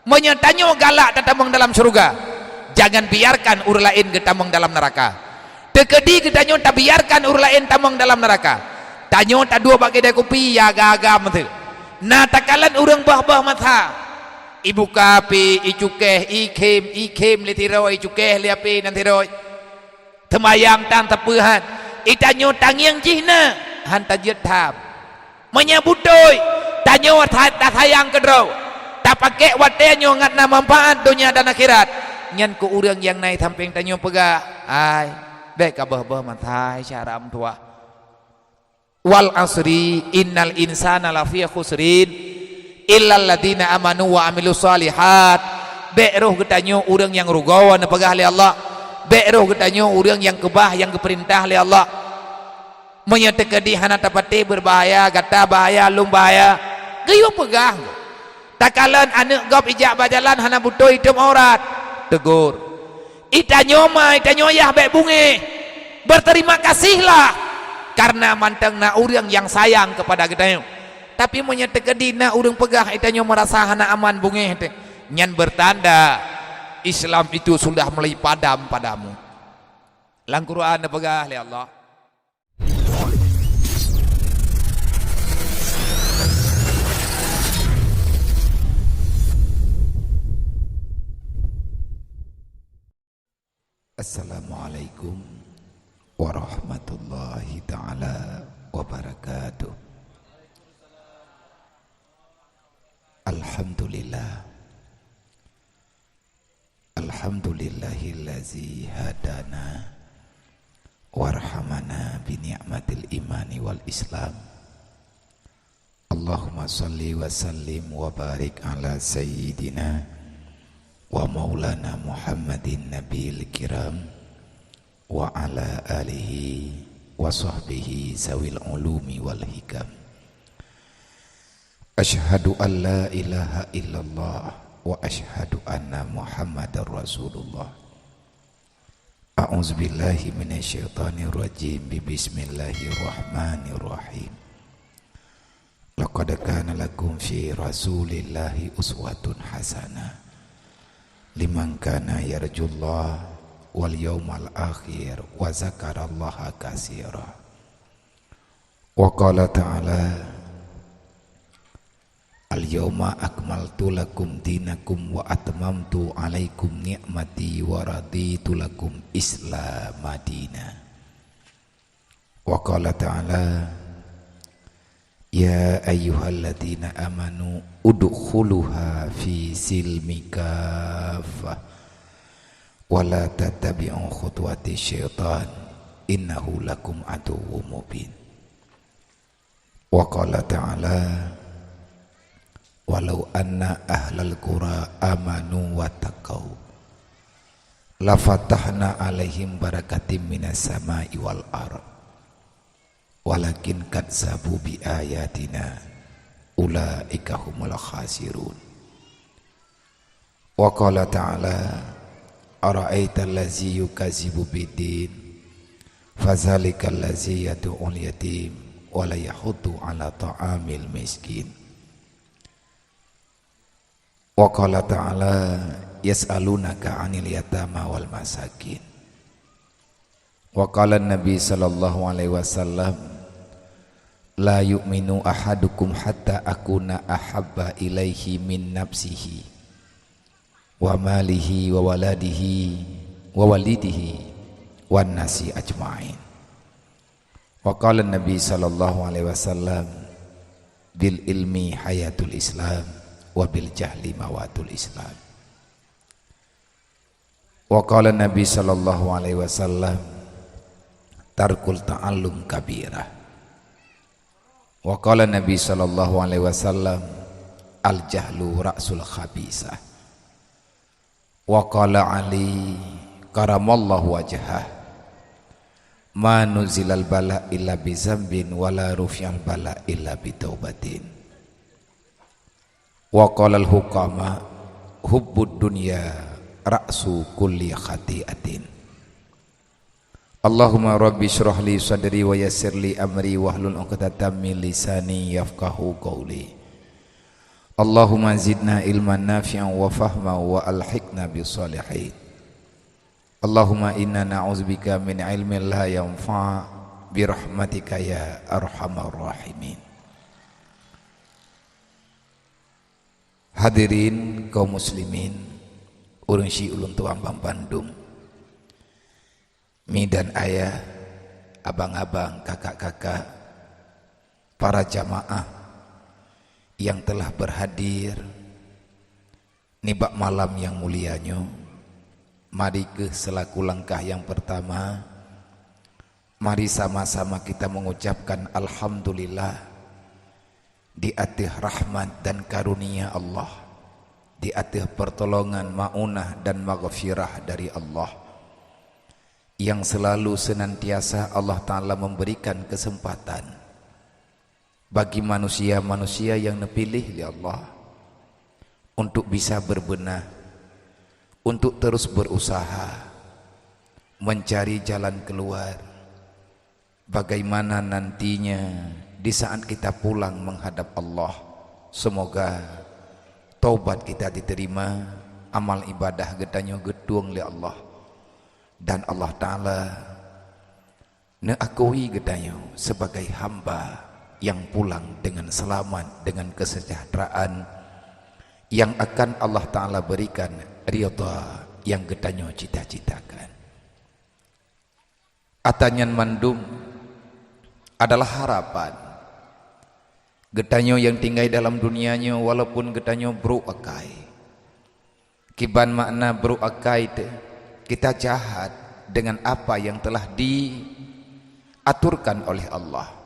Menyetanyo galak tetamang dalam surga, jangan biarkan ur lain getamang dalam neraka. Tekedi getanyo tak biarkan ur lain tamang dalam neraka. Tanyo tak dua bagi dia kopi ya agak-agak mati. Nah takalan urang bah-bah mata. Ibu kapi, icukeh, ikim litiroi, icukeh liapi nantiroi. Temayang tan tepuhan. Itanyo tangyang jihna hanta jetab. Menyabutoi. Tanyo tak sayang kedro. Tak pakai watenyo ngat na manfaat dunia dan akhirat. Nyan ku urang yang naik tamping tanyo pegah. Ai, baik kabah-bah mata syaram tua. Wal asri innal insana lafi khusrin illal ladina amanu wa amilus solihat. Be'roh getanyo urang yang rugawan pegah li Allah. Be'roh getanyo urang yang kebah yang keperintah li Allah. Menyetekedi hana tapati berbahaya, gata bahaya, lung bahaya. Gayo pegah. Takalan anak gop ijak bajalan hana butuh hidup aurat. Tegur. Itanyo mah itanyo yah baik bunge. Berterima kasihlah karena manteng na urang yang sayang kepada getanyo. Tapi menyetekedi na urang pegah itanyo merasa hana aman bunge. Nyan bertanda Islam itu sudah mulai padam padamu. Lang Quran pegah li Allah. Assalamualaikum warahmatullahi ta'ala wabarakatuh. Alhamdulillah. Alhamdulillahillazi hadana warhamana bini'matil imani wal islam. Allahumma salli wa sallim wa barik ala sayyidina wa maulana Muhammadin nabiyil kiram wa ala alihi wa sahbihi zawil ulumi wal hikam. Ashhadu an la ilaha illallah wa ashhadu anna Muhammadar Rasulullah. A'udzu billahi minasyaitonir rajim. Bismillahirrahmanirrahim. Laqad kana lakum fi Rasulillahi uswatun hasanah liman kana yarjullah wal yawmal akhir wa zakarallaha katsira. Wa qala ta'ala al yawma akmaltu lakum dinakum wa atmamtu alaikum ni'mati wa raditu lakum islam madina. Wa qala ta'ala ya ayyuhalladzina amanu udkhuluha fi silmi kaffah wa la tattabi'u khutuwati syaitan innahu lakum aduwwum mubin. Wa qala ta'ala walau anna ahlal qura amanu wa taqaw la fatahna alaihim barakatim minas samai wal ardh walakin kadzabu bi ayatina ulaika humul khasirun. Wa qala ta'ala ara'aita allazi yukadzibu biddin fadzalikal ladzi yad'ul yatim wa la yahuddu ala ta'amil miskin. Wa qala ta'ala yas'alunaka 'anil yatama wal masakin. Wa qala an-nabi sallallahu alaihi wasallam la yu'minu ahadukum hatta akuna ahabba ilaihi min nafsihi wa malihi wa waladihi wa walidihi wan nasi ajma'in. Wa qala an-nabi sallallahu alaihi wasallam bil ilmi hayatul islam wa bil jahli mawatul islam. Wa qala an-nabi sallallahu alaihi wasallam tarkul ta'allum kabirah. Wa qala Nabi sallallahu alaihi wasallam al jahlu ra'sul khabisah. Wa qala Ali karamallahu wajhah ma nuzilal bala illa bi zambin wala rufi'al bala illa bi taubatin. Wa qala al hukama hubbud dunya ra'su kulli khati'atin. Allahumma rabbi syrah li sadri wa yassir li amri wahlul 'uqdatam min lisani yafqahu qawli. Allahumma zidna ilman nafi'an wa fahma wa alhiqna bisalihin. Allahumma inna na'udzubika min ilmin la yanfa' birahmatika ya arhamar rahimin. Hadirin kaum muslimin, urang si ulun tuang bang Bandung, mi dan ayah, abang-abang, kakak-kakak, para jamaah yang telah berhadir nibak malam yang mulianya. Mari ke selaku langkah yang pertama, mari sama-sama kita mengucapkan alhamdulillah di atas rahmat dan karunia Allah, di atas pertolongan, maunah dan maghfirah dari Allah yang selalu senantiasa Allah Ta'ala memberikan kesempatan bagi manusia-manusia yang dipilih oleh Allah untuk bisa berbenah, untuk terus berusaha mencari jalan keluar bagaimana nantinya di saat kita pulang menghadap Allah. Semoga taubat kita diterima, amal ibadah getanyo gedung oleh Allah, dan Allah Ta'ala neakui getanyo sebagai hamba yang pulang dengan selamat, dengan kesejahteraan yang akan Allah Ta'ala berikan ridha yang getanyo cita-citakan. Atanyan mandum adalah harapan getanyo yang tinggal dalam dunianya, walaupun getanyo beruakai kiban makna beruakai itu kita jahat dengan apa yang telah diaturkan oleh Allah.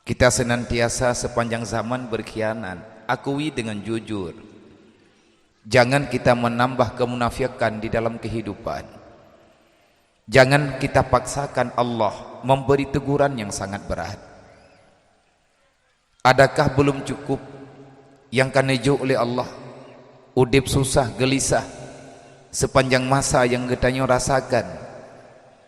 Kita senantiasa sepanjang zaman berkhianat, akui dengan jujur. Jangan kita menambah kemunafikan di dalam kehidupan. Jangan kita paksakan Allah memberi teguran yang sangat berat. Adakah belum cukup yang kanejo oleh Allah? Udip susah, gelisah sepanjang masa yang getanyo rasakan,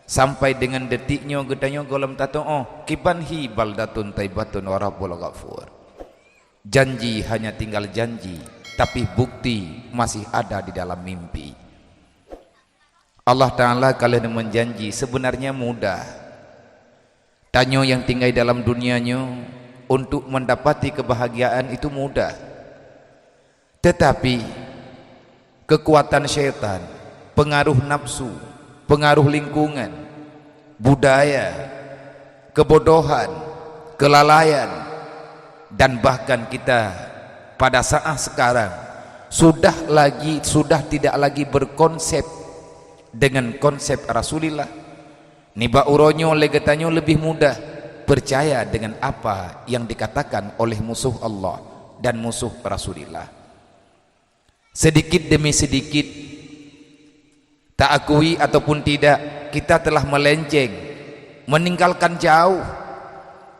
sampai dengan detiknya getanyo golem tato kiban hi baldatun taibatun wa rabbul ghafur. Janji hanya tinggal janji, tapi bukti masih ada di dalam mimpi. Allah Ta'ala kalian menjanji sebenarnya mudah. Tanyo yang tinggal dalam dunianya untuk mendapati kebahagiaan itu mudah, tetapi kekuatan syaitan, pengaruh nafsu, pengaruh lingkungan, budaya, kebodohan, kelalaian, dan bahkan kita pada saat sekarang sudah tidak lagi berkonsep dengan konsep Rasulullah. Niba uronyo legetanyo lebih mudah percaya dengan apa yang dikatakan oleh musuh Allah dan musuh Rasulullah. Sedikit demi sedikit, tak akui ataupun tidak, kita telah melenceng, meninggalkan jauh,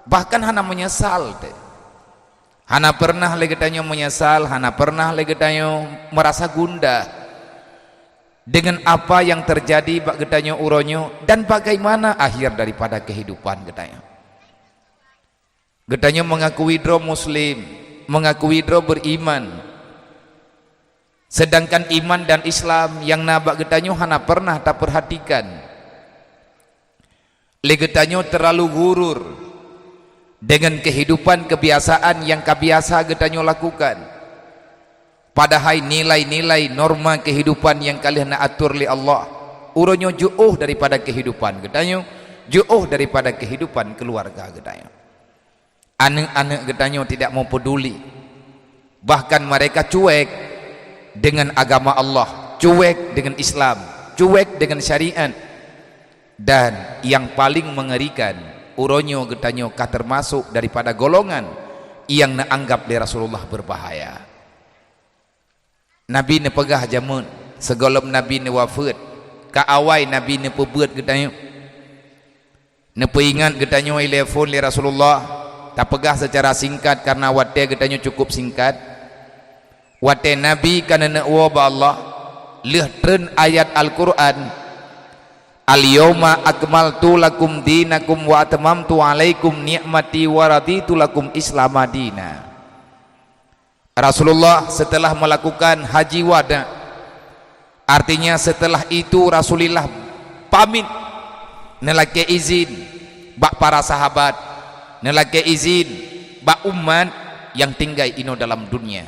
bahkan hana menyesal. Hana pernah legetanyo menyesal, hana pernah legetanyo merasa gundah dengan apa yang terjadi bak getanyo uronyo dan bagaimana akhir daripada kehidupan getanyo. Getanyo mengakui dro muslim, mengakui dro beriman, sedangkan iman dan Islam yang nabak getanyo hana pernah tak perhatikan. Legetanyo terlalu gurur dengan kehidupan kebiasaan yang kebiasa getanyo lakukan. Padahal nilai-nilai norma kehidupan yang kalian nak atur li Allah, uronyo jauh daripada kehidupan getanyo, jauh daripada kehidupan keluarga getanyo. Anak-anak getanyo tidak mau peduli, bahkan mereka cuek dengan agama Allah, cuek dengan Islam, cuek dengan syariat. Dan yang paling mengerikan, uronyo getanyo kah termasuk daripada golongan yang naanggap di Rasulullah berbahaya. Nabi ne pegah jamun segolom Nabi ne wafat, ka awai Nabi ne pebuat getanyo, ne peingat getanyo telefon li Rasulullah, tak pegah secara singkat karena wate getanyo cukup singkat. Wate Nabi kana nak wa Allah leh tren ayat Al-Quran, al-yawma akmaltu lakum dinakum wa atmamtu alaikum ni'mati wa raditu lakum islam madina. Rasulullah setelah melakukan haji wada, artinya setelah itu Rasulullah pamit nelake izin bak para sahabat, nelake izin bak umat yang tinggal ino dalam dunia.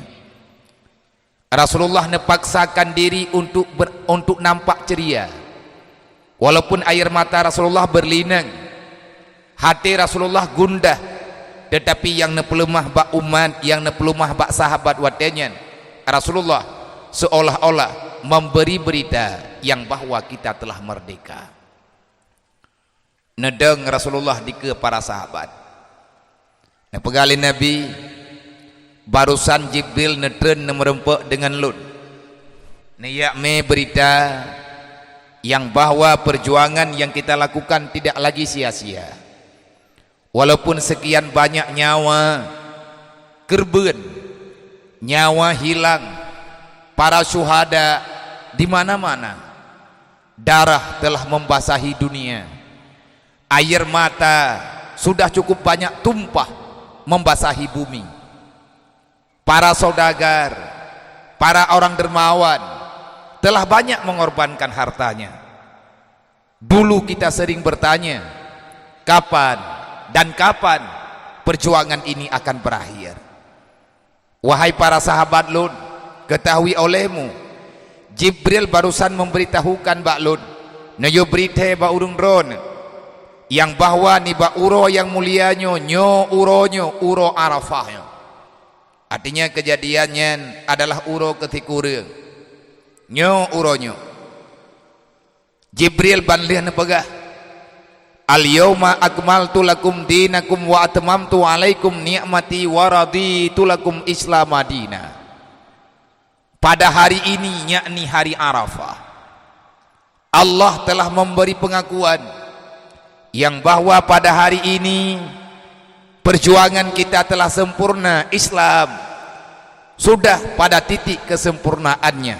Rasulullah nepaksakan diri untuk nampak ceria, walaupun air mata Rasulullah berlinang, hati Rasulullah gundah, tetapi yang nepelemah bak umat, yang nepelemah bak sahabat watenyan, Rasulullah seolah-olah memberi berita yang bahwa kita telah merdeka. Nedeng Rasulullah dike para sahabat. Pegali Nabi barusan Jibril netren merempek dengan lun. Niyak me berita yang bahwa perjuangan yang kita lakukan tidak lagi sia-sia. Walaupun sekian banyak nyawa kerben, nyawa hilang, para syuhada di mana-mana, darah telah membasahi dunia, air mata sudah cukup banyak tumpah membasahi bumi. Para saudagar, para orang dermawan telah banyak mengorbankan hartanya. Dulu kita sering bertanya, kapan dan kapan perjuangan ini akan berakhir? Wahai para sahabat Lut, ketahui olehmu, Jibril barusan memberitahukan bak Lut, nayo berite ba urung dron, yang bahwa ni ba uro yang mulianyo, nyo uronyo, uro Arafahnya. Artinya kejadiannya adalah uro ketikure, nyo uronyo. Jibril banlih nepegah, al-yawma akmaltu lakum dinakum wa atmamtu alaikum ni'mati wa raditu lakum Islam madina. Pada hari ini, yakni hari Arafah, Allah telah memberi pengakuan yang bahwa pada hari ini perjuangan kita telah sempurna. Islam sudah pada titik kesempurnaannya.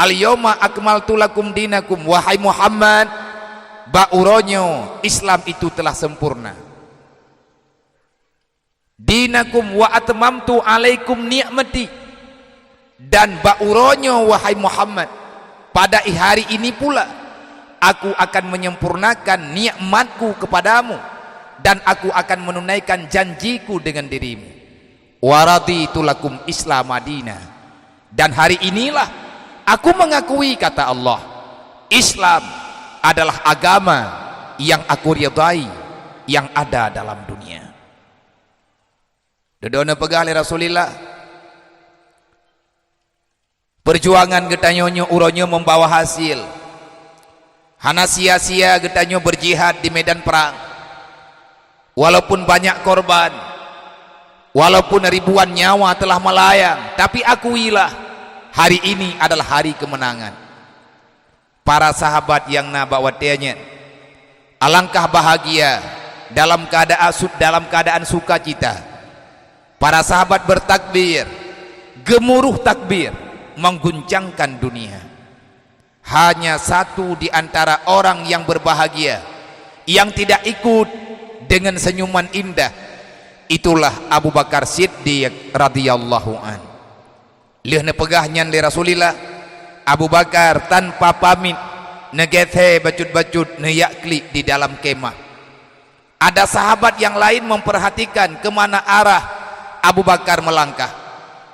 Al-yawma akmaltu lakum dinakum, wahai Muhammad, ba'uronyo Islam itu telah sempurna. Dinakum wa atmamtu alaikum ni'mati, dan ba'uronyo wahai Muhammad, pada hari ini pula aku akan menyempurnakan nikmatku kepadamu, dan aku akan menunaikan janjiku dengan dirimu. Waraditu lakum Islam madina, dan hari inilah aku mengakui, kata Allah, Islam adalah agama yang aku ridai yang ada dalam dunia. Dodona pegali Rasulillah, perjuangan getanyonyo uronyo membawa hasil. Hana sia-sia getanyo berjihad di medan perang, walaupun banyak korban, walaupun ribuan nyawa telah melayang, tapi akuilah hari ini adalah hari kemenangan. Para sahabat yang nabawatnya, alangkah bahagia dalam keadaan sukacita. Para sahabat bertakbir, gemuruh takbir mengguncangkan dunia. Hanya satu di antara orang yang berbahagia yang tidak ikut dengan senyuman indah, itulah Abu Bakar Siddiq radhiyallahu an. Lihat pegahnya li Rasulillah, Abu Bakar tanpa pamit negethe bacut-bacut neyakli di dalam kemah. Ada sahabat yang lain memperhatikan kemana arah Abu Bakar melangkah.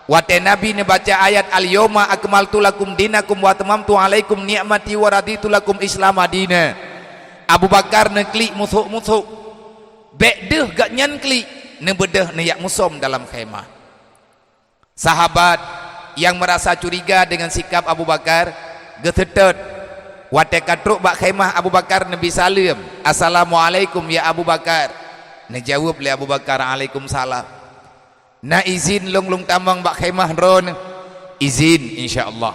Wate Nabi baca ayat al-yawma akmaltu lakum dinakum wa atmamtu alaikum ni'mati wa raditu lakum Islam madina. Abu Bakar neklik musuh-musuh, bedeh gak nyan klik nebedah neyak musom dalam khemah. Sahabat yang merasa curiga dengan sikap Abu Bakar getetet, wate katruk bak khemah Abu Bakar Nabi salam, assalamualaikum ya Abu Bakar. Nejawab le Abu Bakar, alaikumsalam. Na izin long tamang bak khemah ron, izin insyaallah.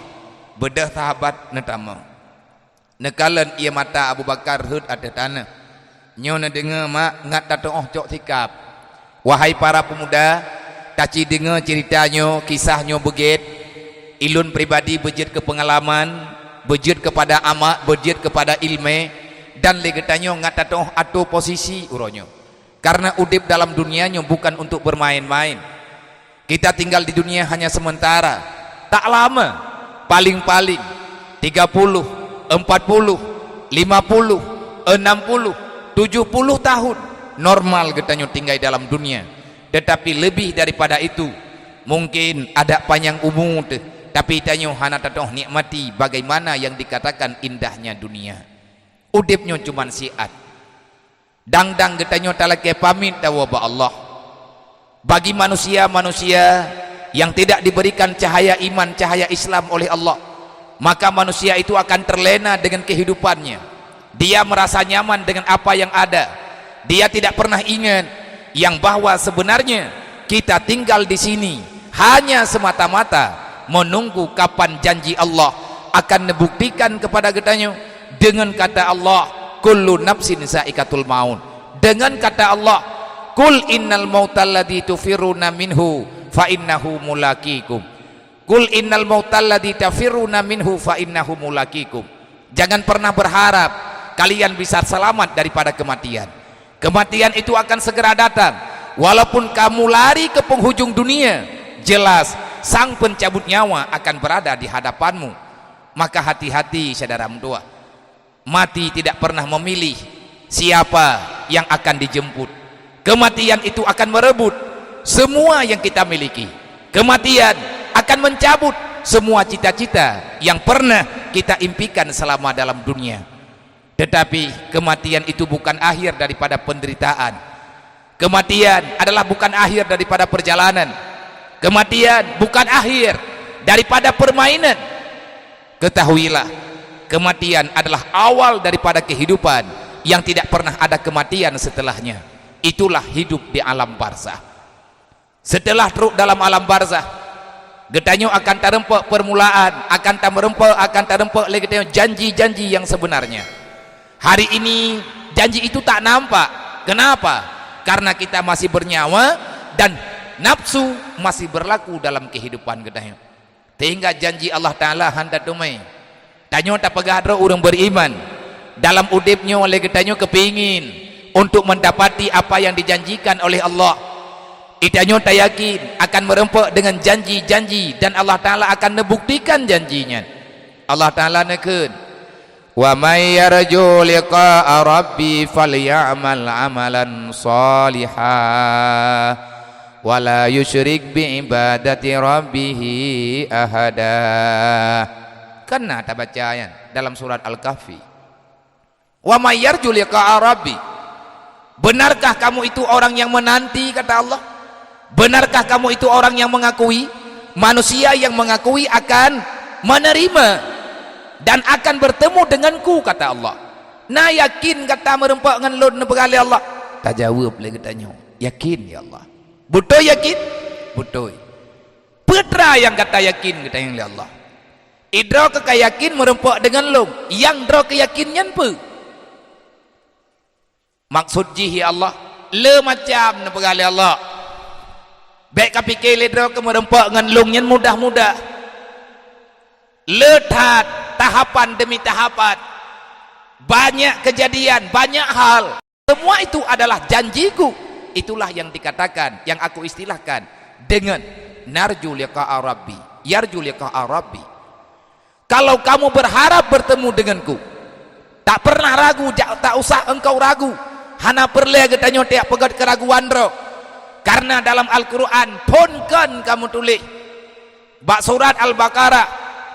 Bedah sahabat na tamang. Nekalan ia mata Abu Bakar hud ada tanah. Nyo na dengar mak ngat tatoh cok sikap. Wahai para pemuda, taci dengar ceritanya, kisahnya beget. Ilun pribadi bejit ke pengalaman, bejit kepada amak, bejit kepada ilmu, dan legetanyo ngat tatoh atau posisi uronyo. Karena udip dalam dunianya bukan untuk bermain-main. Kita tinggal di dunia hanya sementara, tak lama, paling-paling 30, 40, 50, 60, 70 tahun normal katanya tinggal dalam dunia. Tetapi lebih daripada itu, mungkin ada panjang umur, tapi tanya hana tatoh nikmati bagaimana yang dikatakan indahnya dunia. Udipnya cuman siat. Dang-dang katanya talake pamit tawaba Allah. Bagi manusia-manusia yang tidak diberikan cahaya iman, cahaya Islam oleh Allah, maka manusia itu akan terlena dengan kehidupannya. Dia merasa nyaman dengan apa yang ada. Dia tidak pernah ingat yang bahwa sebenarnya kita tinggal di sini hanya semata-mata menunggu kapan janji Allah akan membuktikan kepada kitanya dengan kata Allah, kullu nafsin za'iqatul maut. Dengan kata Allah, kul innal mautal ladzi tufiruna minhu fa innahu mulaqikum. Kul innal mautal ladzi tafiruna minhu fa innahu mulaqikum. Jangan pernah berharap kalian bisa selamat daripada kematian. Kematian itu akan segera datang. Walaupun kamu lari ke penghujung dunia, jelas sang pencabut nyawa akan berada di hadapanmu. Maka hati-hati saudara tua. Mati tidak pernah memilih siapa yang akan dijemput. Kematian itu akan merebut semua yang kita miliki. Kematian akan mencabut semua cita-cita yang pernah kita impikan selama dalam dunia. Tetapi kematian itu bukan akhir daripada penderitaan. Kematian adalah bukan akhir daripada perjalanan. Kematian bukan akhir daripada permainan. Ketahuilah, kematian adalah awal daripada kehidupan yang tidak pernah ada kematian setelahnya. Itulah hidup di alam barzah. Setelah truk dalam alam barzah, getanyo akan terempak permulaan, akan terempak lagi janji-janji yang sebenarnya. Hari ini janji itu tak nampak. Kenapa? Karena kita masih bernyawa dan nafsu masih berlaku dalam kehidupan kita. Sehingga janji Allah Ta'ala hantar tumai tanyo tak pegadro orang beriman dalam udipnya oleh kita kepingin untuk mendapati apa yang dijanjikan oleh Allah. Itanyo tak yakin akan merempak dengan janji-janji dan Allah Ta'ala akan membuktikan janjinya. Allah Ta'ala nekun, wa may yarju liqa'a rabbi falyamal amalan salihah wala yusyrik bi ibadati rabbih ahada. Kena tak baca ayat dalam surat Al-Kahfi, wa may yarju liqa'a rabbi. Benarkah kamu itu orang yang menanti kata Allah? Benarkah kamu itu orang yang mengakui? Manusia yang mengakui akan menerima dan akan bertemu denganku kata Allah. Nah yakin kata merempak dengan lun nebegali Allah. Tak jawab lagi tanya. Yakin ya Allah. Betul yakin? Betul. Putra yang kata yakin kata yang Allah. Idra keyakin merempak dengan lun. Yang dra keyakinnya apa? Maksud jihi Allah. Le macam nebegali Allah. Baik kapikir le dra ke merempak dengan lun yang mudah-mudah. Letat tahapan demi tahapan, banyak kejadian, banyak hal, semua itu adalah janjiku. Itulah yang dikatakan, yang aku istilahkan dengan narju liqa'a rabbi, yarju liqa'a rabbi. Kalau kamu berharap bertemu denganku, tak pernah ragu, tak usah engkau ragu. Hana perlu katanya tiap pegat keraguan ro. Karena dalam Al-Quran pun kan kamu tulis bak surat Al-Baqarah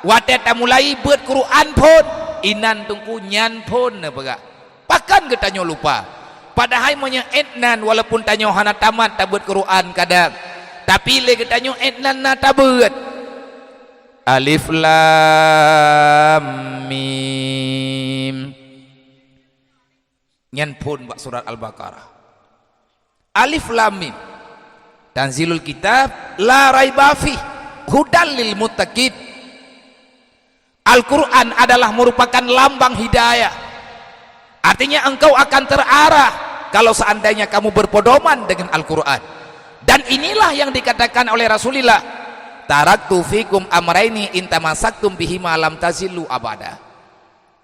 watet mulai buat Quran pun inan tungku nyan pun apa pakan ketanyo lupa padahal monya etnan walaupun tanyo hana tamat tak buat Quran kadang tapi le ketanyo etnan na tabut alif lam mim nyan pun bak surat Al-Baqarah alif lam mim tanzilul kitab la raiba fi hudal lil muttaqin. Al-Quran adalah merupakan lambang hidayah. Artinya engkau akan terarah kalau seandainya kamu berpedoman dengan Al-Quran. Dan inilah yang dikatakan oleh Rasulullah, taraktu fikum amraini intamasaktum bihima lam tazillu abada.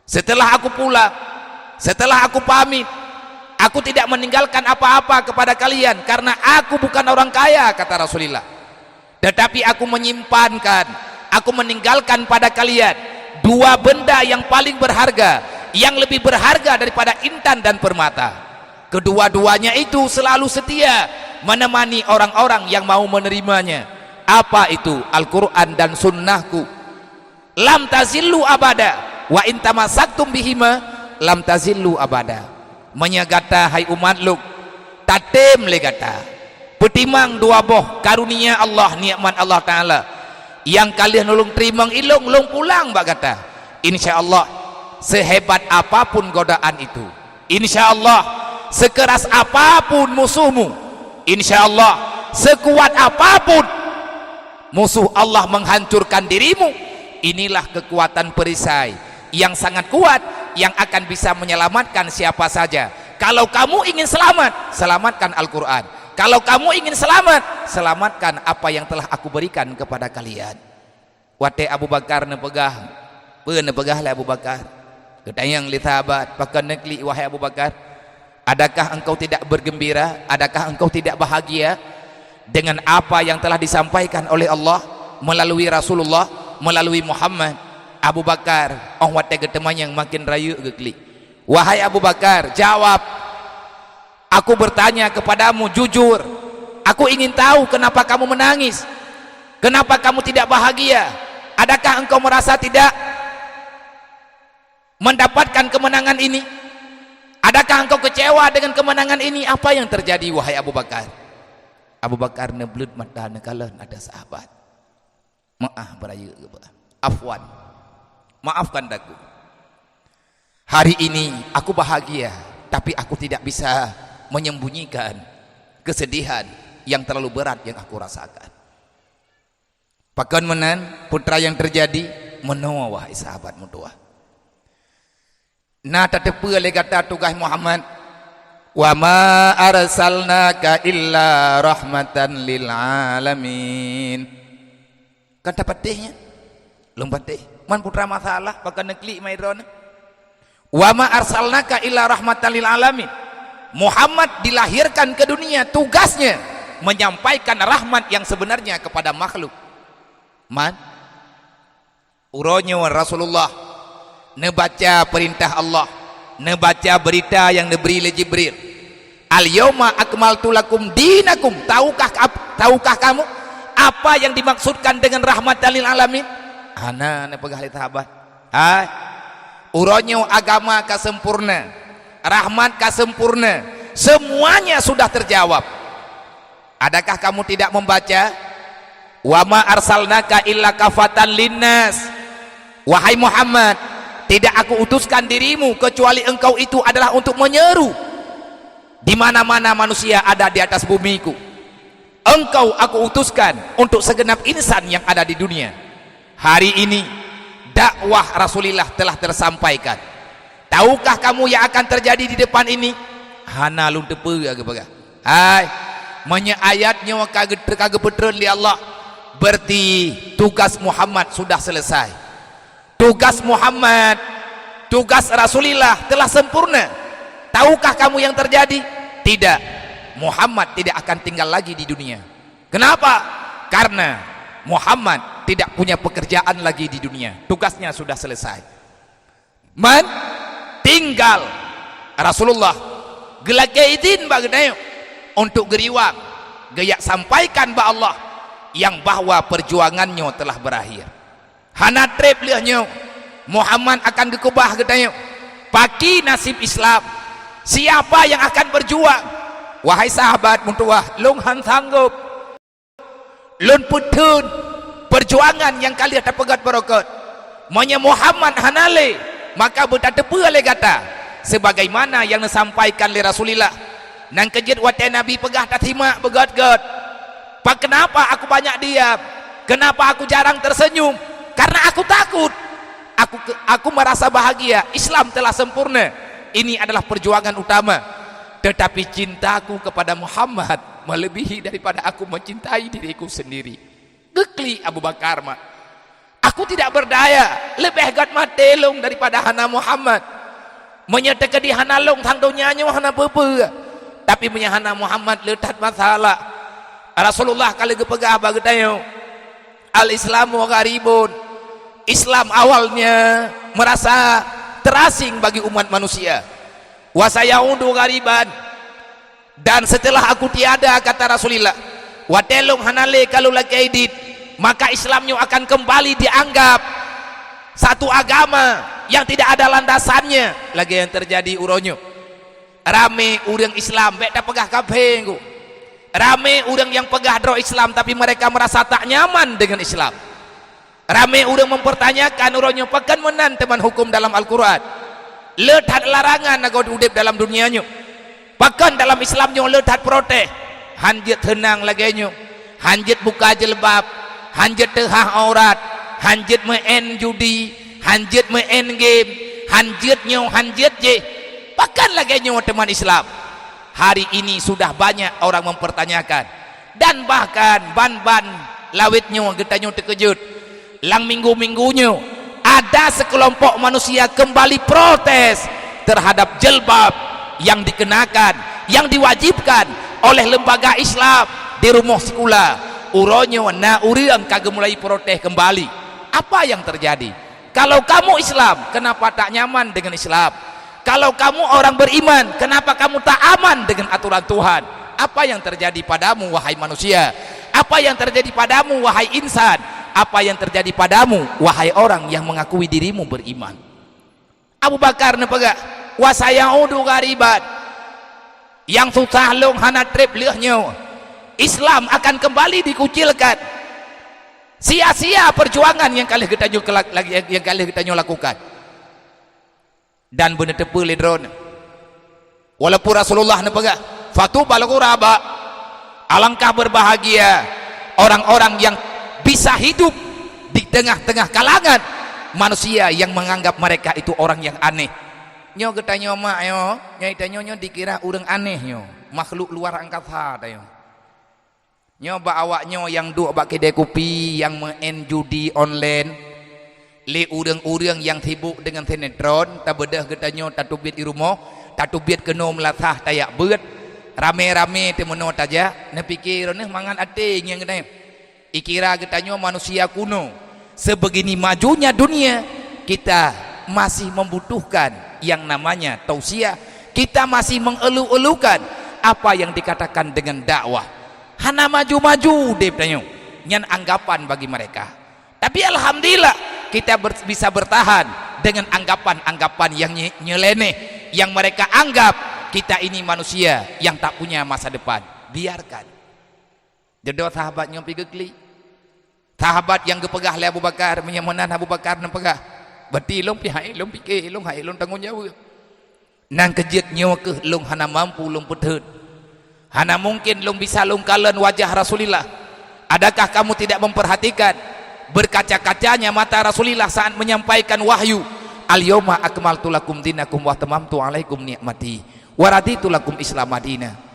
Setelah aku pulang, setelah aku pamit, aku tidak meninggalkan apa-apa kepada kalian karena aku bukan orang kaya kata Rasulullah. tetapi aku menyimpankan, aku meninggalkan pada kalian dua benda yang paling berharga, yang lebih berharga daripada intan dan permata. Kedua-duanya itu selalu setia menemani orang-orang yang mau menerimanya. Apa itu? Al-Quran dan sunnahku. Lam tazillu abada wa in tamassaktum bihima lam tazillu abada. Menyagata hai umat luk tatem legata petimang dua boh karunia Allah, nikmat Allah Ta'ala yang kalian ulung terima ilung ulung pulang bak kata. InsyaAllah sehebat apapun godaan itu, InsyaAllah sekeras apapun musuhmu, InsyaAllah sekuat apapun musuh Allah menghancurkan dirimu, inilah kekuatan perisai yang sangat kuat yang akan bisa menyelamatkan siapa saja. Kalau kamu ingin selamat, selamatkan Al-Quran. Kalau kamu ingin selamat, selamatkan apa yang telah aku berikan kepada kalian. Wate Abu Bakar nepegah, nepegah le Abu Bakar. Ketayang li sahabat, pakan negli wahai Abu Bakar, adakah engkau tidak bergembira? Adakah engkau tidak bahagia dengan apa yang telah disampaikan oleh Allah melalui Rasulullah, melalui Muhammad? Abu Bakar, orang wate keteman yang makin rayu gekli. Wahai Abu Bakar, jawab. Aku bertanya kepadamu jujur. Aku ingin tahu kenapa kamu menangis. Kenapa kamu tidak bahagia? Adakah engkau merasa tidak mendapatkan kemenangan ini? Adakah engkau kecewa dengan kemenangan ini? Apa yang terjadi wahai Abu Bakar? Abu Bakar neblut mata nekalan ada sahabat. Maaf berayu, afwan. Maafkan aku. Hari ini aku bahagia, tapi aku tidak bisa menyembunyikan kesedihan yang terlalu berat yang aku rasakan. Pakan menan putra yang terjadi menua wahai sahabat mutua. Na tatepe le kata tugas Muhammad, wa ma arsalnaka illa rahmatan lil alamin. Kan dapat tehnya? Belum patih. Man putra masalah pakan nekli mairon. Wa ma arsalnaka illa rahmatan lil alamin. Muhammad dilahirkan ke dunia, tugasnya menyampaikan rahmat yang sebenarnya kepada makhluk. Man uronya Rasulullah nebaca perintah Allah, nebaca berita yang diberi oleh Jibril. Al yauma akmaltu lakum dinakum. Tahukah kamu apa yang dimaksudkan dengan rahmatan lil alamin? Ana nepegah li sahabat. Hai uronyo agama ka sempurna, rahmat ka sempurna, semuanya sudah terjawab. Adakah kamu tidak membaca wa ma arsalnaka illa kafatan linnas? Wahai Muhammad, tidak aku utuskan dirimu kecuali engkau itu adalah untuk menyeru di mana-mana manusia ada di atas bumiku. Engkau aku utuskan untuk segenap insan yang ada di dunia. Hari ini dakwah Rasulullah telah tersampaikan. Tahukah kamu yang akan terjadi di depan ini? Hana lung tepe aga. Hai, menya ayatnya kagak petron li Allah. Berarti tugas Muhammad sudah selesai. Tugas Muhammad, tugas Rasulullah telah sempurna. Tahukah kamu yang terjadi? Tidak. Muhammad tidak akan tinggal lagi di dunia. Kenapa? Karena Muhammad tidak punya pekerjaan lagi di dunia. Tugasnya sudah selesai. Man tinggal Rasulullah gelagaidin bagnayo untuk geriwang gayak sampaikan ba Allah yang bahwa perjuangannya telah berakhir. Hana trep liahnya Muhammad akan gekubah gedayo paki nasib Islam. Siapa yang akan berjuang? Wahai sahabat mutuah, lung han sanggup lun putun perjuangan yang kalian ada pegat barokat monya Muhammad hanale maka bertatepe le kata sebagaimana yang disampaikan oleh Rasulullah nang kejut wate Nabi pegah tak terima begat-gat. Pak kenapa aku banyak diam? Kenapa aku jarang tersenyum? Karena aku takut. Aku merasa bahagia. Islam telah sempurna. Ini adalah perjuangan utama. Tetapi cintaku kepada Muhammad melebihi daripada aku mencintai diriku sendiri. Gekli Abu Bakar mah. Aku tidak berdaya, lebih gat matelung daripada hana Muhammad. Menyertai di hana long tang dunyanya hana pepe. Tapi menyahana Muhammad letat masalah. Rasulullah kalau gepegah bagetayo al-islamu gharibun, Islam awalnya merasa terasing bagi umat manusia. Wa sayaudu ghariban, dan setelah aku tiada, kata Rasulullah, wa telung hanale kalau lakaidit, maka Islamnya akan kembali dianggap satu agama yang tidak ada landasannya. Lagi yang terjadi uronyo rame orang Islam bek dah pegah kabeh, rame orang yang pegah dro Islam tapi mereka merasa tak nyaman dengan Islam. Rame orang mempertanyakan uronyo pakan menan teman hukum dalam Al-Quran, letat larangan nago udip dalam dunianya, bahkan dalam Islamnya letat protes, hanjit tenang laganya, hanjit buka jilbab, hanjit tehah aurat, hanjit main judi, hanjit main game, hanjit je, bahkan laganya teman Islam. Hari ini sudah banyak orang mempertanyakan, dan bahkan ban-ban lawitnya getanya terkejut. Lang minggu-minggunya ada sekelompok manusia kembali protes terhadap jilbab yang dikenakan, yang diwajibkan oleh lembaga Islam di rumah sekolah. Uronyo na uriang kagak mulai protes kembali. Apa yang terjadi? Kalau kamu Islam, kenapa tak nyaman dengan Islam? Kalau kamu orang beriman, kenapa kamu tak aman dengan aturan Tuhan? Apa yang terjadi padamu wahai manusia? Apa yang terjadi padamu wahai insan? Apa yang terjadi padamu wahai orang yang mengakui dirimu beriman? Abu Bakar nepega wa sayaudu ghariban, yang susah long hana trip lehnya, Islam akan kembali dikucilkan. Sia-sia perjuangan yang kali kita lakukan. Dan benar tepu ledron, walaupun Rasulullah nepega fatubal ghuraba, alangkah berbahagia orang-orang yang bisa hidup di tengah-tengah kalangan manusia yang menganggap mereka itu orang yang aneh. Nyo getanyo mak yo, nyai tanyo dikira orang aneh yo, makhluk luar angkasa tayo. Nyo ba awaknyo yang duk bak kedai kopi, yang main judi online, le urang-urang yang sibuk dengan sinetron, tak bedah getanyo tatubit di rumah, tatubit kena melasah tayak beut, rame-rame temono taja, ne pikir ne mangan ate yang getanyo. Ikira getanyo manusia kuno, sebegini majunya dunia, kita masih membutuhkan yang namanya tausiah. Kita masih mengelu-elukan apa yang dikatakan dengan dakwah. Hana maju-maju deh tanyo, nyan anggapan bagi mereka. Tapi alhamdulillah kita bisa bertahan dengan anggapan-anggapan yang nyeleneh, yang mereka anggap kita ini manusia yang tak punya masa depan. Biarkan. Jodoh sahabatnya pergi keli, sahabat yang gepegah oleh Abu Bakar, menyamanan Abu Bakar nempegah, berarti long pihai long pikir long hai long tanggung jawab. Nang kejut nyawa ke long hana mampu long petut, hana mungkin long bisa long kalen wajah Rasulullah. Adakah kamu tidak memperhatikan berkaca-kacanya mata Rasulullah saat menyampaikan wahyu? Al-yawma akmaltu lakum dinakum wa tamamtu alaikum ni'mati wa raditu lakum Islam madinah.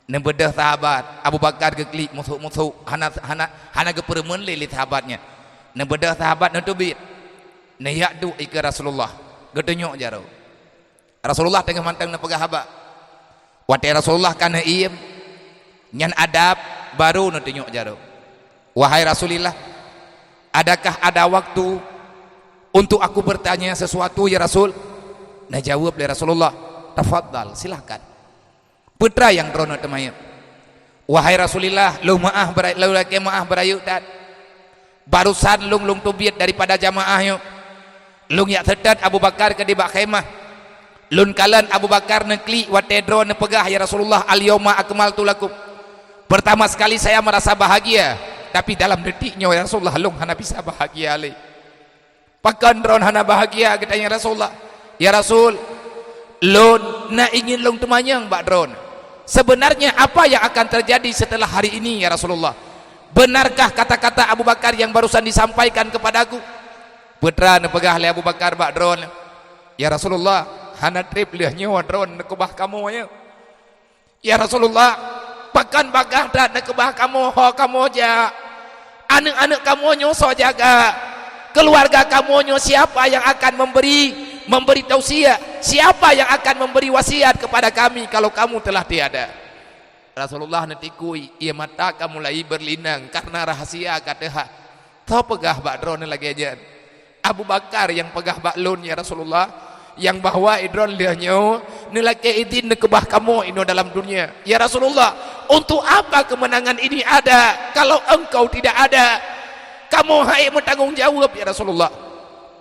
Nembedah sahabat Abu Bakar geklik musuh-musuh hana geperemen lili sahabatnya. Nembedah sahabat netubit nayak du ike Rasulullah gedenyok jaro. Rasulullah tengah mantang nepegah haba. Wate Rasulullah kana iem nyan adab baru nedenyok jaro. Wahai Rasulullah, adakah ada waktu untuk aku bertanya sesuatu ya Rasul? Nah jawab oleh Rasulullah, tafadhal, silahkan. Putra yang drono temaya, wahai Rasulullah, lu maaf berayu tat, barusan lung tubiat daripada jamaah yuk, lung yak sedat Abu Bakar ke dibak khemah, lun kalan Abu Bakar nekli watedro nepegah ya Rasulullah, al-yawma akmaltu lakum. Pertama sekali saya merasa bahagia, tapi dalam detiknya ya Rasulullah lung hana bisa bahagia le. Pakan dron hana bahagia katanya Rasulullah, ya Rasul, lun na ingin lung temanyang bak dron. Sebenarnya apa yang akan terjadi setelah hari ini ya Rasulullah? Benarkah kata-kata Abu Bakar yang barusan disampaikan kepadaku? Putra nepegah oleh Abu Bakar bak dron, ya Rasulullah, hana trip liah nyawa dron nekebah kamu ya. Ya Rasulullah, pakan bagah dan nekebah kamu ho kamu aja. Anak-anak kamu nyoso jaga. Keluarga kamu nyo siapa yang akan memberi tausiah? Siapa yang akan memberi wasiat kepada kami kalau kamu telah tiada? Rasulullah netikui ia mata kamu mulai berlinang karena rahasia kata tau pegah bak drone lagi aja. Abu Bakar yang pegah bak lun ya Rasulullah, yang bahwa idron lianyo nilai idin nekebah kamu ino dalam dunia. Ya Rasulullah, untuk apa kemenangan ini ada kalau engkau tidak ada? Kamu hai bertanggung jawab ya Rasulullah.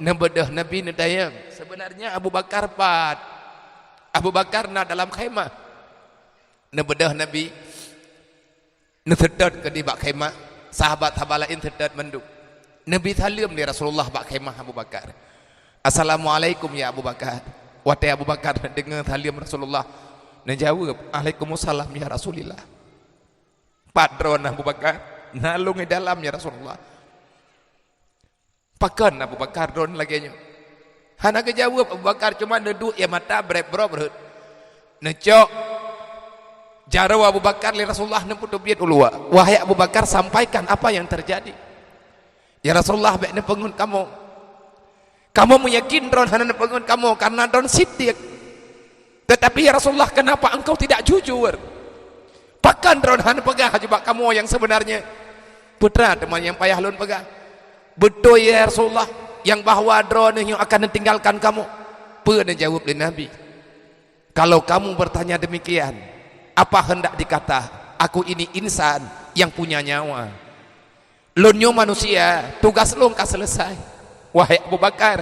Nabedah Nabi nedayang sebenarnya Abu Bakar Abu Bakar na dalam khemah. Nabedah Nabi nesedot ke di bak khemah. Sahabat habalain sedot menduk. Nabi salam di Rasulullah bak khemah Abu Bakar. Assalamualaikum ya Abu Bakar. Wate Abu Bakar dengar salam Rasulullah. Najawab, Waalaikumsalam ya Rasulullah. Padron Abu Bakar nalung di dalam ya Rasulullah. Pakan Abu Bakar don lagi nya. Hana kejawab Abu Bakar cuma duduk ya mata bro. Necok jaro Abu Bakar li Rasulullah nemputu biat ulua. Wahai Abu Bakar, sampaikan apa yang terjadi. Ya Rasulullah bekne pengun kamu. Kamu meyakin don hana pengun kamu karena don siddiq. Tetapi ya Rasulullah, kenapa engkau tidak jujur? Pakan don hana pegah jebak kamu yang sebenarnya. Putra teman yang payah lun pegah. Betul ya Rasulullah, yang bahwa drone yang akan meninggalkan kamu. Pernah jawab oleh Nabi, kalau kamu bertanya demikian, apa hendak dikata? Aku ini insan yang punya nyawa. Lunyo manusia, tugas lu kan selesai. Wahai Abu Bakar,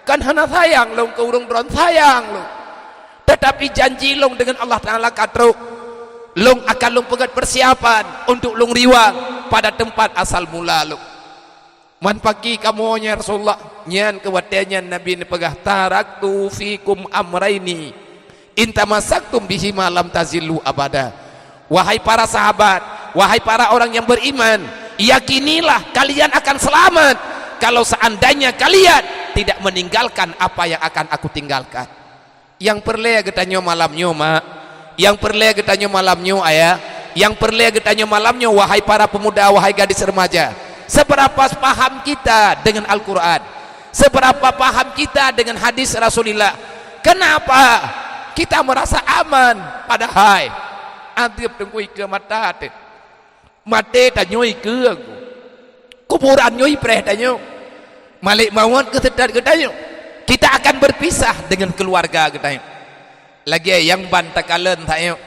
kan hana sayang lu ke urung drone sayang lu. Tetapi janji lu dengan Allah Ta'ala katru, lu akan lu pegat persiapan untuk lu riwang pada tempat asal mula lu. Man pagi kamu ya Rasulullah nyan kewatiannya Nabi ni pegah taraktu fikum amraini intamasaktum bihi malam tazillu abada. Wahai para sahabat, wahai para orang yang beriman, yakinilah kalian akan selamat kalau seandainya kalian tidak meninggalkan apa yang akan aku tinggalkan. Yang perle getanyo malamnyo mak, yang perle getanyo malamnyo ayah, yang perle getanyo malamnyo wahai para pemuda, wahai gadis remaja. Seberapa paham kita dengan Al-Quran, seberapa paham kita dengan hadis Rasulullah. Kenapa kita merasa aman? Padahal adib tengkui ke mata mate tanyoi ke kuburan nyoi preh tanyo malik mawon ke sedat ke tanyo. Kita akan berpisah dengan keluarga ke tanyo. Lagi yang bantakalen tanyo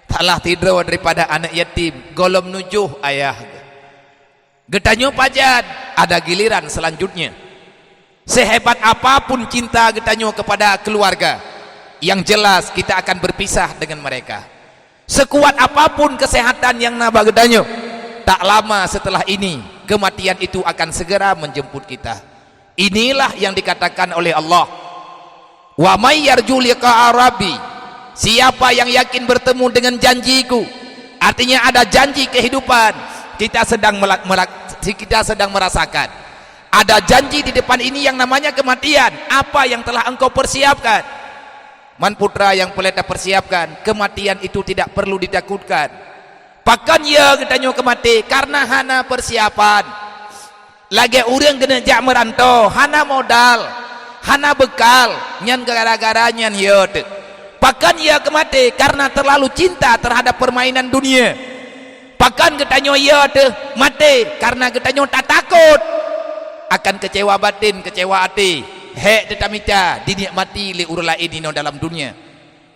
taklah tidur daripada anak yatim golom nujuh ayah getanyo pajad. Ada giliran selanjutnya. Sehebat apapun cinta getanyo kepada keluarga, yang jelas kita akan berpisah dengan mereka. Sekuat apapun kesehatan yang naba getanyo, tak lama setelah ini kematian itu akan segera menjemput kita. Inilah yang dikatakan oleh Allah, wa may yarju liqa arabi, siapa yang yakin bertemu dengan janjiku. Artinya ada janji kehidupan. Kita sedang merasakan ada janji di depan ini yang namanya kematian. Apa yang telah engkau persiapkan? Man putra yang peleta persiapkan, kematian itu tidak perlu ditakutkan. Pakan ya getanyo kemati karena hana persiapan. Lagi urang kena jak merantau, hana modal, hana bekal, nyan gara-gara nyan ya. Pakan ya kemati karena terlalu cinta terhadap permainan dunia. Pakan getanyo ya mati karena getanyo tak takut akan kecewa batin, kecewa hati. Hek tetamica dinikmati li urla ini dalam dunia.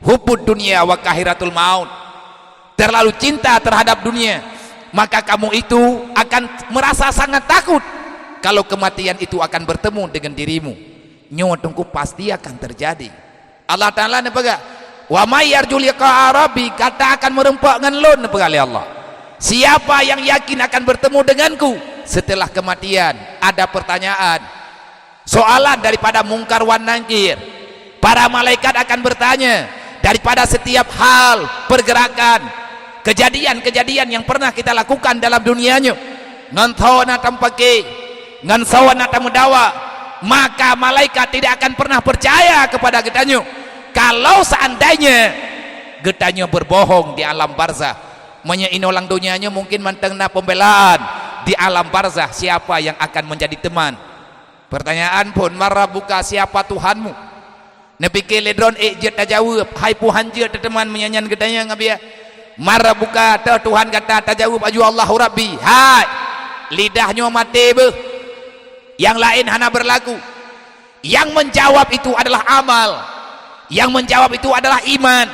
Hubud dunia wa kahiratul maut. Terlalu cinta terhadap dunia, maka kamu itu akan merasa sangat takut kalau kematian itu akan bertemu dengan dirimu. Nyo tunggu pasti akan terjadi. Allah Ta'ala nepega wa may yarju liqa arabi, kata akan merempak ngan lon nepega Allah. Siapa yang yakin akan bertemu denganku setelah kematian? Ada pertanyaan, soalan daripada mungkar wan nangkir. Para malaikat akan bertanya daripada setiap hal, pergerakan, kejadian-kejadian yang pernah kita lakukan dalam dunianya. Ngan tawana tampake, ngan sawana tamudawa, maka malaikat tidak akan pernah percaya kepada getanyo kalau seandainya getanyo berbohong di alam barzah. Inolang dunianya mungkin mantengna pembelaan di alam barzah. Siapa yang akan menjadi teman? Pertanyaan pun marabuka, siapa Tuhanmu? Nabi keledron ejet tajawab, hai Tuhan je teman menyanyian gedanya ngabia. Marah buka Tuhan kata tajawab aju Allahu Rabbi. Hai, lidahnya mati beuh. Yang lain hana berlaku. Yang menjawab itu adalah amal. Yang menjawab itu adalah iman.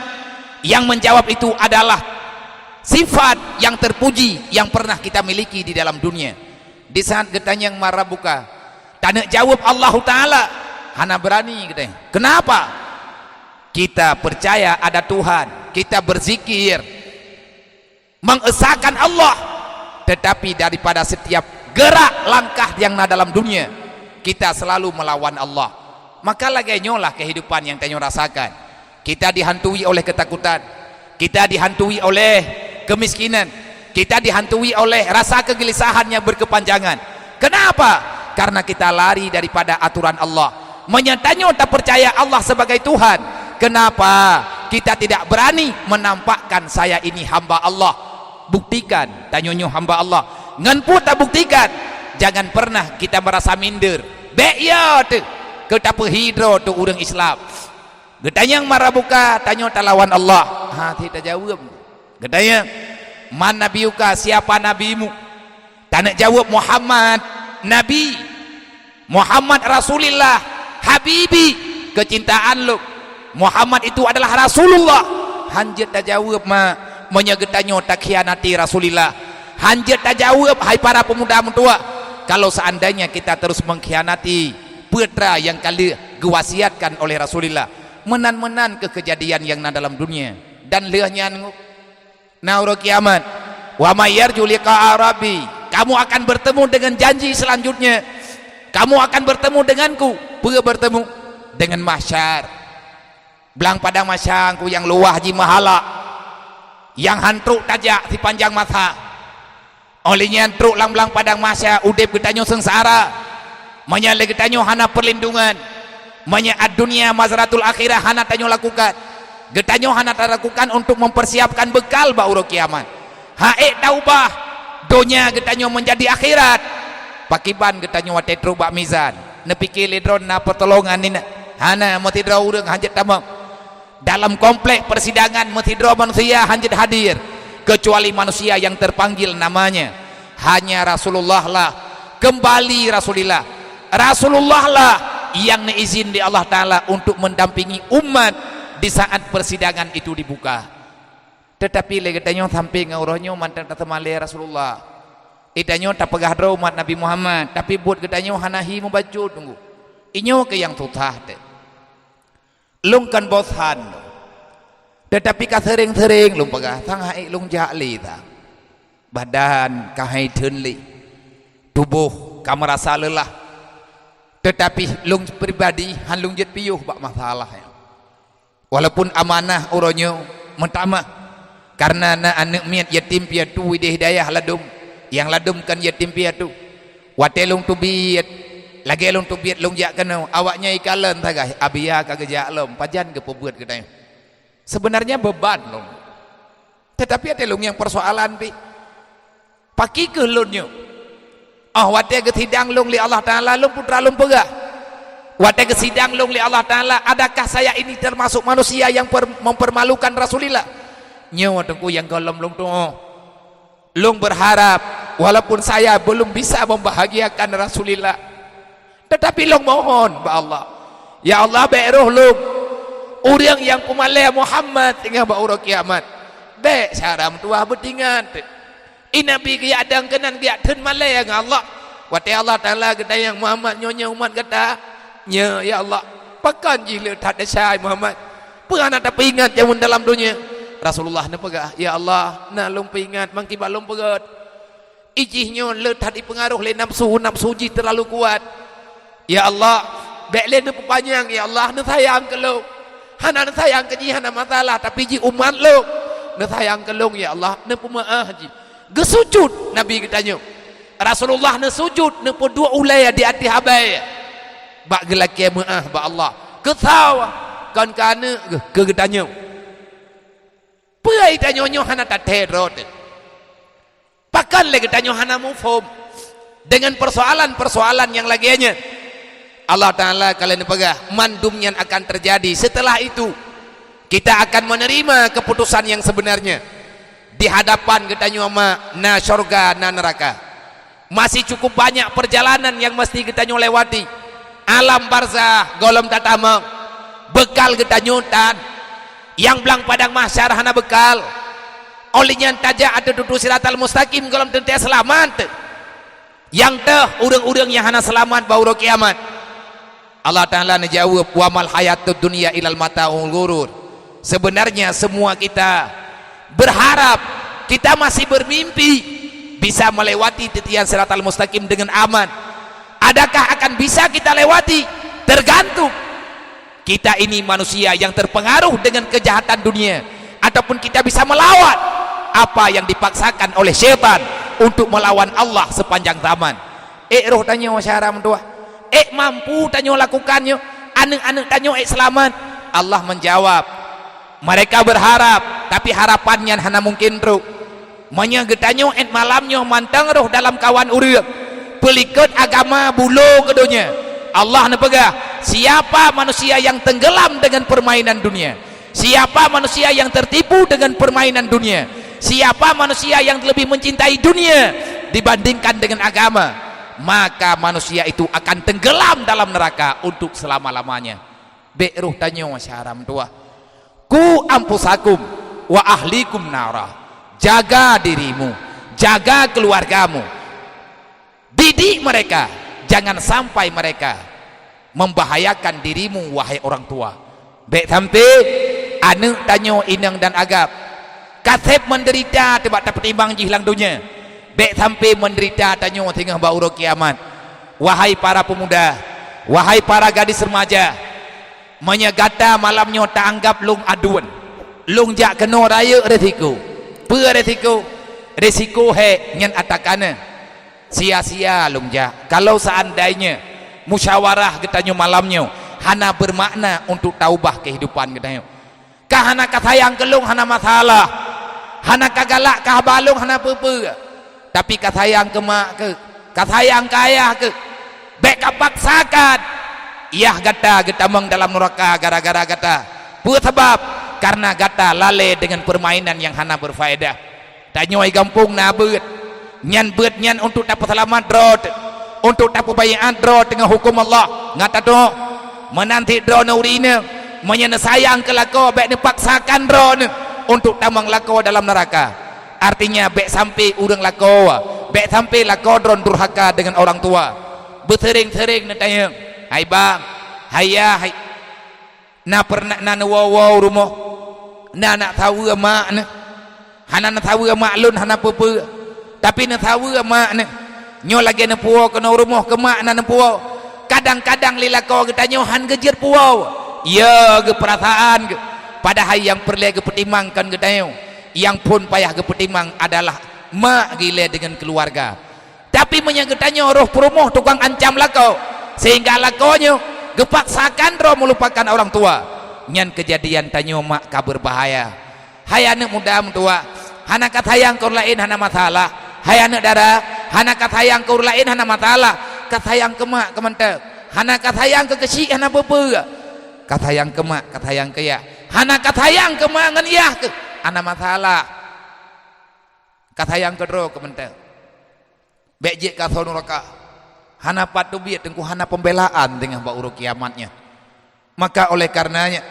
Yang menjawab itu adalah sifat yang terpuji yang pernah kita miliki di dalam dunia. Di saat getanya yang marah buka, tanya jawab Allah Ta'ala, hana berani katanya. Kenapa? Kita percaya ada Tuhan, kita berzikir, mengesahkan Allah, tetapi daripada setiap gerak langkah yang ada dalam dunia, kita selalu melawan Allah. Maka lagi nyolah kehidupan yang tanyo rasakan. Kita dihantui oleh ketakutan, kita dihantui oleh kemiskinan, kita dihantui oleh rasa kegelisahan yang berkepanjangan. Kenapa? Karena kita lari daripada aturan Allah. Menyatanya tak percaya Allah sebagai Tuhan. Kenapa? Kita tidak berani menampakkan saya ini hamba Allah. Buktikan, tanyonyo hamba Allah. Ngan pun tak buktikan. Jangan pernah kita merasa minder. Bek ya tu. Kita perhidro tu orang Islam. Getanya yang marah buka, tanya lawan Allah. Ha, tidak jawab. Getanya, man nabiuka, siapa nabimu? Tak jawab Muhammad, Nabi. Muhammad Rasulullah, Habibi, kecintaan lu. Muhammad itu adalah Rasulullah. Hanjat tak jawab menyegetanyo tak khianati Rasulullah. Hanjat tak jawab hai para pemuda muda. Kalau seandainya kita terus mengkhianati putra yang kali gewasiatkan oleh Rasulullah, menan-menan ke kejadian yang ada dalam dunia dan lehnya nauro kiamat. Wa mayyarju liqa'a rabbi, kamu akan bertemu dengan janji selanjutnya. Kamu akan bertemu denganku. Bertemu dengan mahsyar. Belang padang masyangku yang luah ji mahala, yang hantruk tajak si panjang masa. Olehnya hantruk lang belang padang mahsyar udip getanyo sengsara. Menyalih getanyo hana perlindungan. Menyaat dunia mazratul akhirah hana tanyo lakukan. Getanyo hana lakukan untuk mempersiapkan bekal bauro kiamat. Hae taubah donya getanyo menjadi akhirat. Pakiban getanyo wate trubak mizan. Nepikir ledron na pertolongan ni hana metidra urang hanjat tamam. Dalam komplek persidangan metidra manusia hanjat hadir, kecuali manusia yang terpanggil namanya. Hanya Rasulullah lah. Kembali Rasulullah. Rasulullah lah yang izin di Allah Ta'ala untuk mendampingi umat di saat persidangan itu dibuka. Tetapi legetanyo sampai ngaurohnya mantan tatamale Rasulullah. Itanyo tak pegah draw umat Nabi Muhammad, tapi buat getanyo hanahi membaca tunggu. Inyo ke yang tutah te. Lung kan bosan. Tetapi ka sering-sering lung pegah sang hai lung jali ta. Badan kahai tenli. Tubuh ka merasa lelah. Tetapi lung pribadi han lung jet piyuh bak masalah ya. Walaupun amanah uronyo mentama karena na anak miat yatim piatu wide hidayah ladum yang ladum kan yatim piatu wate lung tubiat lagi lung tubiat lung jak kena awaknya ikalan tagah abia kagejak lom pajan ke pebuat kedai sebenarnya beban lung tetapi ada lung yang persoalan pi paki ke lunyo wate ke sidang lung li Allah Ta'ala lung putra lung pegah wate ke sidang lung li Allah Ta'ala adakah saya ini termasuk manusia yang mempermalukan Rasulullah nyawa tengku yang golom lung tu lung berharap walaupun saya belum bisa membahagiakan Rasulullah tetapi lung mohon ba Allah ya Allah baik roh lung orang yang pemalai Muhammad tinggal ba urang kiamat baik saram tua betingan inabi kia adang kenan kia ten malai yang Allah wate Allah Ta'ala kata yang Muhammad nyonya umat kata nya ya Allah pakan jile tak ada syai Muhammad pernah tak ingat yang dalam dunia Rasulullah ne pegah ya Allah na lung ingat mangki balum pegat ijihnya letat dipengaruh le nafsu ji terlalu kuat ya Allah baik le ne panjang ya Allah ne sayang ke lu hana ne sayang ke ji hana masalah tapi ji umat lu ne sayang ke lu ya Allah ne pemaah ji gesujud Nabi katanya Rasulullah ne sujud ne po dua ulaya di hati habai bak gelaki maah ba Allah ketawa kan kana ke katanya Pai tanyo hana taterot. Pakan lagi tanyo hana mufhum dengan persoalan-persoalan yang laginya. Allah Ta'ala kalian pegah mandumnya akan terjadi. Setelah itu kita akan menerima keputusan yang sebenarnya. di hadapan kita nyoma na syurga na neraka. Masih cukup banyak perjalanan yang mesti kita lewati. Alam barzah golom tatamang bekal kita nyutan yang belang padang mahsyar hana bekal olehnya tajak ada duduk siratal mustaqim golom tentu selamat yang teh urang-urang yang hana selamat bauru kiamat. Allah Ta'ala menjawab wa mal hayatud dunya ilal mata'ul ghurur. Sebenarnya semua kita berharap, kita masih bermimpi bisa melewati titian siratal mustaqim dengan aman. Adakah akan bisa kita lewati? Tergantung kita ini manusia yang terpengaruh dengan kejahatan dunia, ataupun kita bisa melawan apa yang dipaksakan oleh syaitan untuk melawan Allah sepanjang zaman. Roh tanya wasyaram tua, mampu tanya lakukannya, anak-anak tanya selamat. Allah menjawab, mereka berharap tapi harapannya hana mungkin roh menyegetanyo malamnya mantang roh dalam kawan urang pelikut agama bulu kedunya. Allah nepegah siapa manusia yang tenggelam dengan permainan dunia, siapa manusia yang tertipu dengan permainan dunia, siapa manusia yang lebih mencintai dunia dibandingkan dengan agama, maka manusia itu akan tenggelam dalam neraka untuk selama-lamanya. Be'ruh tanyo syaram tua ku ampusakum wa ahlikum nara. Jaga dirimu, jaga keluargamu, didik mereka, jangan sampai mereka membahayakan dirimu wahai orang tua. Baik sampai anu tanyo inang dan agap kasep menderita tebak tak petimbang jihlang dunia. Baik sampai menderita tanyo tengah bauro kiamat. Wahai para pemuda, wahai para gadis remaja, menyegata malamnya tak anggap lung aduan, lung jak kena raya resiko. Resiko he nyan atakana sia-sia lungja. Kalau seandainya musyawarah getanyo malamnya hana bermakna untuk taubah kehidupan getanyo, kah hana katayang kelung hana masalah, hana kagalak kah balung hana pepe, tapi katayang ke mak ke katayang ke ayah ke bek kapaksakan iyah gata getamang dalam neraka gara-gara gata sebab karena gata lale dengan permainan yang hana berfaedah. Tanyoi gampung na beut nyan untuk dapat selamat drot, untuk dapat bayat drot dengan hukum Allah ngata do menanti drot naurina menyana sayang ke lako bek dipaksakan drot untuk tamang lako dalam neraka. Artinya bek sampai urang lako, bek sampai lako dron durhaka dengan orang tua betering-tering natanya hai bang hayah hai na pernah na wow rumah na nak tahu mak na hana nak tahu mak lun hana pepe tapi nak tahu mak na nyo lagi na puau kena rumah ke mak na puau kadang-kadang lila kau kita nyo han gejer puau ya ke perasaan ke padahal yang perlu ke pertimbangkan kita nyo yang pun payah ke pertimbang adalah mak gila dengan keluarga, tapi menyegetanya roh perumoh tukang ancam lakau sehingga lakonyo gepaksakan roh melupakan orang tua. Nyan kejadian tanyo mak kabur bahaya. Hai anak muda tua, hana kat hayang kau lain hana masalah. Hai anak dara, hana kat hayang kau lain hana masalah. Kat hayang ke mak ke mentek, hana kat hayang ke kecil hana bepe. Kat hayang ke mak, kat hayang ke ya, hana kat hayang ke mak ngan ya ke hana masalah. Kat hayang ke ro ke mentek. Bejek kat sonuraka. Hana patu biat tengku hana pembelaan dengan bauru kiamatnya. Maka oleh karenanya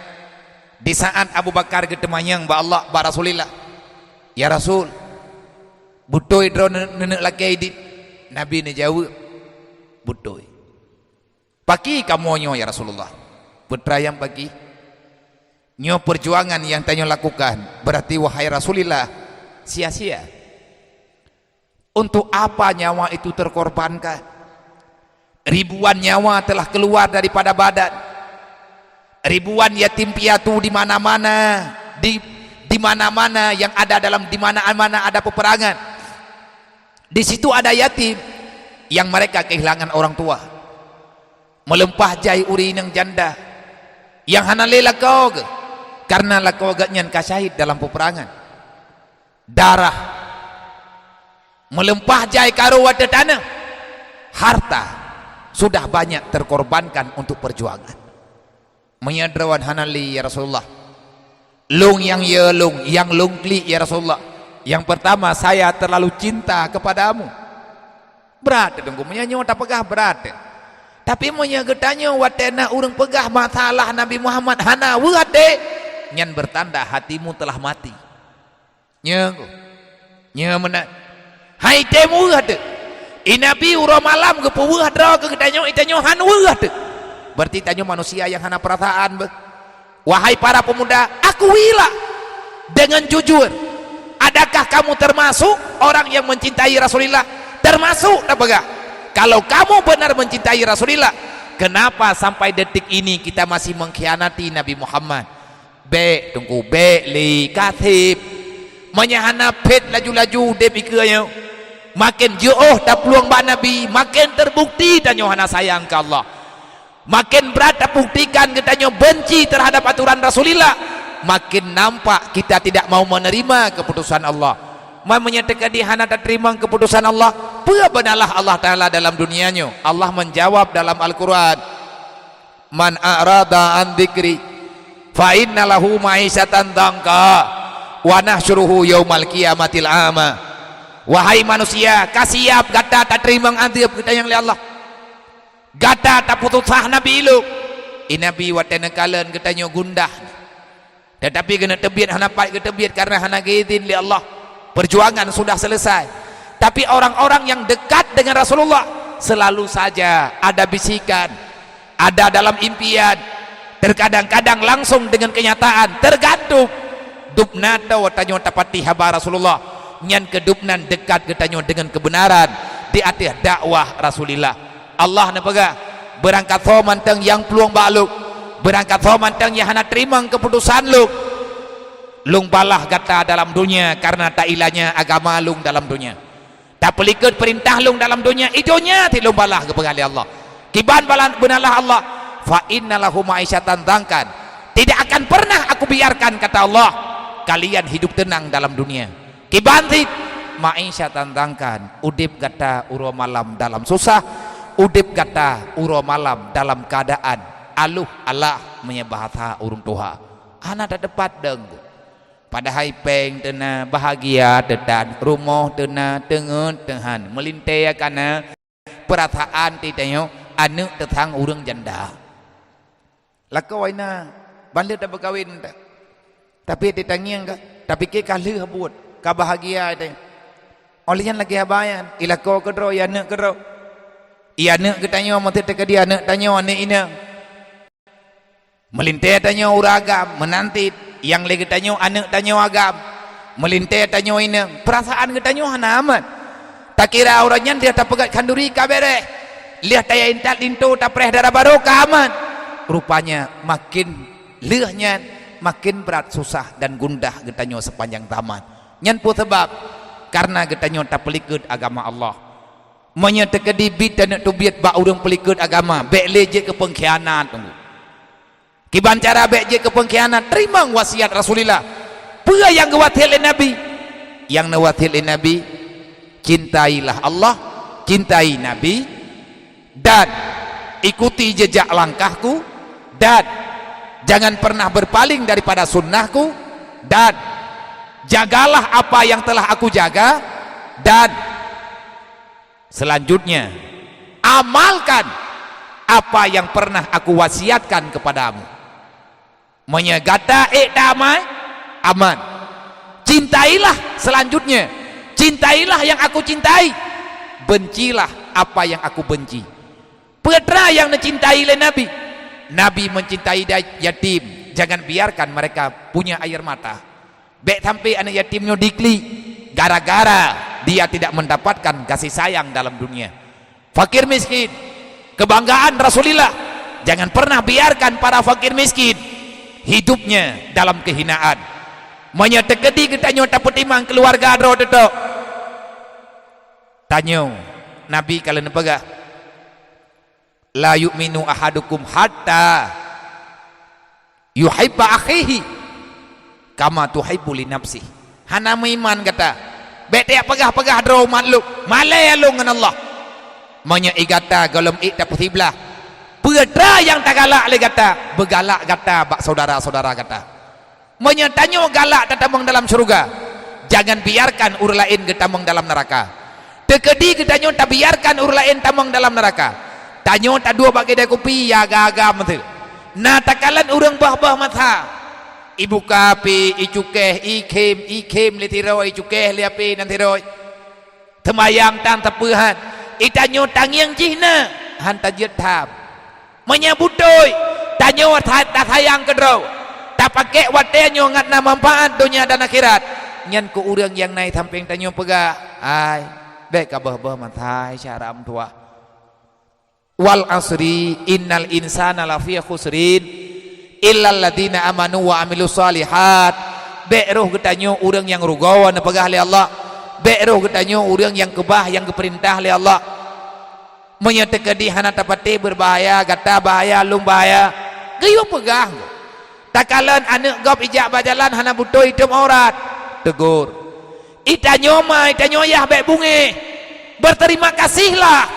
di saat Abu Bakar getemanyang ba Allah ba Rasulillah, ya Rasul butoy dro nenek laki ini, Nabi ne jawab butoy paki kamonyo ya Rasulullah putrayam pagi nyo perjuangan yang tanyo lakukan berarti wahai Rasulillah sia-sia. Untuk apa nyawa itu terkorbankan? Ribuan nyawa telah keluar daripada badan, ribuan yatim piatu di mana-mana, di mana-mana yang ada dalam di mana-mana ada peperangan, di situ ada yatim yang mereka kehilangan orang tua, melempah jai uri nang janda yang hana lela kau karena lakau nyan kasyahid dalam peperangan, darah melempah jai karo wada tanah, harta sudah banyak terkorbankan untuk perjuangan. Menyadrawan hanali ya Rasulullah, lung yang ya lung, yang lung kli ya Rasulullah, Yang pertama, saya terlalu cinta kepadamu. Berat dengku menyanyi tak pegah berat. Tapi monya getanya watena urang pegah masalah Nabi Muhammad hana weuat de. Nyan bertanda hatimu telah mati. Nya mana? Hai temu weuat. Nabi urang malam ke weuat dra ke getanya itanyo han weuat. Berarti tanyo manusia yang hana perasaan. Wahai para pemuda, akuilah dengan jujur. Adakah kamu termasuk orang yang mencintai Rasulullah? Termasuk apakah? Kalau kamu benar mencintai Rasulullah, kenapa sampai detik ini kita masih mengkhianati Nabi Muhammad? Tunggu li katib menyahana pet laju-laju de pikirnya makin jauh tak peluang bak Nabi, makin terbukti tanyo hana sayang ke Allah, makin berat tak buktikan katanya benci terhadap aturan Rasulullah, makin nampak kita tidak mau menerima keputusan Allah. Menyatakan di hana tak terima keputusan Allah, benalah Allah Ta'ala dalam dunianya. Allah menjawab dalam Al-Quran, man a'rada an dzikri fa inna lahu ma'isyatan dhanka wa nahsyuruhu yaumal qiyamatil ama. Wahai manusia, kasiap gata tak terima adab kita yang li Allah, gata tak putus sah Nabi lu Nabi watena kalen katanya gundah, tetapi kena tebiat hana pat ke tebiat karena hana izin li Allah. Perjuangan sudah selesai, tapi orang-orang yang dekat dengan Rasulullah selalu saja ada bisikan, ada dalam impian, terkadang-kadang langsung dengan kenyataan, tergantung dupnata watanyo tapati haba Rasulullah nyan kedupnan dekat ketanyo dengan kebenaran di atas dakwah Rasulullah. Allah nepega berangkat so manteng yang peluang baluk, berangkat so manteng yang hana terima keputusan lu lung balah kata dalam dunia karena tak ilahnya agama lung dalam dunia, tak pelikut perintah lung dalam dunia idonya ti lung balah kepada Allah. Kiban balan benalah Allah, fa innalahu ma'isyatan dhankan, tidak akan pernah aku biarkan kata Allah kalian hidup tenang dalam dunia. Kiban ti ma'isyatan dhankan, udip kata uro malam dalam susah, udip kata uro malam dalam keadaan aluh Allah menyebahata urung tuha ana tak dapat deng. Padahal peng tena bahagia dedan rumah tena tengen tehan melintai karena perasaan titanya anu tetang urang janda lako waina balik tak berkawin tapi titangiang ka tapi ke kalu habut ka bahagia te olian lagi habayan ilako kedro ya ne kedro iya ne ketanya mati te dia ne tanya ne ina melintai tanya uragam menanti yang lagi tanya anak tanya agam melintai tanya ini perasaan ketanya hana amat tak kira orangnya dia tak pegat kanduri kabere lihat taya intat lintu tak preh darah barokah amat rupanya makin lehnya makin berat susah dan gundah ketanya sepanjang taman nyan pun sebab karena ketanya tak pelikut agama Allah menyatakan dibit dan tubiat bak urang pelikut agama bek leje ke pengkhianat tunggu. Kiban cara beje ke pengkhianat terima wasiat Rasulullah. Pua yang ngawatil Nabi, yang nawatil Nabi, cintailah Allah, cintai Nabi dan ikuti jejak langkahku dan jangan pernah berpaling daripada sunnahku dan jagalah apa yang telah aku jaga dan selanjutnya amalkan apa yang pernah aku wasiatkan kepadamu. Menyegata damai aman, cintailah selanjutnya, cintailah yang aku cintai, bencilah apa yang aku benci. Putra yang mencintai oleh Nabi, Nabi mencintai yatim, jangan biarkan mereka punya air mata. Bek sampai anak yatimnya dikli gara-gara dia tidak mendapatkan kasih sayang dalam dunia. Fakir miskin, kebanggaan Rasulullah, jangan pernah biarkan para fakir miskin hidupnya dalam kehinaan. Menyetekedi kita nyota petimang keluarga adro tetok tanyo Nabi kalian pegah la yu'minu ahadukum hatta yuhibba akhihi kama tuhibbu li nafsi. Hana iman kata bete pegah-pegah adro makluk malai alung dengan Allah menya igata golom ik dapat hiblah Pedra yang tak galak le kata, begalak kata bak saudara-saudara kata. Menyetanyo galak tetamang dalam surga. jangan biarkan ur lain getamang dalam neraka. Tekedi getanyo tak biarkan ur lain tamang dalam neraka. Tanyo tak dua bagi dah kopi ya agak mati. Nah takalan urang bah-bah mata. Ibu kapi, icukeh, ikim litiroi, icukeh liapi nanti roi. Temayang tan tepuhan. Itanyo tangyang jihna hanta jetab. Menyabutoi. Tanyo tak sayang kedro. Tak pakai watenyo ngatna manfaat dunia dan akhirat. Nyan ku urang yang naik samping tanyo pegah. Ai, baik kabah-bah matai syaram tua. Wal asri innal insana lafi khusrin illal ladina amanu wa amilus solihat. Beroh getanyo urang yang rugawan pegah li Allah. Beroh getanyo urang yang kebah yang keperintah li Allah. Menyetekedi hana tapati berbahaya, gata bahaya, lung bahaya. Gayo pegah. Takalan anak gop ijak bajalan hana butuh hidup aurat. Tegur. Itanyo mah itanyo yah baik bunge. Berterima kasihlah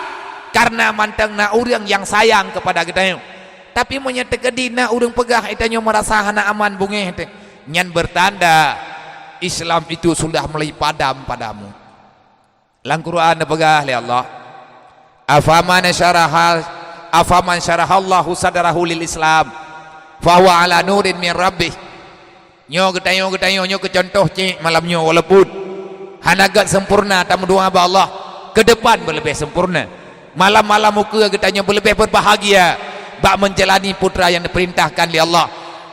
karena mantang na urang yang sayang kepada getanyo. Tapi menyetekedi na urang pegah itanyo merasa hana aman bunge. Nyan bertanda Islam itu sudah mulai padam padamu. Lang Quran pegah li Allah. Afaman syarahallahu sadarahu lil Islam fahuwa ala nurin min rabbih. Nyo getanyo nyo ke contoh cik malam nyo walaupun hanagat sempurna tamu doa ba Allah ke depan berlebih sempurna. Malam-malam muka getanyo berlebih berbahagia bak menjalani putra yang diperintahkan oleh Allah.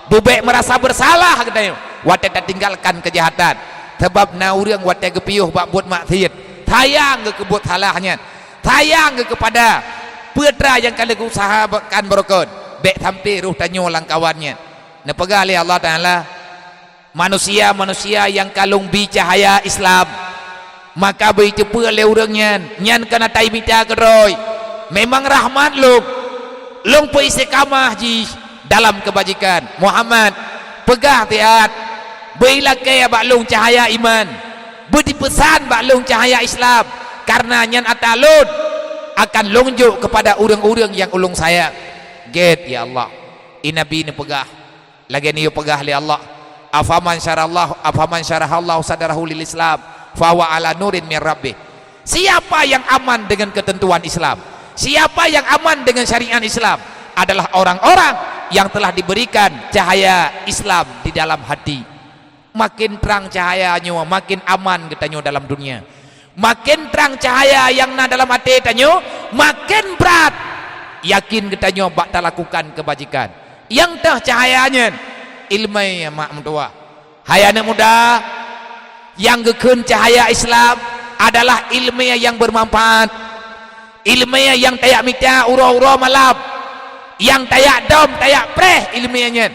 Bubek merasa bersalah getanyo wate tak tinggalkan kejahatan sebab na urang wate gepiuh bak buat maksiat. Tayang ke kebut salahnya. Tayang ke kepada putra yang kala usahakan berokon. Bek sampai ruh tanyo lang kawannya. Nepegah oleh Allah Ta'ala manusia-manusia yang kalung bi cahaya Islam maka beri cepa oleh urangnya nyan kena tai mita keroi memang rahmat long pe istiqamah ji dalam kebajikan Muhammad pegah tiat berilah kaya baklung cahaya iman beri pesan baklung cahaya Islam karena nyan atalun akan lonjuk kepada urang-urang yang ulung saya get ya Allah inabi ni pegah lagi ni pegah li Allah afaman syarahallahu sadarahu lil Islam fawa ala nurin min rabbih. Siapa yang aman dengan ketentuan Islam, siapa yang aman dengan syariat Islam adalah orang-orang yang telah diberikan cahaya Islam di dalam hati. Makin terang cahayanya makin aman getanyo dalam dunia. Makin terang cahaya yang na dalam hati tanyo makin berat yakin getanyo bak tak lakukan kebajikan. Yang tah cahayanya ilmu mak mentua. Hai anak muda, yang gekun cahaya Islam adalah ilmu yang bermanfaat. Ilmu yang tayak mita ura-ura malam. Yang tayak dom, tayak preh ilmunya.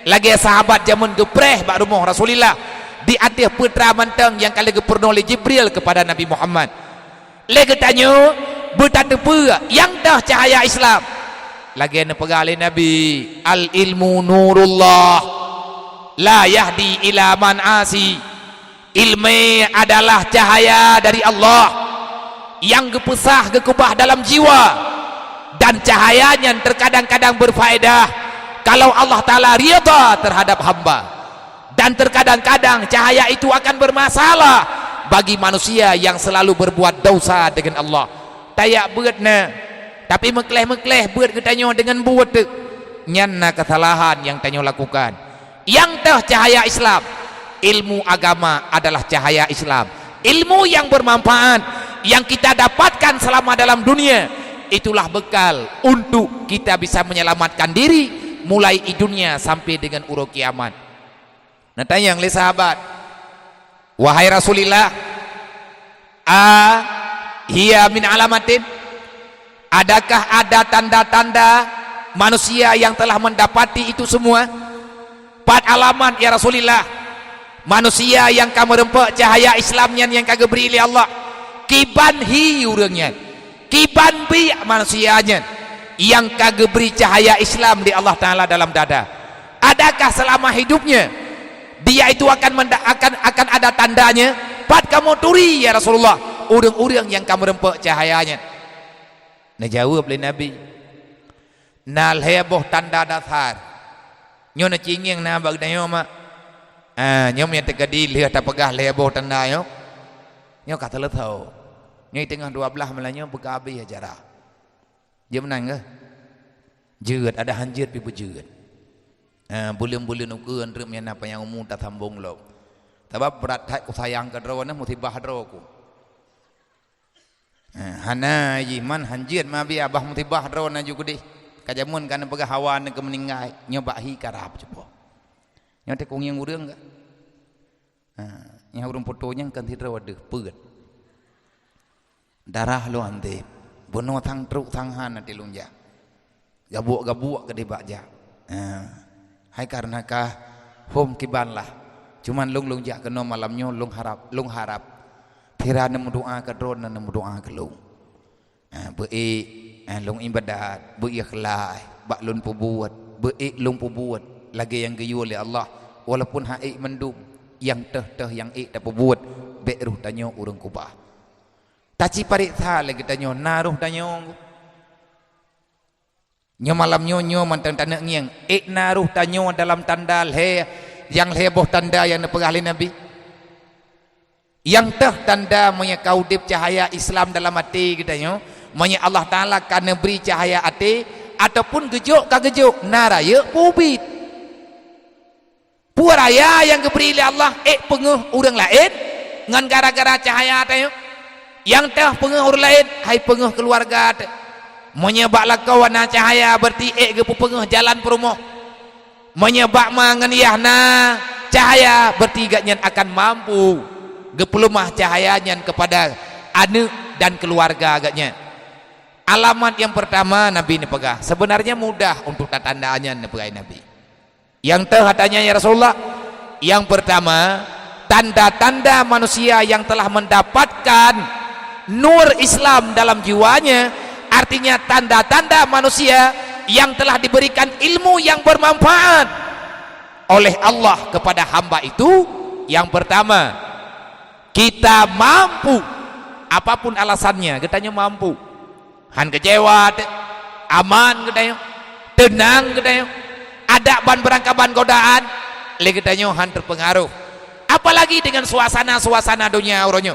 Lagi sahabat zaman gepreh bak rumah Rasulullah di atas putra mantang yang kali gepurno oleh Jibril kepada Nabi Muhammad. Lagi tanya bertanda yang dah cahaya Islam. Lagi ana pegali Nabi al ilmu nurullah la yahdi ila man asi. Ilmu adalah cahaya dari Allah yang gepesah gekubah dalam jiwa dan cahayanya terkadang-kadang berfaedah kalau Allah Ta'ala rida terhadap hamba dan terkadang-kadang cahaya itu akan bermasalah bagi manusia yang selalu berbuat dosa dengan Allah. Tayak beratna tapi mekleh-mekleh berat ketanyo dengan buat nyanna kesalahan yang tanyo lakukan. Yang tah cahaya Islam, ilmu agama adalah cahaya Islam, ilmu yang bermanfaat yang kita dapatkan selama dalam dunia, itulah bekal untuk kita bisa menyelamatkan diri mulai di dunia sampai dengan uruk kiamat. Nah tanya oleh sahabat, wahai Rasulullah, hiya min alamatin, adakah ada tanda-tanda manusia yang telah mendapati itu semua? 4 alamat ya Rasulullah. Manusia yang kamu rempak cahaya Islamnya yang kagak beri oleh Allah. Kiban hi urangnya, kiban bi manusianya yang kagak beri cahaya Islam di Allah Ta'ala dalam dada. Adakah selama hidupnya dia itu akan ada tandanya? 4 kamu turi ya Rasulullah, urang-urang yang kamu rempak cahayanya. Nah jawab oleh Nabi, nal heboh tanda dasar nyo na cinging na bagdayo ma Nyom yang terkedi lihat tak pegah lebo tanda yo. Nyo kata le tahu. Nyo tengah 12 malanyo begabi ajarah. Dia menang ke? Jeut ada hanjit pi bejeut. Bulan-bulan ukuran rem yang apa yang umum tak sambung lo. Sebab berat hak ku sayang ke dro na musibah dro ku. Hana yiman hanjit ma bi abah musibah dro na juga deh. Kajamun kan pegah hawan ke meninggai nyoba hi karap cepo. Nyo te kong yang urang ke? Yang urang fotonya kan tidak ada peut. Darah lo ante. Bunuh thang truk thang han nanti lunja. Gabuk-gabuk ke di bakja. Hai karena kah hom kiban lah. Cuman lung jak kena malamnya lung harap. Tira nemu doa ke drone nemu doa ke lung. Lung ibadat, ikhlas, bak lun pubuat, lung pubuat lagi yang geyu oleh Allah. Walaupun haik mendum yang teh yang tak pubuat beruh tanyo urang kubah. Taci parit tha lagi tanyo naruh tanyo. Nyo malam nyo mantan tanah ngiang naruh tanyo dalam tanda yang heboh tanda yang dipegang Nabi yang teh tanda monya kaudip cahaya Islam dalam hati kita nyo monya Allah Ta'ala kan beri cahaya hati ataupun gejuk ka gejuk naraya ubit puaraya yang diberi oleh Allah penguh orang lain ngan gara-gara cahaya hati yang teh penguh orang lain hai penguh keluarga hati menyebak lakau warna cahaya berarti ke penguh jalan perumah menyebak menganiahna cahaya berarti gaknya akan mampu gepelumah cahayanya kepada anak dan keluarga agaknya. Alamat yang pertama Nabi ini pegah sebenarnya mudah untuk tandaannya Nabi. Yang katanya ya Rasulullah, yang pertama tanda-tanda manusia yang telah mendapatkan nur Islam dalam jiwanya, artinya tanda-tanda manusia yang telah diberikan ilmu yang bermanfaat oleh Allah kepada hamba itu. Yang pertama, kita mampu apapun alasannya, katanya mampu. Han kecewa, aman katanya, tenang katanya, ada ban berangkaban godaan, lagi katanya han terpengaruh. Apalagi dengan suasana dunia uronyo.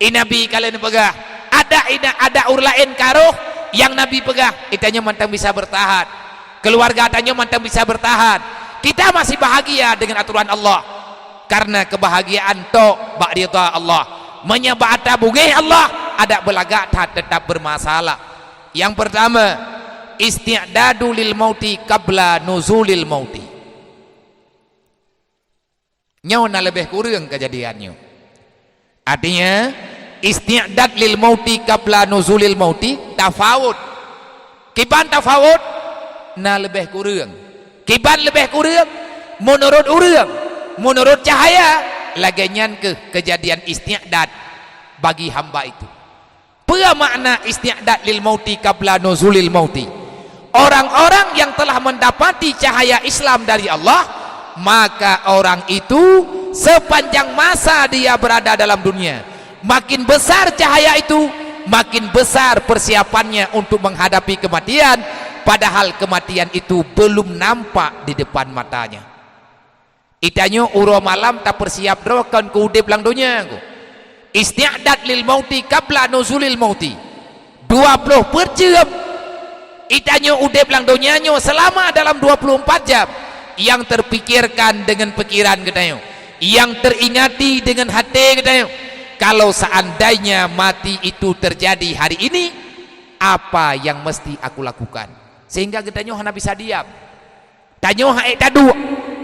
Nabi kalian pegah, ada urlain karuh yang Nabi pegang, itanya mantang bisa bertahan, keluarga tanya mantang bisa bertahan. Kita masih bahagia dengan aturan Allah, karena kebahagiaan to ba'rida Allah menyebata bungi Allah ada belagak tetap bermasalah. Yang pertama, isti'dadu lil mauti qabla nuzulil mauti. Nyona lebih kurang kejadiannya, artinya isti'dad lil mauti qabla nuzulil mauti tafawud. Kiban tafawud na lebih kurang, kiban lebih kurang menurut urang, menurut cahaya lagian ke kejadian isti'dad bagi hamba itu. Apa makna isti'dad lil mauti qabla nuzulil mauti? Orang-orang yang telah mendapati cahaya Islam dari Allah, maka orang itu sepanjang masa dia berada dalam dunia, makin besar cahaya itu, makin besar persiapannya untuk menghadapi kematian, padahal kematian itu belum nampak di depan matanya. Itanya uro malam tak persiap rokan ku udip lang dunia ku. Isti'dad lil mauti qabla nuzulil mauti 20 jam. Itanya udip lang dunianya selama dalam 24 jam, yang terpikirkan dengan pikiran katanya, yang teringati dengan hati katanya. Kalau seandainya mati itu terjadi hari ini, apa yang mesti aku lakukan? Sehingga katanya hana bisa diam, tanyo hae tadu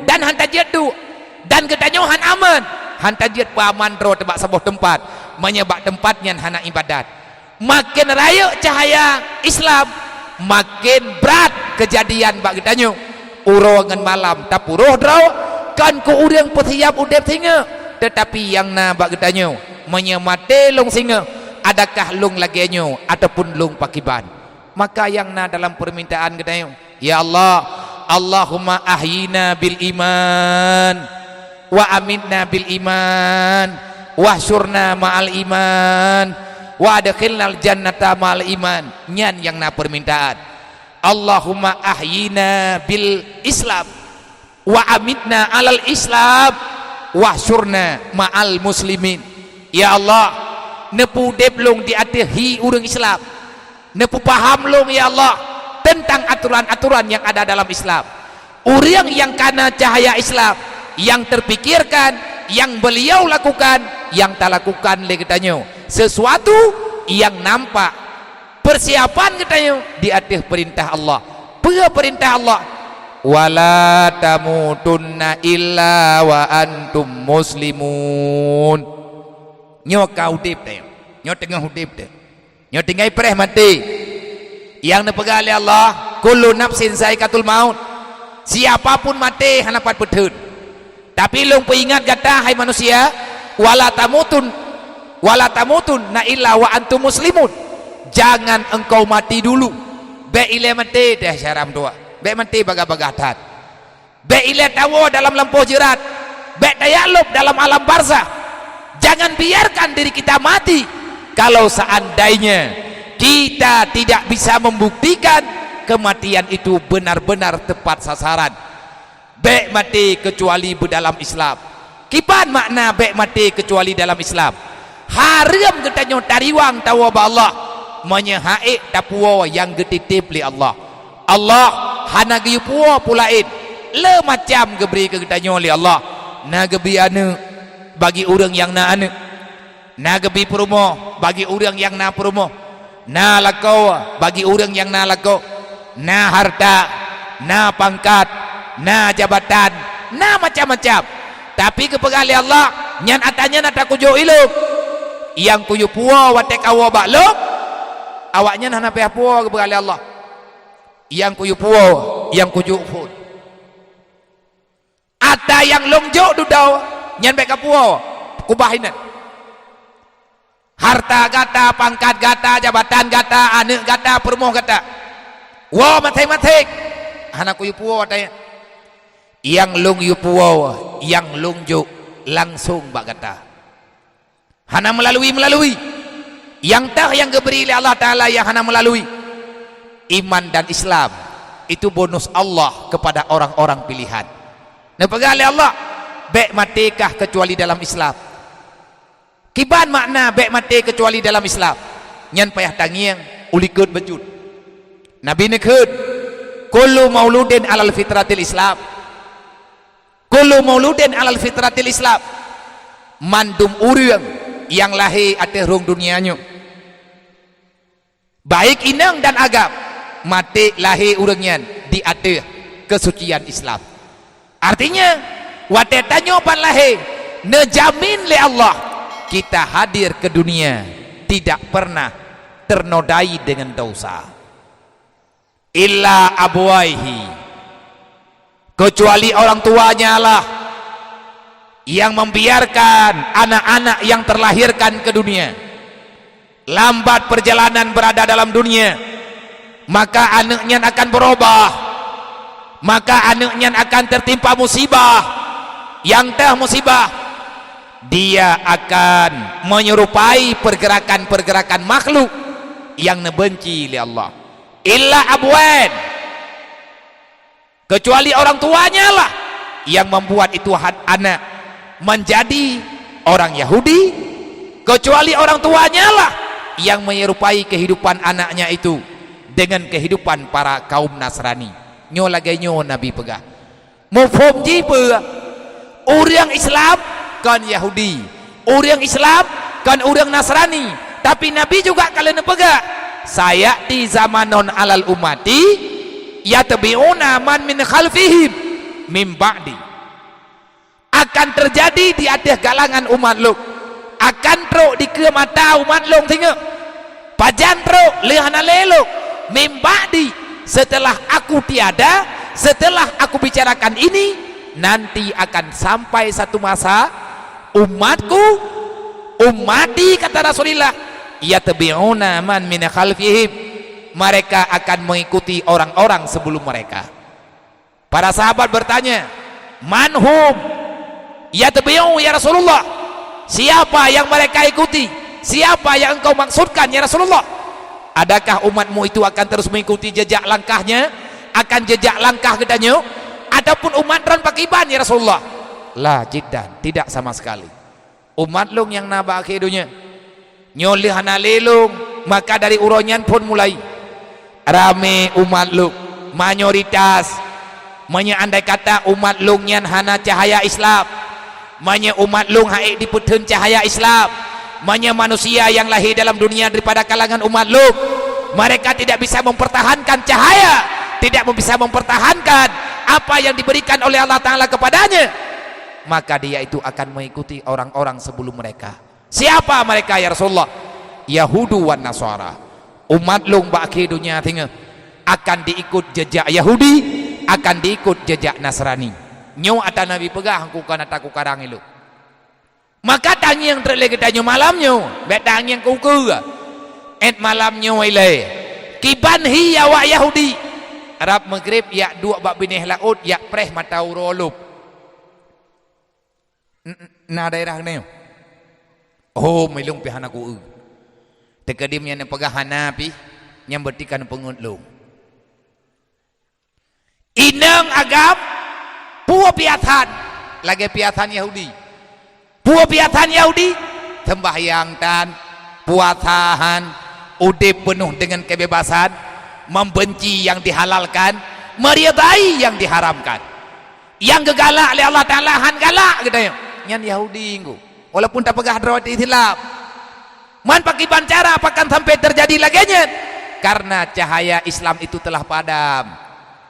dan han tajadu dan katanya han aman, han tajid paman ro tebak sebuah tempat menyebab tempatnya hana ibadat. Makin raya cahaya Islam, makin berat kejadian bak katanya urongan malam tapuruh draw kan ku urang persiap udep singa, tetapi yang na bak katanya menyemate lung singa, adakah lung lagianyo ataupun lung pakiban. Maka yang na dalam permintaan katanya, ya Allah, Allahumma ahyina bil iman wa amitna bil iman wa syurna ma'al iman wa adkhilnal jannata ma'al iman. Nyan yang na permintaan, Allahumma ahyina bil Islam wa amitna alal Islam wahsyurna ma'al muslimin. Ya Allah, nepu deblong di atas hi urang Islam, nepu paham long ya Allah tentang aturan-aturan yang ada dalam Islam. Orang yang kana cahaya Islam, yang terpikirkan, yang beliau lakukan, yang tak lakukan le katanya sesuatu yang nampak persiapan katanya di atas perintah Allah. Perintah Allah, wala tamutunna illa wa antum muslimun. Nyo kau hudip teh, nyo tengah hudip teh, nyo tinggal pereh mati. Yang dipegang oleh Allah, kullu nafsin zaikatul maut. Siapapun mati hanapat betul. Tapi long peringat kata hai manusia, wala tamutun na illa wa antum muslimun. Jangan engkau mati dulu. Be ile mati dah syaram doa. Be mati bagah-bagahatan. Be ile tawo dalam lampu jerat. Be dayalub dalam alam barzah. Jangan biarkan diri kita mati kalau seandainya kita tidak bisa membuktikan kematian itu benar-benar tepat sasaran. Bek mati kecuali dalam Islam. Kipan makna bek mati kecuali dalam Islam? Haram katanya tariwang tawaba Allah, menyehaik tapuwa yang getitip li Allah. Allah hana geyu puwa pulain le macam geberi ke katanya li Allah. Na gebi anu bagi orang yang na anu, na gebi perumo bagi orang yang na perumo, na lakau bagi orang yang na lakau, na harta, na pangkat, na jabatan, na macam-macam. Tapi kepegali Allah nyan atanya nata kujo iluk yang kuyu puwa watek awa bakluk awaknya hana peh puwa kepegali Allah yang kuyu puwa yang kuju pun ada yang longjo dudau nyan beka puwa kubahinan harta gata, pangkat gata, jabatan gata, anak gata, permoh gata. Wah matek-matek hana kuyu puwa watanya. Yang lung yu puwa, yang lung jo langsung bak kata. Hana melalui. Yang tah yang diberi oleh Allah Taala yang hana melalui. Iman dan Islam itu bonus Allah kepada orang-orang pilihan. Nah pegali Allah, bek matekah kecuali dalam Islam. Kiban makna bek mati kecuali dalam Islam. Nyan payah tangiang ulikut bejut. Nabi nekut kullu mauludin alal fitratil Islam. Kullu mauludin alal fitratil Islam. Mandum urang yang lahir atas rung dunianya. Baik inang dan agam mati lahir urangnya di atas kesucian Islam. Artinya wate tanyo pan lahir nejamin le Allah kita hadir ke dunia tidak pernah ternodai dengan dosa illa abwaihi, kecuali orang tuanya lah yang membiarkan anak-anak yang terlahirkan ke dunia lambat perjalanan berada dalam dunia, maka anaknya akan berubah, maka anaknya akan tertimpa musibah. Yang teh musibah dia akan menyerupai pergerakan-pergerakan makhluk yang nebenci oleh Allah. Illa abwan, kecuali orang tuanya lah yang membuat itu anak menjadi orang Yahudi, kecuali orang tuanya lah yang menyerupai kehidupan anaknya itu dengan kehidupan para kaum Nasrani. Nyo lagi nyo Nabi pegah mufhum jipe orang Islam kan Yahudi, orang Islam kan orang Nasrani. Tapi Nabi juga kalian pegah saya di zamanon alal umati yatabi'una man min khalfihim min ba'di, akan terjadi di atas galangan umat lu akan truk di ke mata umat lu tengok pajan truk lehana leluk min ba'di, setelah aku tiada, setelah aku bicarakan ini nanti akan sampai satu masa umatku ummati kata Rasulullah yatabi'una man min khalfihim, mereka akan mengikuti orang-orang sebelum mereka. Para sahabat bertanya manhum yatabi'u ya Rasulullah, siapa yang mereka ikuti, siapa yang engkau maksudkan ya Rasulullah? Adakah umatmu itu akan terus mengikuti jejak langkahnya, akan jejak langkah gedanya, ataupun umat ran pakiban ya Rasulullah? La jiddan, tidak sama sekali. Umat long yang naba akhirunya nyolih hana lelong, maka dari uronyan pun mulai rame umat long, mayoritas andai kata umat long yang hana cahaya Islam, umat long haik diputun cahaya Islam, manusia yang lahir dalam dunia daripada kalangan umat long, mereka tidak bisa mempertahankan cahaya, tidak bisa mempertahankan apa yang diberikan oleh Allah Ta'ala kepadanya, maka dia itu akan mengikuti orang-orang sebelum mereka. Siapa mereka ya Rasulullah? Yahudu wan Nasara. Umat long baki dunia tinggal akan diikut jejak Yahudi, akan diikut jejak Nasrani. Nyo ata Nabi pegah aku kan ataku karang itu. Maka tangi yang terlegi tanyo malamnya, betang yang kuku. Et malamnya ile. Kiban hiya wa Yahudi. Arab Maghrib ya dua bak binih laut ya preh mata urolup. Na daerah ni. Oh, melung pi hanaku. Tekedim yang pegah hanapi yang bertikan pengutlung. Inang agam puwa piatan lagi piatan Yahudi. Puwa piatan Yahudi sembahyang tan puasahan udip penuh dengan kebebasan, membenci yang dihalalkan, meridai yang diharamkan. Yang gegalak oleh Allah Ta'ala han galak katanya. Nyan Yahudi nggu. Walaupun tak pegah drawat Islam. Man pakai bancara apakan sampai terjadi laginya. Karena cahaya Islam itu telah padam.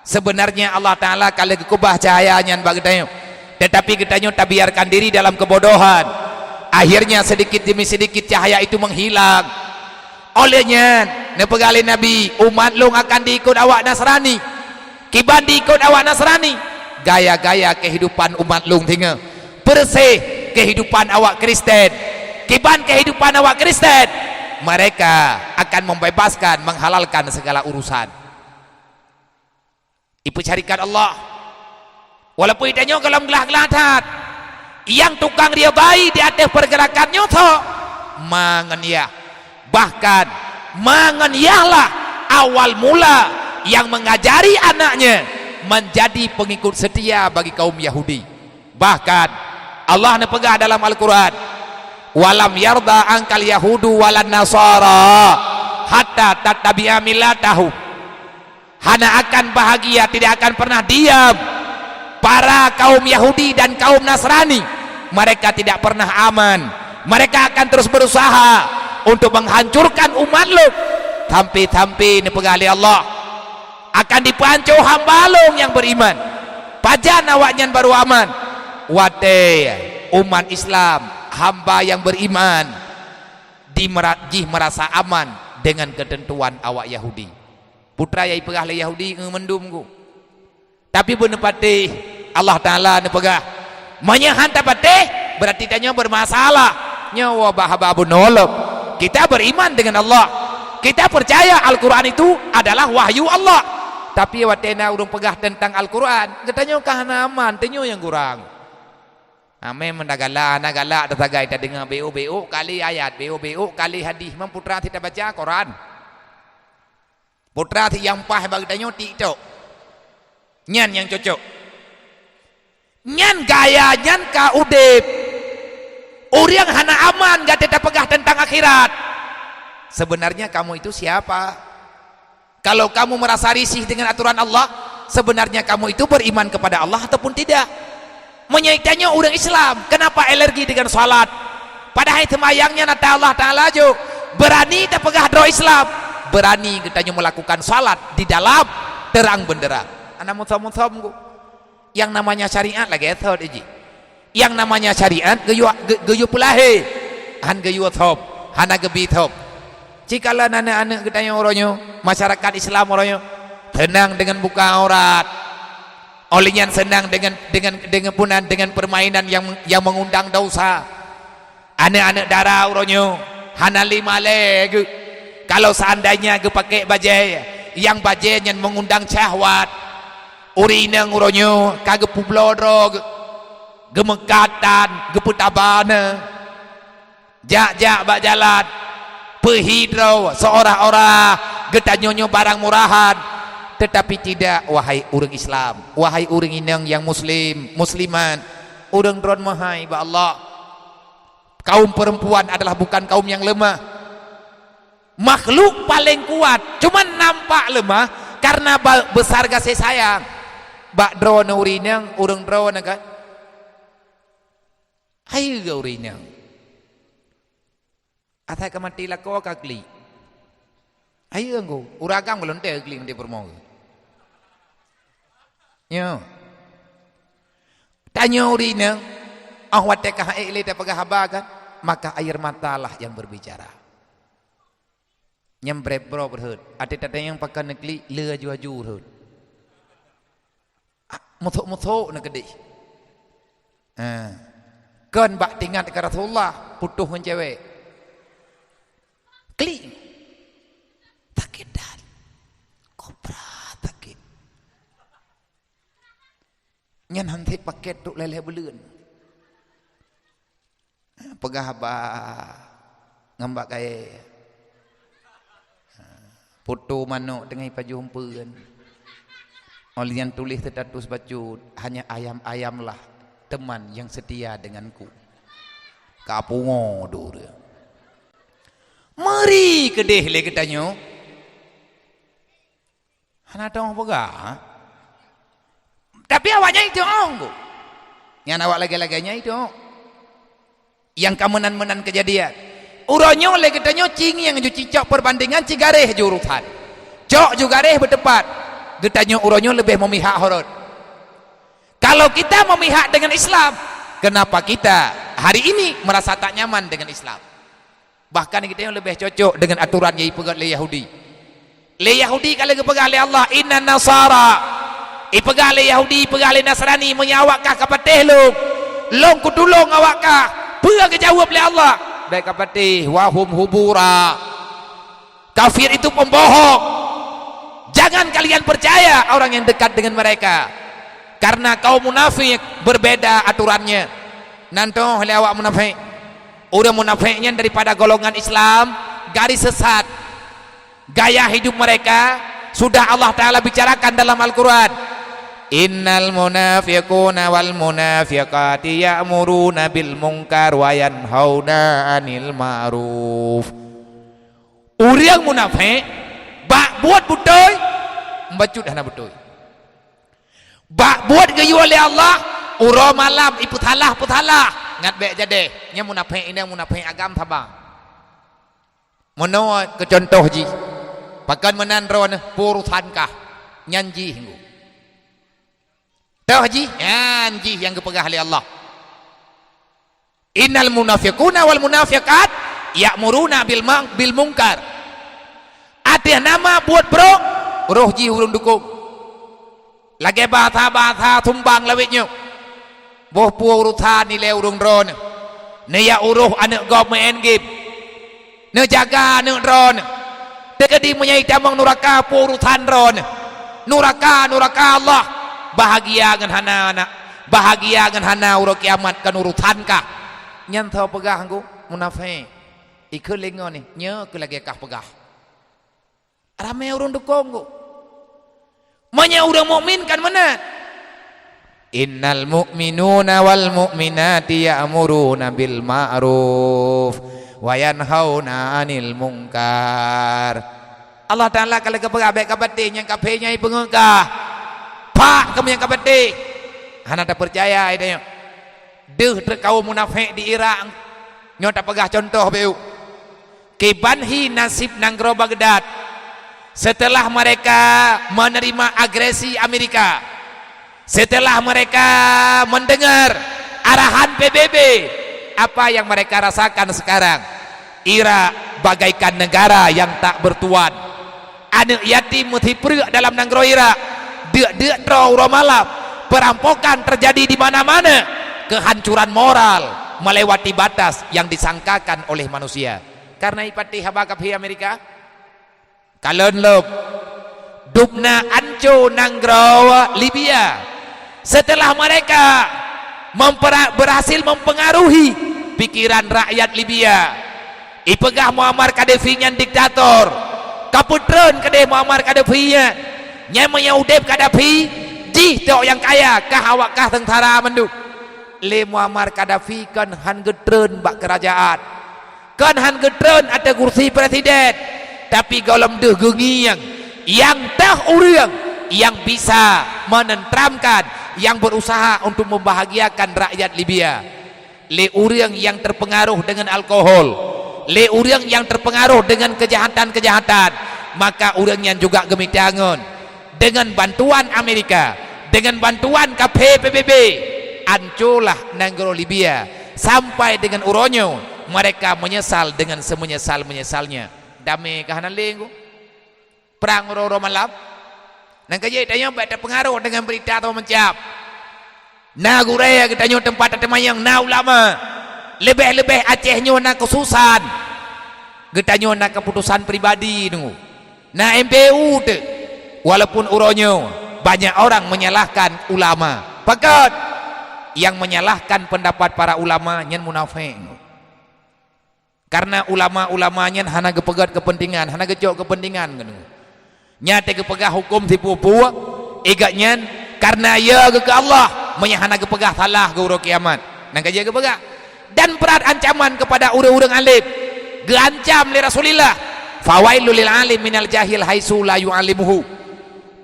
Sebenarnya Allah Ta'ala kalau kekubah cahayanya bagdanya, tetapi katanya tak biarkan diri dalam kebodohan. Akhirnya sedikit demi sedikit cahaya itu menghilang. Olehnya nepegali Nabi, umat long akan diikut awak Nasrani. Kiban diikut awak Nasrani. Gaya-gaya kehidupan umat long tinggal bersih kehidupan awak Kristen. Kiban kehidupan awak Kristen, mereka akan membebaskan, menghalalkan segala urusan. Ibu carikan Allah. Walaupun idanya dalam gelah-gelahat, yang tukang ribai di atas pergerakannya tu mengeniah. Bahkan mengeniahlah awal mula yang mengajari anaknya menjadi pengikut setia bagi kaum Yahudi. Bahkan Allah nepegah dalam Al-Quran, walam yarda angkal yahudu walan nasara hatta tattabi'a millatahu. Hana akan bahagia, tidak akan pernah diam para kaum Yahudi dan kaum Nasrani. Mereka tidak pernah aman. Mereka akan terus berusaha untuk menghancurkan umat lu. Tampi-tampi nepegah oleh Allah akan dipancu hamba long yang beriman. Pajan awaknya baru aman. Wate umat Islam, hamba yang beriman merasa aman dengan ketentuan awak Yahudi. Putra yang pegah le Yahudi mendum ku. Tapi benepati Allah Ta'ala nepegah menyahan tapate berarti tanya bermasalah. Nyawa bahababu nolop. Kita beriman dengan Allah. Kita percaya Al-Quran itu adalah wahyu Allah. Tapi watena urung pegah tentang Al-Quran, katanya kahana aman, tenyo yang kurang. Ame mendagala nagala datagai ta dengar BO kali ayat BO kali hadis. Mam putra tidak baca Quran. Putra yang pah bagi tanyo TikTok. Nyan yang cocok. Nyan gaya nyan ka udip. Orang hana aman gak tidak pegah tentang akhirat. Sebenarnya kamu itu siapa? Kalau kamu merasa risih dengan aturan Allah, sebenarnya kamu itu beriman kepada Allah ataupun tidak? Menyaitanya orang Islam, kenapa alergi dengan salat? Padahal semayangnya nata Allah Ta'ala jo berani tak pegah doa Islam, berani katanya melakukan salat di dalam terang benderang. Anak mutsam-mutsam yang namanya syariat lagi ethod aja. Yang namanya syariat geyu pulahe han geyu thop hana gebi thop. Jikalau anak-anak katanya orangnya masyarakat Islam orangnya tenang dengan buka aurat, olehnya senang dengan permainan yang mengundang dosa. Anak-anak darah orangnya hana lima leg. Kalau seandainya ge pakai bajai yang bajai yang mengundang syahwat, urinang orangnya kage publodro gemekatan geputabana jak bak jalan pehidro seorang-orang getanyonyo barang murahan. Tetapi tidak, wahai orang Islam, wahai orang inang yang musliman, urang dron mahai ba Allah. Kaum perempuan adalah bukan kaum yang lemah, makhluk paling kuat, cuman nampak lemah karena besar kasih sayang. Bak drone urinang urang drone kan hai ga urinang atai ka mati la ko ka kli ai anggo uragang belum te kli de permo yo tanya urinang awat te ka ele te pagah kan maka air matalah yang berbicara nyembrep bro berhut ate tata yang pakai negli le ju hut muthuk nak gede. Kan bak tinggal ke Rasulullah putuh dengan cewek. Klik. Takit dan kopra takit. Nyan hanti paket tuk leleh belun. Pegah ba ngambak kaya. Putuh manuk dengan pajumpeun. Oleh yang tulis status bacut hanya ayam-ayamlah teman yang setia denganku. Kapungo dur. Mari kedeh le ketanyo. Hana tong pegah. Tapi awaknya itu onggo. Yang awak lagi-laginya itu. Yang kamenan-menan kejadian. Uronyo le ketanyo cing yang cuci cok perbandingan cigareh jurutan. Cok jugareh bertepat. Getanya uronyo lebih memihak horot. Kalau kita memihak dengan Islam, kenapa kita hari ini merasa tak nyaman dengan Islam? Bahkan kita yang lebih cocok dengan aturan yang dipegang oleh Yahudi. Le Yahudi kalau dipegang oleh Allah, inna nasara. Dipegang oleh Yahudi, pegang oleh Nasrani, menyawakah kapatih long kutulong awakah, pegang kejawab oleh Allah. Baik kapatih, wahum hubura. Kafir itu pembohong. Jangan kalian percaya orang yang dekat dengan mereka, karena kaum munafik berbeda aturannya. Nanto lewat munafik, udah munafiknya daripada golongan Islam, garis sesat, gaya hidup mereka sudah Allah Ta'ala bicarakan dalam Al-Quran. Innal munafiquna wal munafiqati ya'muruna bil munkar wa yanhauna 'anil ma'ruf. Orang munafik bak buat betul membacut hana betul bak buat gayu oleh Allah uro malam iputalah ngat bek jade nya munafik ini munafik agam tabang mono ke contoh ji pakan menan ron purusankah nyanji hinggu tahu ji nyanji yang kepegah oleh Allah. Innal munafiquna wal munafiqat ya'muruna bil munkar. Ada nama buat bro roh ji urung dukung lagi bahasa tumbang lawitnya boh urusan nilai urung drone ne ya uruh anak gop main game ne jaga anak drone tekadi menyai tamang nuraka urusan drone nuraka Allah bahagia dengan hana anak bahagia dengan hana urut kiamat kan urusan kah nyantau pegah aku munafik ikut lengo ni nya ke lagi kah pegah ramai orang dukung kok. Manya orang mukmin kan mana? Innal mu'minuna wal mu'minati ya'muruna bil ma'ruf wa yanhauna 'anil munkar. Allah Ta'ala kalau kepegabe kabati yang kabehnya pengengkah. Pak kamu yang kabati. Hana tak percaya itu. Deuh kaum munafik di Irak. Nyo tak pegah contoh beu. Kibanhi nasib nanggro Baghdad. Setelah mereka menerima agresi Amerika, setelah mereka mendengar arahan PBB, apa yang mereka rasakan sekarang? Irak bagaikan negara yang tak bertuan. Anak yatim muthipruk dalam nanggro Irak. Dek malam, perampokan terjadi di mana-mana. Kehancuran moral melewati batas yang disangkakan oleh manusia. Karena ipati habakapi Amerika. Kalon lob dupna anco nanggro Libya setelah mereka berhasil mempengaruhi pikiran rakyat Libya ipegah Muammar Gaddafi yang diktator kaputren kedai Muammar Gaddafi nya menyudep Gaddafi jih tok yang kaya kah awak kah tentara menduk le Muammar Gaddafi kan han getreun bak kerajaan, kan han getreun ada kursi presiden, tapi golom deh gengiang yang tah urang yang bisa menenteramkan, yang berusaha untuk membahagiakan rakyat Libya. Le urang yang terpengaruh dengan alkohol, le urang yang terpengaruh dengan kejahatan-kejahatan, maka urangnya juga gemitangan dengan bantuan Amerika, dengan bantuan KPPBB, anculah negara Libya sampai dengan uronyo mereka menyesal dengan semenyesal-menyesalnya. Damai kahanan lenggu perang roro malam nang kaya tanya baik terpengaruh dengan berita atau mencap na guraya kita nyo tempat temayang na ulama lebih-lebih Aceh nyo na kesusahan kita nyo na keputusan pribadi nunggu na MPU tu walaupun uronyo banyak orang menyalahkan ulama, pakat yang menyalahkan pendapat para ulama nyen munafik, karena ulama-ulamanya hana gepegat kepentingan, hana gecok kepentingan kan nyate gepegah hukum si pupu igaknya karena ya ke Allah menyahana gepegah salah ke urang kiamat nang kaja gepegah dan berat ancaman kepada urang-urang alim geancam li Rasulillah fawailul lil alim minal jahil haitsu la yu'allimuhu.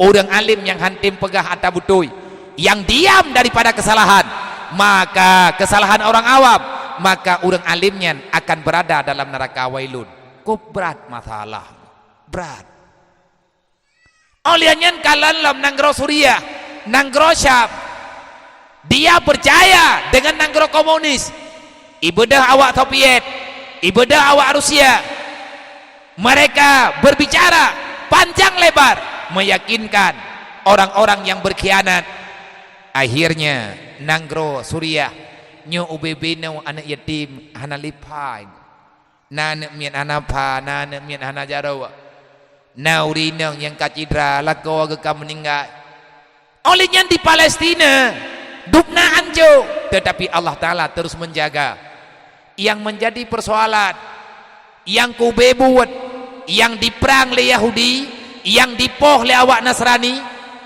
Orang alim yang hantim pegah atau butui yang diam daripada kesalahan, maka kesalahan orang awam, maka orang alimnya akan berada dalam neraka wailun. Kok berat masalah, berat. Oliannya kalam nanggro Suriah, nanggro Syam, dia percaya dengan nanggro komunis, ibadah awak Soviet, ibadah awak Rusia. Mereka berbicara panjang lebar meyakinkan orang-orang yang berkhianat. Akhirnya nanggro Suriah nyo UBB no anak yatim hana lipai na ne mien anapa na ne mien hana jarawa na urinang yang kacidra lako agak meninggal olehnya di Palestina dupna anjo, tetapi Allah Ta'ala terus menjaga. Yang menjadi persoalan yang kubebuat yang diperang le Yahudi, yang dipoh le awak Nasrani,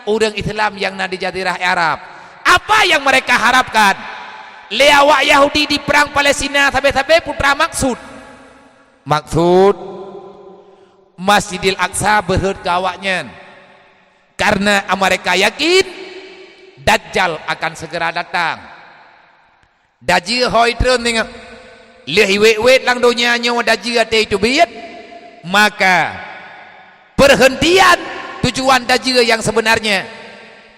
orang Islam yang na di Jazirah Arab, apa yang mereka harapkan? Le awak Yahudi di perang Palestina sampai putra maksud Masjidil Aqsa berhut ke awaknya, karena mereka yakin Dajjal akan segera datang. Dajjal hoi trơn lihat lang dunia nyawa Dajjal itu biat, maka perhentian tujuan Dajjal yang sebenarnya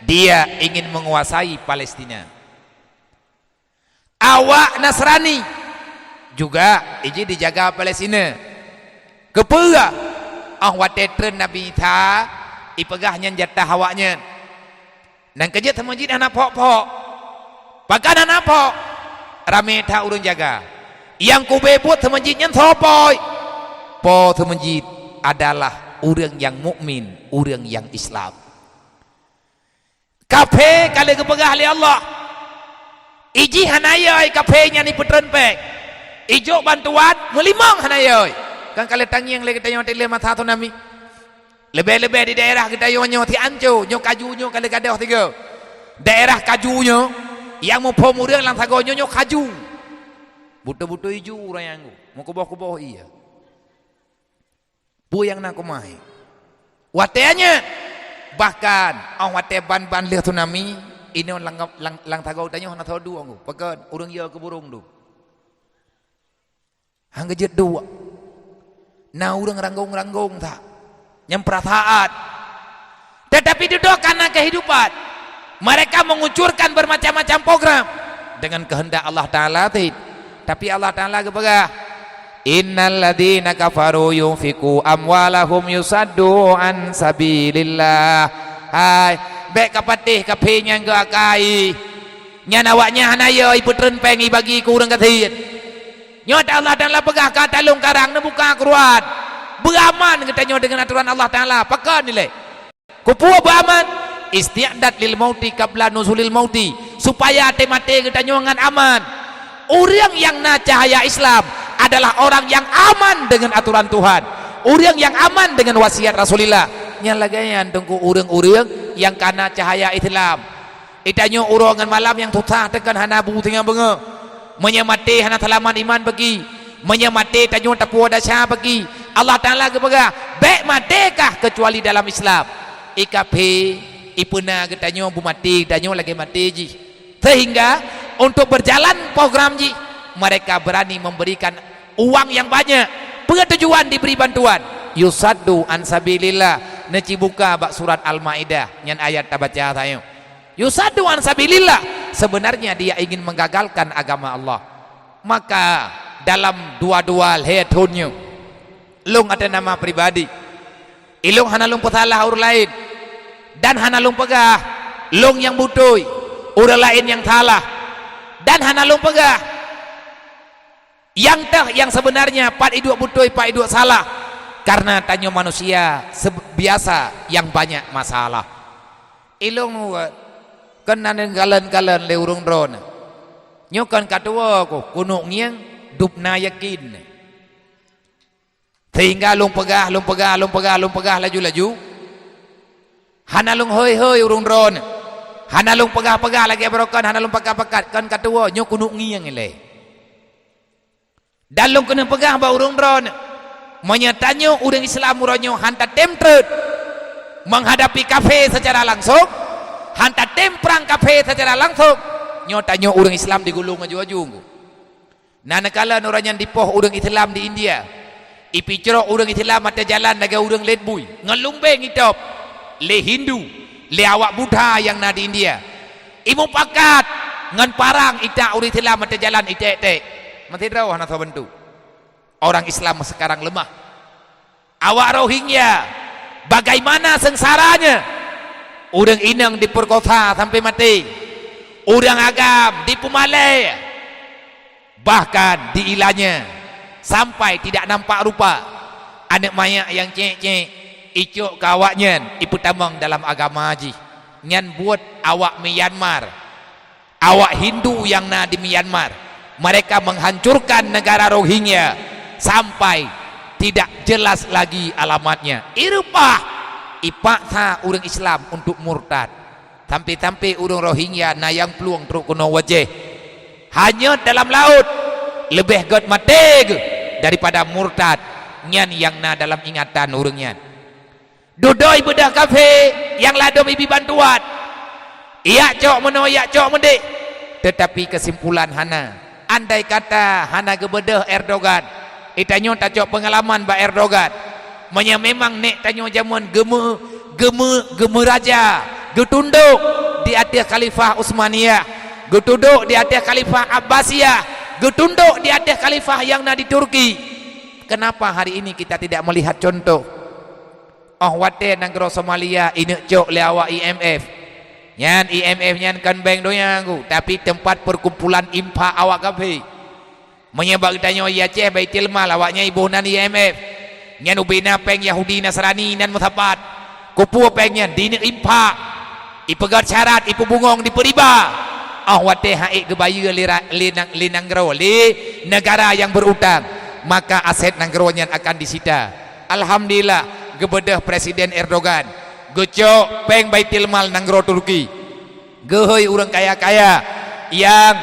dia ingin menguasai Palestina. Awak Nasrani juga ini dijaga Palestina. Kepala awak tetren Nabi Isa ipegahnya jatah awaknya. Dan kerja masjid anak pok-pok. Pakan anak pok rame tak urun jaga. Yang kubebut masjidnya sopoi. Po masjid adalah orang yang mukmin, orang yang Islam. Kafe kali kepegah oleh Allah. Iji hanayai kafenya ni putren pek. Ijo bantuan melimang hanayai. Kan kali tangi yang lagi kita nyote lima satu nami. Lebih-lebih di daerah kita nyoti anco, nyok kajunya kali kadah tiga. Daerah kajunya yang mau pemurian lang sagonyo nyok kaju. Buta-buta hijau orang yang mau kubah-kubah iya. Bu yang nak kumai. Wateanya bahkan awak wate ban-ban lihat tsunami ini lang tagaw tanya hana tahu dua ngu. Pakai orang ya ke burung tu. Hangga jet dua. Nah orang ranggong-ranggong tak. Yang perasaan, tetapi duduk karena kehidupan mereka mengucurkan bermacam-macam program dengan kehendak Allah Ta'ala. Tapi Allah Ta'ala kepada innal ladina kafaru yunfiku amwalahum yusaddu an sabilillah. Hai baik kapatih kapenya ke akai nyanawaknya hanaya iputren pengi bagi kurang kathir nyot Allah Ta'ala pegah kata long karang na buka keruat beraman katanya dengan aturan Allah Ta'ala. Pakai nilai kupua beraman istiadat lil mauti qabla nuzulil mauti, supaya mati katanya dengan aman. Orang yang na cahaya Islam adalah orang yang aman dengan aturan Tuhan, orang yang aman dengan wasiat Rasulullah. Yang lagi yang tunggu orang-orang yang karena cahaya Islam, Itanyo urongan malam yang tutah tekan hana bu tengah benga. Menyamati hana talaman iman bagi. Menyamati tanyo tapua dasya bagi. Allah Ta'ala kepada baik matekah kecuali dalam Islam. IKP ipuna ketanyo bu mati tanyo lagi mati ji. Sehingga untuk berjalan program ji, mereka berani memberikan uang yang banyak. Pengetujuan diberi bantuan. Yusaddu an sabilillah. Neci buka bak surat Al-Maidah yang ayat tabaca tayo. Yusaddu an sabilillah, sebenarnya dia ingin menggagalkan agama Allah. Maka dalam dua-dua hetunnya lung ada nama pribadi, ilung hana lung petalah orang lain, dan hana lung pegah lung yang butoi orang lain yang salah, dan hana lung pegah yang teh yang sebenarnya pat iduk butoi pat iduk salah, karena tanyo manusia biasa yang banyak masalah. Ilung kan nanen kalen-kalen le urung drone nyokan katua ko kunuk ngiang dupna yakin, sehingga lung pegah laju hana lung hoi urung drone, hana lung pegah lagi berokan, hana lung pakat kan katua nyok kunuk ngiang ile dan lung kena pegah ba urung drone menyatanyo urang Islam uronyo hanta temtret menghadapi kafe secara langsung, hanta temprang kafe secara langsung. Nyotanyo orang Islam digulung aju-aju. Nanakala orang yang dipoh orang Islam di India, ipicro orang Islam mata jalan naga orang ledbui, ngelumbeng hitop, le Hindu, le awak Buddha yang na di India. Imu pakat ngan parang ita orang Islam mata jalan ite-ite. Mati tahu hana sabantu. Orang Islam sekarang lemah. Awak Rohingya, bagaimana sengsaranya? Orang inang diperkosa sampai mati, orang agam dipumalai, bahkan diilanya sampai tidak nampak rupa. Anak mayat yang cek-cek icuk kawaknya iputamang dalam agama haji nyan buat awak Myanmar, awak Hindu yang na di Myanmar, mereka menghancurkan negara Rohingya sampai tidak jelas lagi alamatnya. Irupah ipaksa orang Islam untuk murtad, sampai orang Rohingya na yang peluang teruk kena wajah hanya dalam laut lebih god mati daripada murtad nyan yang na dalam ingatan orangnya. Dudoi bedah kafe yang ladom ibi bantuan iya cok meno iya cok mendik, tetapi kesimpulan hana andai kata hana gebedah Erdogan itanyo tak cok pengalaman ba Erdogan menya memang nek tanyo zaman geme raja getunduk di atas khalifah Utsmaniyah, getunduk di atas khalifah Abbasiyah, getunduk di atas khalifah yang na di Turki. Kenapa hari ini kita tidak melihat contoh? Oh wate negara Somalia ini cok le awak IMF nyan IMF nyan kan bank doyangku, tapi tempat perkumpulan impa awak kafe menyebab tanyo ya ceh baitil mal awaknya ibu nan IMF nyan ubina peng Yahudi Nasrani nan mutabat kupu pengnya dini impak ipegat syarat ipu bungong di periba wate haik gebaya li nanggro li negara yang berutang, maka aset nanggronya akan disita. Alhamdulillah gebedah Presiden Erdogan gecok peng baitil mal nanggro Turki, gehoi orang kaya-kaya yang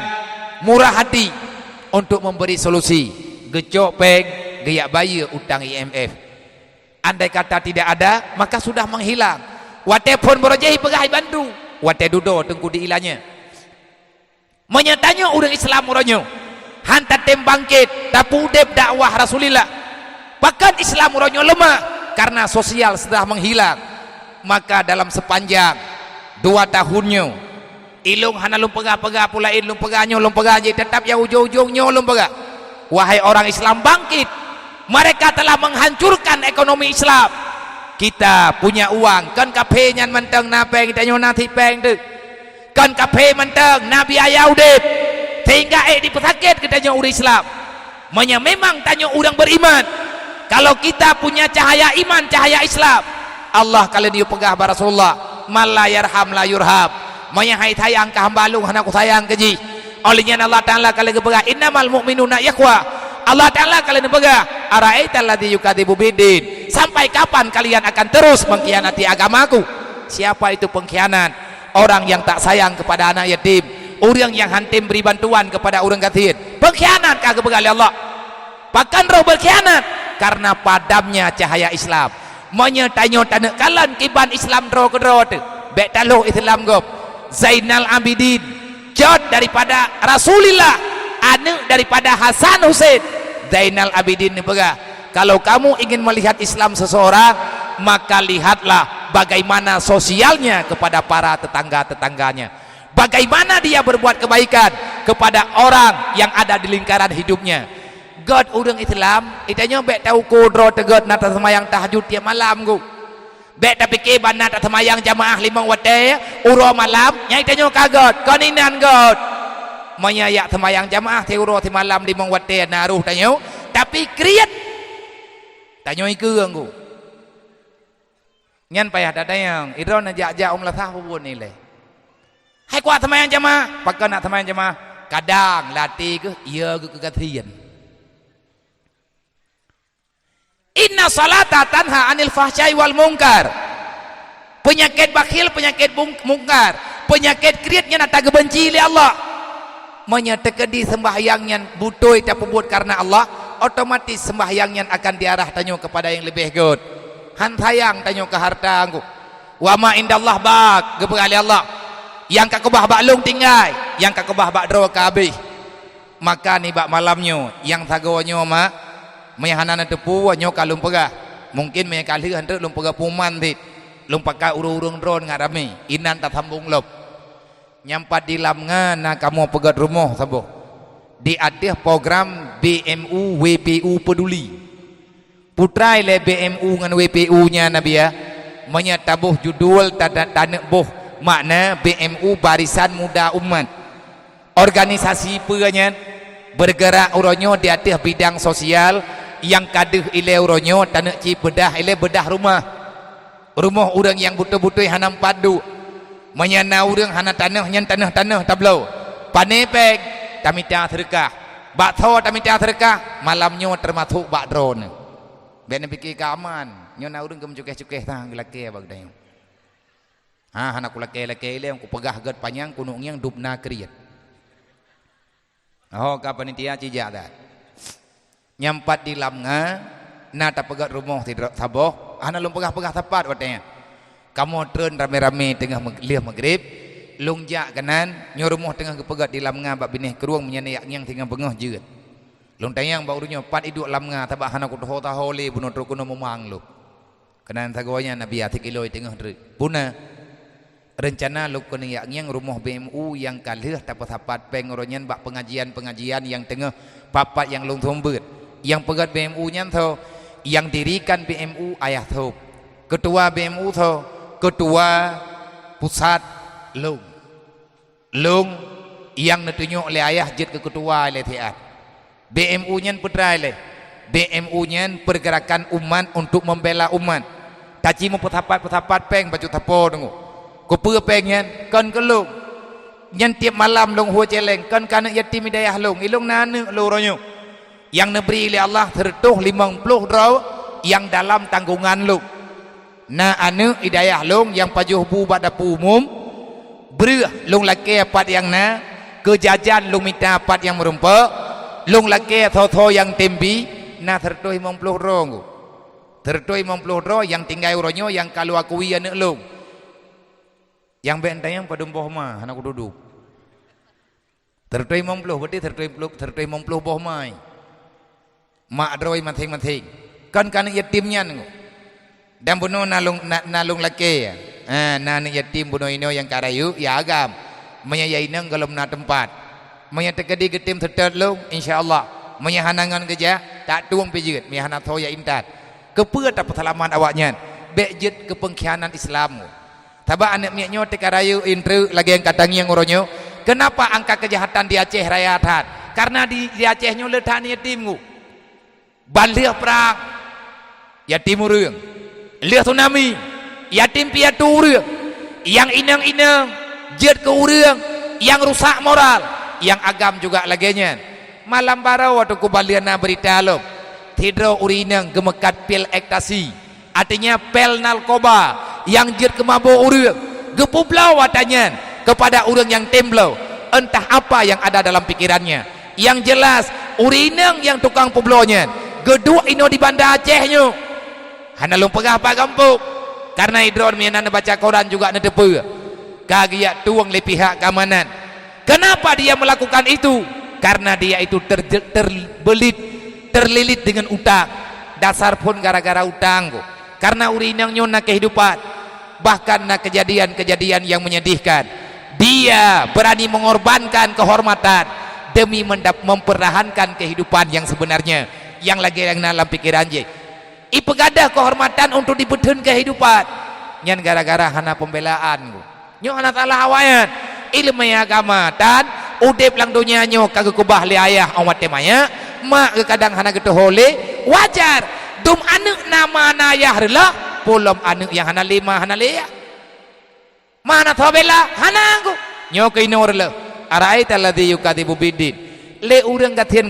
murah hati untuk memberi solusi, gecok peng gaya bayi utang IMF. Andai kata tidak ada, maka sudah menghilang. Wate pun berajahi pegahi bantu, wate dudo tengku diilanya. Menyatanya orang Islam uranyo hantar tembangkit tapu dep dakwah Rasulillah. Bahkan Islam uranyo lemah karena sosial sudah menghilang. Maka dalam sepanjang 2 tahunnya ilung hana lum pegah pula ilung pegahnya lum pegah tetap ya ujung-ujungnya lum pegah. Wahai orang Islam bangkit, mereka telah menghancurkan ekonomi Islam. Kita punya uang kan kafe nyan menteng na peng kita nyo nanti peng tu kan kafe menteng na biaya udip sehingga dipesakit kita nyo urang Islam. Memang tanya orang beriman, kalau kita punya cahaya iman, cahaya Islam, Allah kalian dia pegah Rasulullah mala yarham la yurham, hai sayang ka hambalung hana ku sayang keji. Olehnya Allah Ta'ala kalian pegah innamal mu'minuna ikhwah. Allah Ta'ala kalian pegah ara'aital ladzi yukadzibu bidin, sampai kapan kalian akan terus mengkhianati agamaku? Siapa itu pengkhianat? orang yang tak sayang kepada anak yatim, orang yang hantim beri bantuan kepada orang kafir. Berkhianatkah kepada Allah? Bahkan roh berkhianat karena padamnya cahaya Islam. Menyetanyo tanah kalan kiban Islam dro ke dro tu. Bek taluh Islam gop. Zainal Abidin, jod daripada Rasulullah, anak daripada Hasan Hussein. Zainal Abidin ni pegah. Kalau kamu ingin melihat Islam seseorang, maka lihatlah bagaimana sosialnya kepada para tetangga-tetangganya. Bagaimana dia berbuat kebaikan kepada orang yang ada di lingkaran hidupnya. God orang Islam, itanya bek tahu kodro tegot nata semayang tahajud tiap malam ku. Bek tak fikir bana tak semayang jamaah 5 waktu uro malam, nyai itanya kagot, koninan God. Menyayak semayang jamaah ti uro ti malam 5 waktu naruh tanyo, tapi kriat tanyo ikeung ku. Nyan payah dadayang, iro na jak-jak lasah pun ni le. Hai kuat semayang jamaah, pakai nak semayang jamaah, kadang latih ke, iya ke kekasian. Inna salata tanha anil fahsyai wal munkar. Penyakit bakhil, penyakit mungkar, penyakit kriatnya nak tak benci oleh Allah. Menyetekedi sembahyangnya butoi tak pebut karena Allah, otomatis sembahyangnya akan diarah tanyo kepada yang lebih good. Han sayang tanyo ke harta angku. Wa ma indallah bak, kepada Allah. Yang kakubah bak long tinggal, yang kakubah bak dro ke habis. Maka ni bak malamnya, yang sagonya mak meyahanan tepu nyo kalung pegah. Mungkin me kali hantu lum pegah puman dit. Lum pakai urung-urung drone ngarami. Inan tak sambung lop. Nyampat di lamngan na kamu pegat rumah sabo. Di adih program BMU WPU peduli. Putrai le BMU ngan WPU nya nabi ya. Menyatabuh judul tanak boh makna BMU Barisan Muda Umat. Organisasi penyen bergerak uronyo di atas bidang sosial yang kaduh ile uronyo tanak ci bedah ile bedah rumah orang yang butuh-butuh hanam padu menyana urang hana tanah nyan tanah tablau panepek tamita sedekah bakso tamita sedekah malamnya termasuk bak drone ben fikir keaman nyo na urang ke mencukeh-cukeh tang gelake bag dayo hana kulake-lake ile ku pegah gad panjang kunung yang dubna kriat. Oh ka panitia cijak dah. Nyampat di lamnga na tak pegat rumah ti saboh ana lum pegah-pegah tepat watnya. Kamu turun rame-rame tengah liah maghrib, lungjak kanan nyo rumah tengah kepegat di lamnga bak binih keruang menyayak yang tengah bengah jeut. Lung tayang bak urunyo pat iduk lamnga tabak hana ku taho le buno tro kuno memang lu. Kanan sagonya nabi atik iloi tengah dre. Puna rencana lu kena yang rumah BMU yang kalih tapat-tapat pengoronyan bak pengajian-pengajian yang tengah papat yang long thombet yang pegat BMU nya tho yang dirikan BMU ayah tho ketua BMU tho ketua pusat long yang netunjuk oleh ayah jid ke ketua oleh tiat BMU nya putra le BMU nya pergerakan umat untuk membela umat taci mu petapat peng baju tapo dengu ku pengnya kan kelung nyan tiap malam long ho celeng kan kana yatim hidayah long ilung nane lo ronyo yang neberi oleh Allah tertuh 50 draw yang dalam tanggungan long na anu hidayah long yang pajuh bu badapu umum berah long laki apat yang na kejajan long minta apat yang merumpa long laki tho yang tembi na tertuh 50 draw tertuh 50 draw yang tinggal ronyo yang kalau akui anak long yang bentayang pada boh mah anak duduk tertui 50 berarti tertui 50 boh mai mak droi mating-mating kan yatimnya dan bunuh nalung laki na yatim bunuh ino yang karayu ya agam menyayai nang kalau na tempat menyatekedi getim tertet lu insyaallah menyahanangan kerja tak tuang pejit mehana thoya imtat kepeu tak persalaman awaknya bejit kepengkhianan Islam. Tabak anak miaknya tekarayu intru lagi yang katangi yang uronyo. Kenapa angka kejahatan di Aceh Raya Athat? Karena di Acehnya letak yatimku. Balik perang yatim urang. Lihat tsunami yatim piatu urang. Yang inang-inang jet ke urang, yang rusak moral, yang agam juga laginya. Malam barau waktu ku baliana berita lo. Tidro urinang gemekat pil ekstasi. Artinya pel narkoba yang jir kemabuk urang gepublau watanya kepada orang yang temblau, entah apa yang ada dalam pikirannya. Yang jelas urinang yang tukang publonya geduk ino di Banda Acehnya hana long pegah pak kampung karena idron mianan baca Quran juga na depe kagiak tuang le pihak keamanan. Kenapa dia melakukan itu? Karena dia itu terlilit dengan utang. Dasar pun gara-gara utang kok. Karena urinangnya na kehidupan, bahkan na kejadian-kejadian yang menyedihkan. Dia berani mengorbankan kehormatan demi mempertahankan kehidupan yang sebenarnya, yang lagi yang dalam pikiran je. Ipegadah kehormatan untuk dibedun kehidupan. Nyan gara-gara hana pembelaan kok. Nyo hana salah awayan ilmu agama dan udip lang dunia nyo kagak kubah li ayah awat temanya mak kadang hana gitu hole wajar dum anak nama nayah rela polom anak yang hana lima hana leya mana thobela hana aku nyo kainor le araita alladhi yukadibu bidin le urang gatien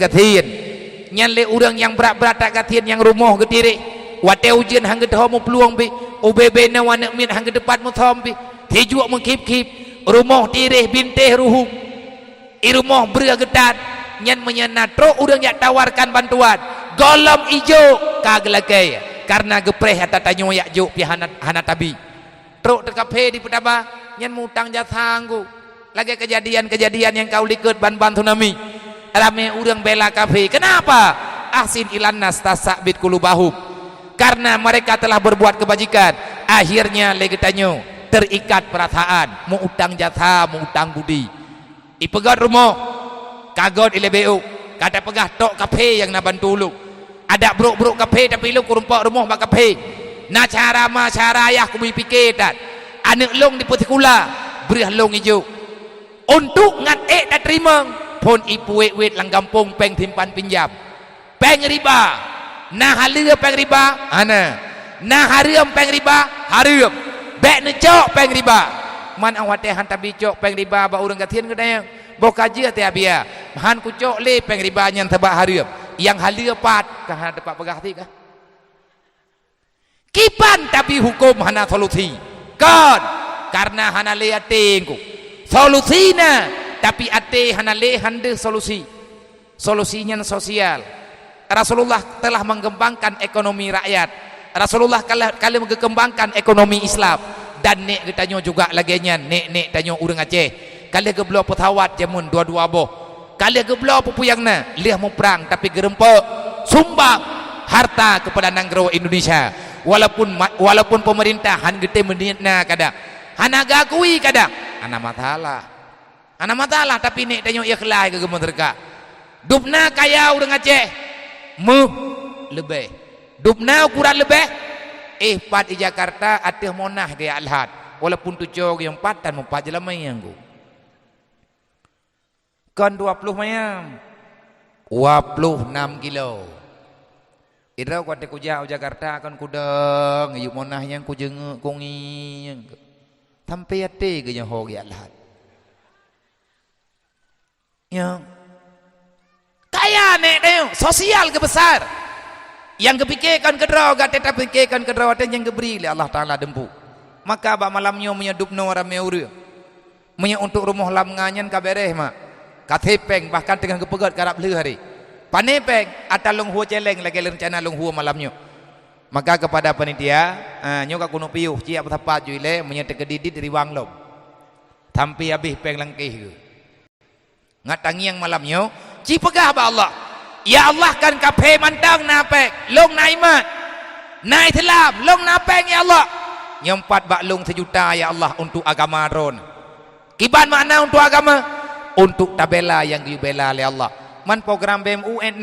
nyan le urang yang berat-berat gatien yang rumoh getire wate ujian hang gitu mo peluang bi ubebe na wana min hang depat mo thombi tejuak mengkip-kip rumah tirih bintih ruhum irumah beria gedan nyan menyenatro urang yang tawarkan bantuan golom ijo kagelakai karena gepreh hata tanyo yak juk pi hana tabi truk tekape di petaba nyan mutang jatanggu lagi kejadian-kejadian yang kau likut ban-ban tsunami rame urang bela kafe. Kenapa? Ahsin ilannas tasabit kulubahum, karena mereka telah berbuat kebajikan akhirnya lagi tanyo terikat perasaan, mau utang jatah, mau utang budi. Ipegat rumah, kagot ilebeu, kata pegah tok kafe yang nak bantu lu. Ada bruk-bruk kafe tapi lu kurumpak rumah bak kafe. Na cara ma cara ayah ku pikir tak. Anak long di putih kula, beri long hijau. Untuk ngat tak terima, pun ipu wet lang kampung peng timpan pinjam. Peng riba, nah halia peng riba, ana. Nah hariam peng riba, hariam. Bek necok peng riba man awat teh hantar bicok peng riba ba urang gatien kedai boka je teh abia han ku cok le peng riba nyan tebak hariep yang halia pat kah dapat pegah ti kah kipan tapi hukum hana solusi kan karena hana le atengku solusina tapi ate hana le hande solusinya sosial. Rasulullah telah mengembangkan ekonomi rakyat. Rasulullah kali mengembangkan ekonomi Islam dan nek getanyo juga laginya nek tanyo urang Aceh kali geblo petawat jamun dua-dua boh kali geblo pupuyangna liah mau perang tapi gerempek sumbang harta kepada nanggro Indonesia walaupun pemerintahan gede menitna kadang hana gakui kadang ana masalah tapi nek tanyo ikhlas ke gemeterka dupna kaya urang Aceh lebih dupna ukuran lebih pat di Jakarta atih monah di Alhad walaupun tujuh yang patan mempat jelam mayang ku kan 20 mayang 26 kilo ira kuat kuja Jakarta kan kudeng yuk monah yang kujeng kongi sampai ate ke yang ho di Alhad yang kaya nek deu sosial kebesar yang kepikirkan kedraw gak tetap pikirkan kedraw dan yang keberi oleh Allah Ta'ala dempu maka bak malamnya menyedupna orang meuri untuk rumah lam nganyan kabereh mak katepeng bahkan dengan kepegat karap leh hari panepeng atalung huo celeng lagi rencana lung huo malamnya maka kepada panitia nyoka kuno piuh ciap tepat juile menyetek kedidit dari wanglom tampi habis peng langkih ngatangi yang malamnya ci pegah ba Allah. Ya Allah kan kafe mantang napek long naimat naik telam long napeng ya Allah nyempat bak long 1 juta ya Allah untuk agama ron kiban makna untuk agama untuk tabela yang dibela oleh Allah man program BMUN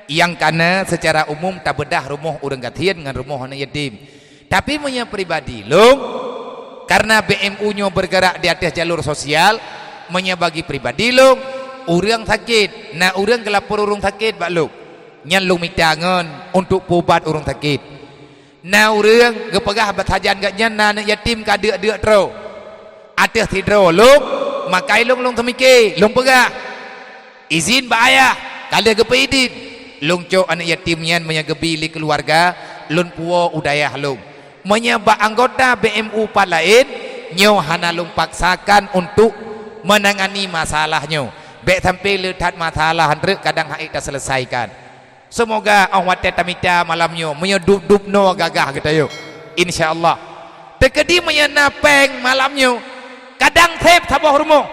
yang karena secara umum tak bedah rumah urang gatien dengan rumah anak yatim tapi punya pribadi long karena BMU nya bergerak di atas jalur sosial menyebagi pribadi long urang sakit, nah urang kelapor urang sakit bak lu, nyan lu mitangan untuk pubat urang sakit. Nah urang gepegah batajan gak nyan na yatim kadek tro, atas tidro lu, makai lung temike, lung pegah, izin bak ayah, kali gepeidin, lung cok anak yatim nyan menyagebili keluarga, lun puo udayah lung, menyebak anggota BMU pat lain, nyo hana lung paksakan untuk menangani masalahnya bek sampai letat masalah hendrek kadang haik dah selesaikan. Semoga Allah tamita malamnya menyedup-dup no gagah kita yuk insyaallah. Tekedi menyenapeng malamnya kadang tep sabah rumah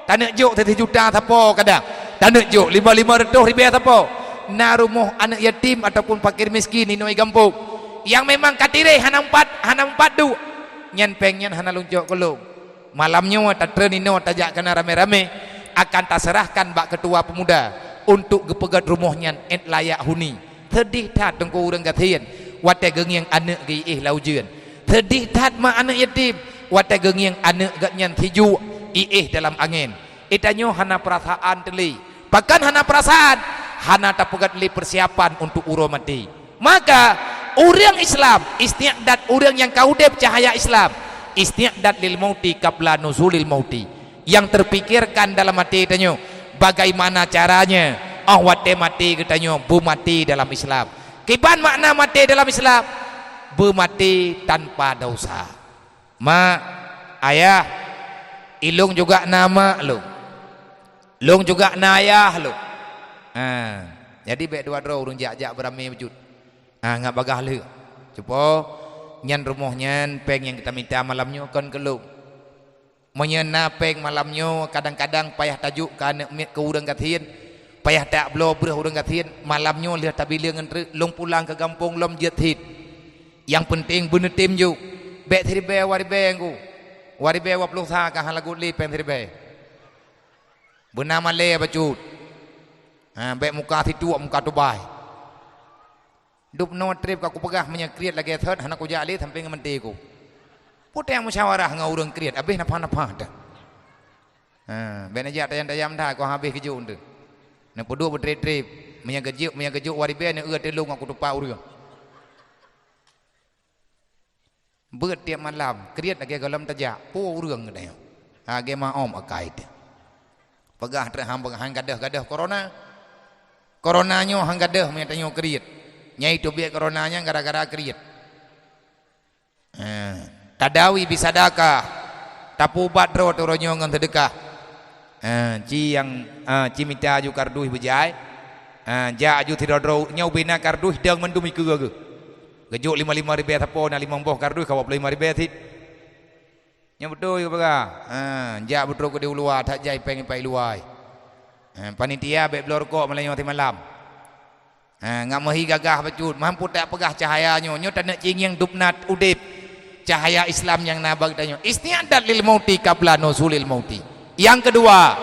tanak jok 30 juta tapo kadang tanak jok 500 ribu tapo na rumah anak yatim ataupun fakir miskin inoi gampung yang memang katire hana empat du nyan pengnya hana luncok kelung malamnya tak trenino tajak kena rame-rame akan terserahkan bak ketua pemuda untuk gepegat rumahnya et layak huni tedih tat tengku urang gatien wate gengiang anak gi laujeun tedih tat ma anak yatim wate gengiang anak gatnyan tiju dalam angin itanyo hana perasaan teli bahkan hana perasaan hana tapegat li persiapan untuk uro mati. Maka orang Islam istiadat orang yang kaudep cahaya Islam istiadat lil mauti qabla nuzulil mauti yang terpikirkan dalam hati tanyo bagaimana caranya awate mati katanya bu mati dalam Islam. Kiban makna mati dalam Islam? Bu mati tanpa dosa. Ma ayah ilung juga nama lu. Lung juga nayah lu. Jadi baik dua urung jak-jak beramai wujud. Ngak bagah lu. Cuba nyan rumahnya peng yang kita minta malamnya kan kelung. Menyena peng malamnya kadang-kadang payah tajuk kan ke urang katien. Payah tak blobreh urang katien malamnya lihat tabila ngentri lung pulang ke kampung lom jetit. Yang penting bener tim ju. Baik thiribe waribe ngku. Waribe wapluh sa ka halagut li peng thiribe. Bernama le bacut. Baik muka situ muka Dubai. Dup no trip aku pegah menyekriat lagi third hana ku jali sampai ngementi ku. Putai yang musyawarah ngau urang kriat habis napa-napa dah. Ben aja tayam-tayam dah ku habis keju unde. Nak peduk bertrip-trip menyagejuk waribe ne eut telung aku tupa urang. Beut tiap malam kriat lagi galam tajak pu urang dah. Ge ma om akai teh. Pegah terham hang gadah corona. Coronanya hang gadah menyatanyo kriat. Nyai tu biak coronanya gara-gara kriat. Tadawi bisa dakah tapu badro turonyo ngan sedekah. Ci yang ci minta aju karduh bejai. Ja aju tirodro nyau bina karduh dang mendumi ke ge. Gejuk 55 ribu tapo na 5 boh karduh ka 25 ribu tit. Nya betul ke baga. Ja betul ke di luar tak jai pengen pai luai. Panitia bek blor kok melanyo ti malam. Ngak mahi gagah bacut mampu tak pegah cahayanya nyo tak nak cing yang dupnat udip cahaya Islam yang nabag tanyo istiadat lil mauti qabla nuzulil mauti. Yang kedua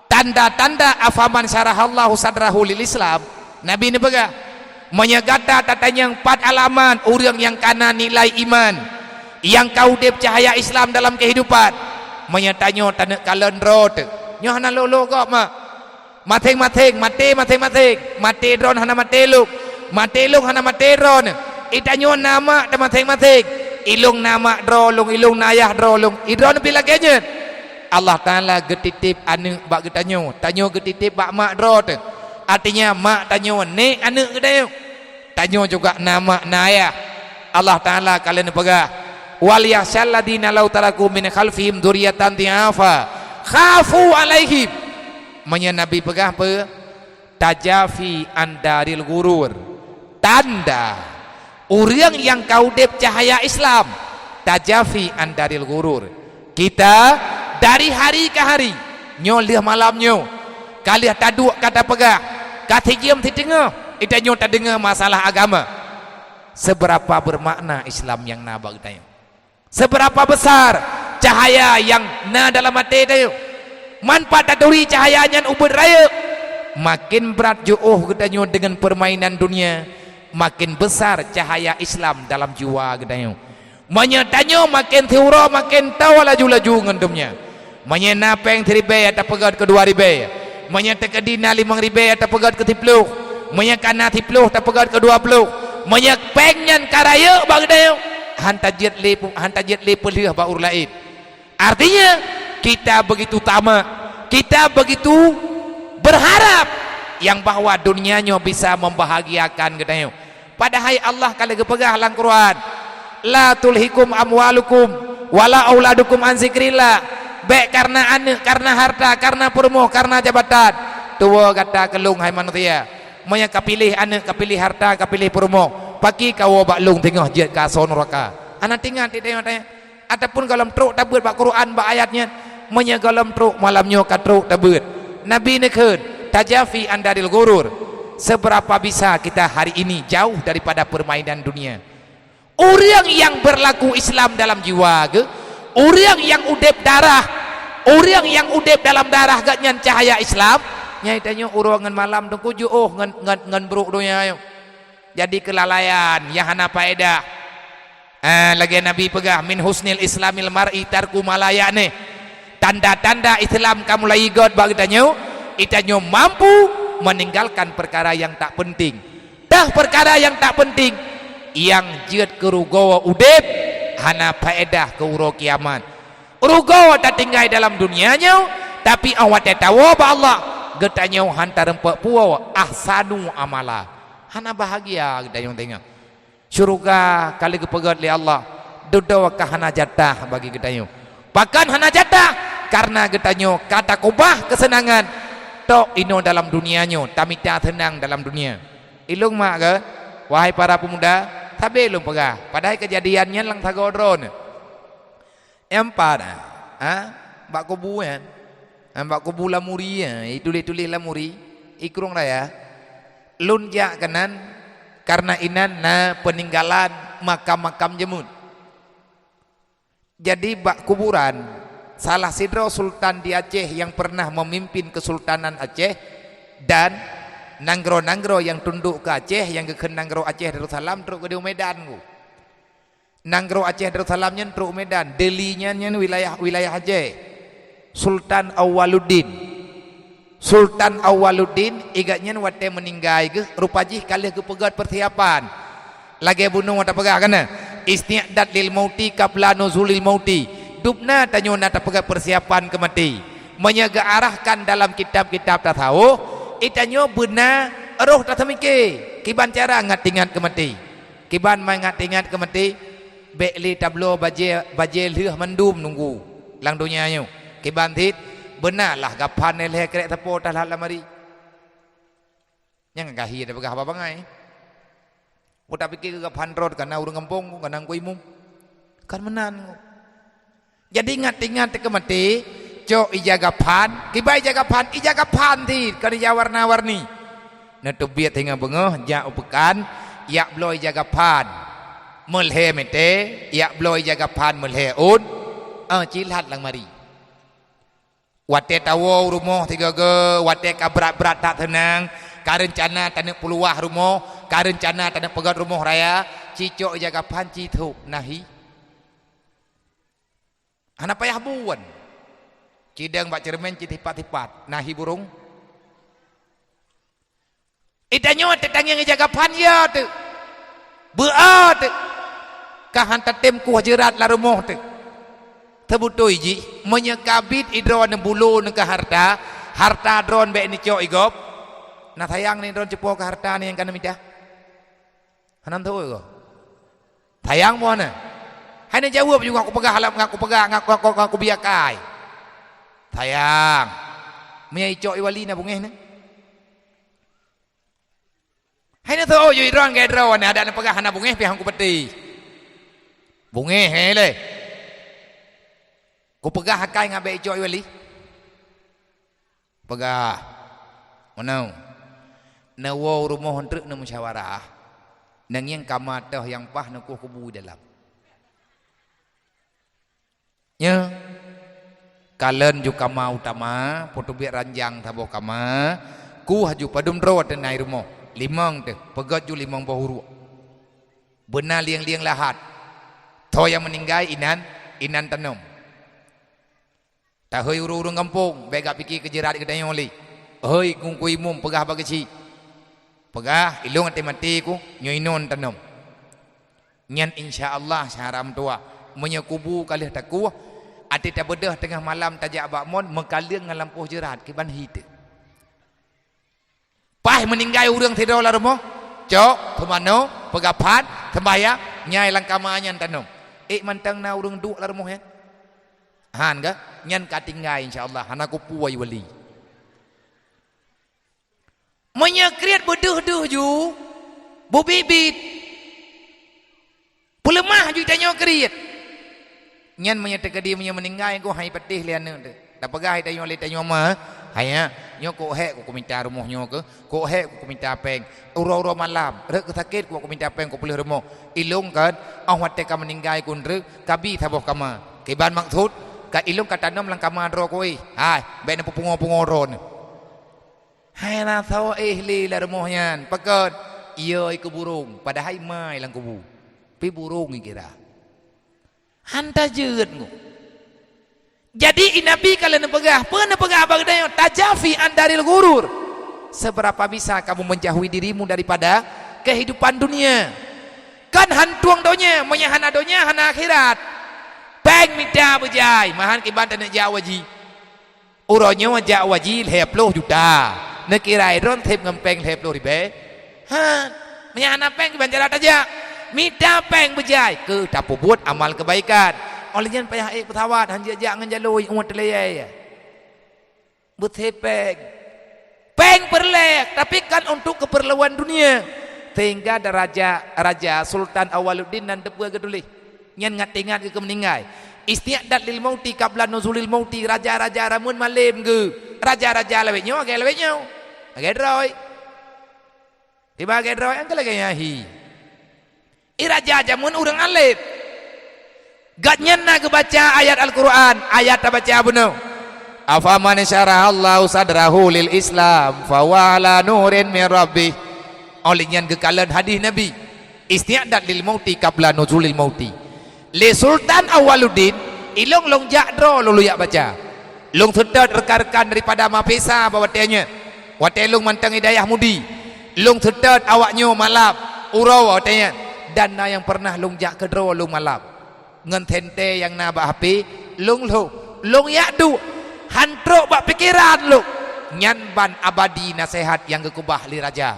tanda-tanda afaman syarahallahu sadrahu lil Islam Nabi ni pegah menyegata tatanya 4 alaman orang yang kana nilai iman yang kau dep cahaya Islam dalam kehidupan menyatanyo tanak kalendro te nyo hana lolo kok mak mateng-mateng mate dron hana mateluk hana mate dron itanyo nama dan mateng-mateng ilung nama drolung ilung nayah drolung idron bila kenyen Allah Taala getitip anu bak getanyo tanyo getitip bak mak drot artinya mak tanyo ne anu gedayo tanyo juga nama nayah Allah Taala kalian pegah wal yahsal ladina law taraku min khalfihim dzurriatan diafa khafu alaihim Nabi pegah apa? Tajafi andaril gurur. Tanda orang yang kau dep cahaya Islam. Tajafi andaril gurur. Kita dari hari ke hari nyolih malamnya kalian taduk kata pegah kata diam di tengah kita nyo tak dengar masalah agama. Seberapa bermakna Islam yang nabag tayo? Seberapa besar cahaya yang na dalam hati tayo? Manfaat dari cahayanya ubud raya makin berat juuh gedanyo dengan permainan dunia makin besar cahaya Islam dalam jiwa gedanyo menyatanyo makin tiura makin tahu laju-laju ngendumnya menyenapeng 3 ribu atau pegat ke 2 ribu menyatakadina 5 ribu atau pegat ke 10 menyakana 10 atau pegat ke 20 menyakpengnyan karaya bagdayo hantajit li pelih baur lain artinya kita begitu tamak, kita begitu berharap yang bahwa dunianya bisa membahagiakan padahal Allah kalau kepegah dalam Quran la tulhikum amwalukum wala auladukum an zikrillah, baik karena anak, karena harta, karena purmo, karena jabatan. Tua kata kelung hai manusia, moya kapilih anak, kapilih harta, kapilih purmo, pagi kau baklung tengah jet ka son neraka. Anak tinggal di tengah ataupun dalam truk tabut bak Quran bak ayatnya, moya dalam truk malamnya ka truk tabut. Nabi nekun tajafi andaril gurur. Seberapa bisa kita hari ini jauh daripada permainan dunia. Orang yang berlaku Islam dalam jiwa ke, orang yang udep darah, orang yang udep dalam darah gak nyan cahaya Islam, nyai tanya urangan malam tu kuju ngan bruk dunia yo. Jadi kelalaian yang hana faedah. Lagi Nabi pegah min husnil islamil mar'i tarku malayane. Tanda-tanda Islam kamu lagi god bagi tanya, itanyo mampu meninggalkan perkara yang tak penting. Dah perkara yang tak penting yang jiat kerugawa udep hana faedah ke uro kiamat. Rugawa tak tinggal dalam dunianya, tapi awak tahu ba Allah getanya hantar empat puau ahsanu amala. Hana bahagia getanya tengok. Syurga kali kepegat li Allah dudawa ka hana jatah bagi getanya. Bahkan hana jatah karena getanya kata kubah kesenangan tok ino dalam dunianya, tamita tenang dalam dunia. Ilung mak ke wahai para pemuda, tabe ilung pegah padahal kejadiannya lang tagodron empat bak kubu bak kubu lamuri tulis lamuri ikrung raya lunjak kanan karena inan na peninggalan makam-makam jemut. Jadi bak kuburan salah sidro sultan di Aceh yang pernah memimpin kesultanan Aceh dan nanggro-nanggro yang tunduk ke Aceh, yang ke nanggro Aceh Darussalam teruk ke Medan ku. Nanggro Aceh Darussalamnya teruk Medan, Delinya wilayah Aceh. Sultan Awaluddin. Sultan Awaluddin igatnya wate meninggal ke rupajih kali ke pegat persiapan. Lagi bunuh wate pegah kana. Isti'dad lil mauti qabla nuzulil mauti. Dupna tanyo nata pegat persiapan kemati. Menyaga arahkan dalam kitab-kitab tasawuf, itanyo benar roh tak semike. Kiban cara ngat-ingat kemati. Kiban mai ngat-ingat kemati, bekli tablo baje leuh mendum nunggu lang dunianyo. Kiban tit benarlah gapan leh krek tepo tah lamari. Yang gahi ada pegah apa bangai. Uta pikir gapan rod kana urang kampung kana kuimum. Kan menan. Jadi ingat-ingat ke mati, cok ijaga pan, kibai ijaga pan ti, kerja warna-warni. Natu biat hingga bengah, jak upekan, yak blow ijaga pan, melhe mete, yak blow ijaga pan melhe un, cilat lang mari. Wate tawo rumah tiga ge, wate kabrat-berat tak tenang, karencana tanek peluah rumah, karencana tanek pegat rumah raya, cicok ijaga pan cituk nahi. Hana payah buan. Cidang bak cermen citipat-tipat. Nahi burung. Itanyo tetang yang jaga panya tu. Beat. Kahan tatem ku jerat la rumah tu. Tebutoi ji menyekabit idron bulu ke harta. Harta drone be ni cok igop. Nah sayang ni drone cepo ke harta ni yang kana mita. Hanan tu ko. Sayang mo na. Hanya jawab juga aku pegang halam ngaku pegang ngaku biakai. Sayang. Mia icok iwali na bungeh na. Hanya tu oh yui ron gay ron ada na pegang hana bungeh pihang ku peti. Bungeh hele. Ku pegang hakai ngabe icok iwali. Pegang. Mana? Nawo rumah hentrek na musyawarah. Nang yang kamatah yang pah na ku kubu dalam. Ya, kalian juga mau utama, foto biar ranjang tabo kama, ku haju padum rawat dan naik rumah, limang tu, pegat ju limang bahuru, benar liang lahat, toh yang meninggal inan tanam, tahui urung kampung, begak pikir kejerat kedai oli, hoi kungkui mum pegah bagasi, pegah ilung mati ku nyoinon tanam, nyan insya Allah syaram tua, menyekubu kali takuah. Ati tak bedah tengah malam tajak bakmon mengkalir dengan lampu jerat kiban hit. Pah meninggal urang tidur la rumah. Cok, pemano, pegapan, tembayang, nyai langkamanya tanam. mantang na urang duk la remoh han ka nyan ka tinggai insyaallah han aku puai wali monya kriat beduh-duh ju bu bibit pulemah ju tanyo kriat nyan monya tekedi monya meninggai ko hai patih lian ne dak pegah tanyo le tanyo ma hai nyo ko he ko minta rumah nyo ke ko he ko minta peng uro-uro malam rek sakit ko minta peng ko pelih rumah ilung kan awat teka meninggai kun rek kabi thaboh kama keban maksud ka ilung kata nom lang kama ro koi hai be na pungo-pungo ron hai na thaw li la rumah nyan pakat iyo iku burung padahal mai lang kubu pi burung kira hanta jeut ngo jadi Nabi kalian pegah bagdayo tajafi andaril gurur seberapa bisa kamu menjauhi dirimu daripada kehidupan dunia kan hantuang donya menyahana donya hana akhirat peng minta bejai mahan kiban nak jawaji uronyo jawaji leploh juta nekirai ron thep ngempeng leploh ribe ha menyahana peng kiban jarat aja minta peng bejai ke tapu buat amal kebaikan oleh jangan payah petawat hanya jangan jalui umat telai bertepeng peng perlek tapi kan untuk keperluan dunia sehingga raja Sultan Awaluddin dan depu gedulih nyan ngat-ingat ke meninggai istiadat lil mauti qabla nuzulil mauti raja-raja ramun malim ge raja-raja lewetnya agak droi tiba agak droi angka lagi nyahi raja jamun urang alif gatnya nak baca ayat Al-Quran ayat baca benar afaman syarahallahu sadrahu lil Islam fawala nurin min rabbih olehnya gekalan hadis Nabi istiadat lil mauti qabla nuzulil mauti li Sultan Awaluddin ilong long jakdro lulu yak baca long sedot rekan-rekan daripada mapesa bawatenya watelung mantang hidayah mudi long sedot awaknyo malap urau watenya dan yang pernah long jak kedro long malap ngan tente yang nabah api lung yakdu hantrok bak pikiran lu nyan ban abadi nasihat yang gekubah li raja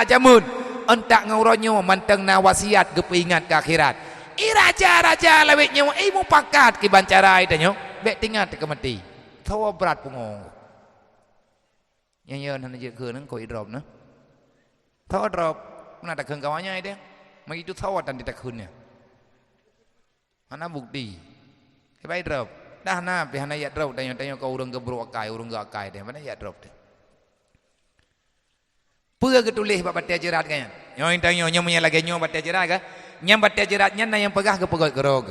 jamun entak ngauronyo manteng na wasiat gepingat ke akhirat raja lewetnya mu pakat ki bancarai tanyo bek tingat ke mati thawa berat pungong nyanyon han je keun ko idrop na thawa drop na tak keun kawannya ide magi tu thawa tan ditakhunnya mana bukti kebai drop dah na pihana ya drop tanya kau urang gebro akai urang ga akai deh mana ya drop deh peuh getulih ba batia jerat kanya nyoin tanya nya punya lagi nyo batia jerat ka nyam batia jeratnya na yang pegah ke pegot gerog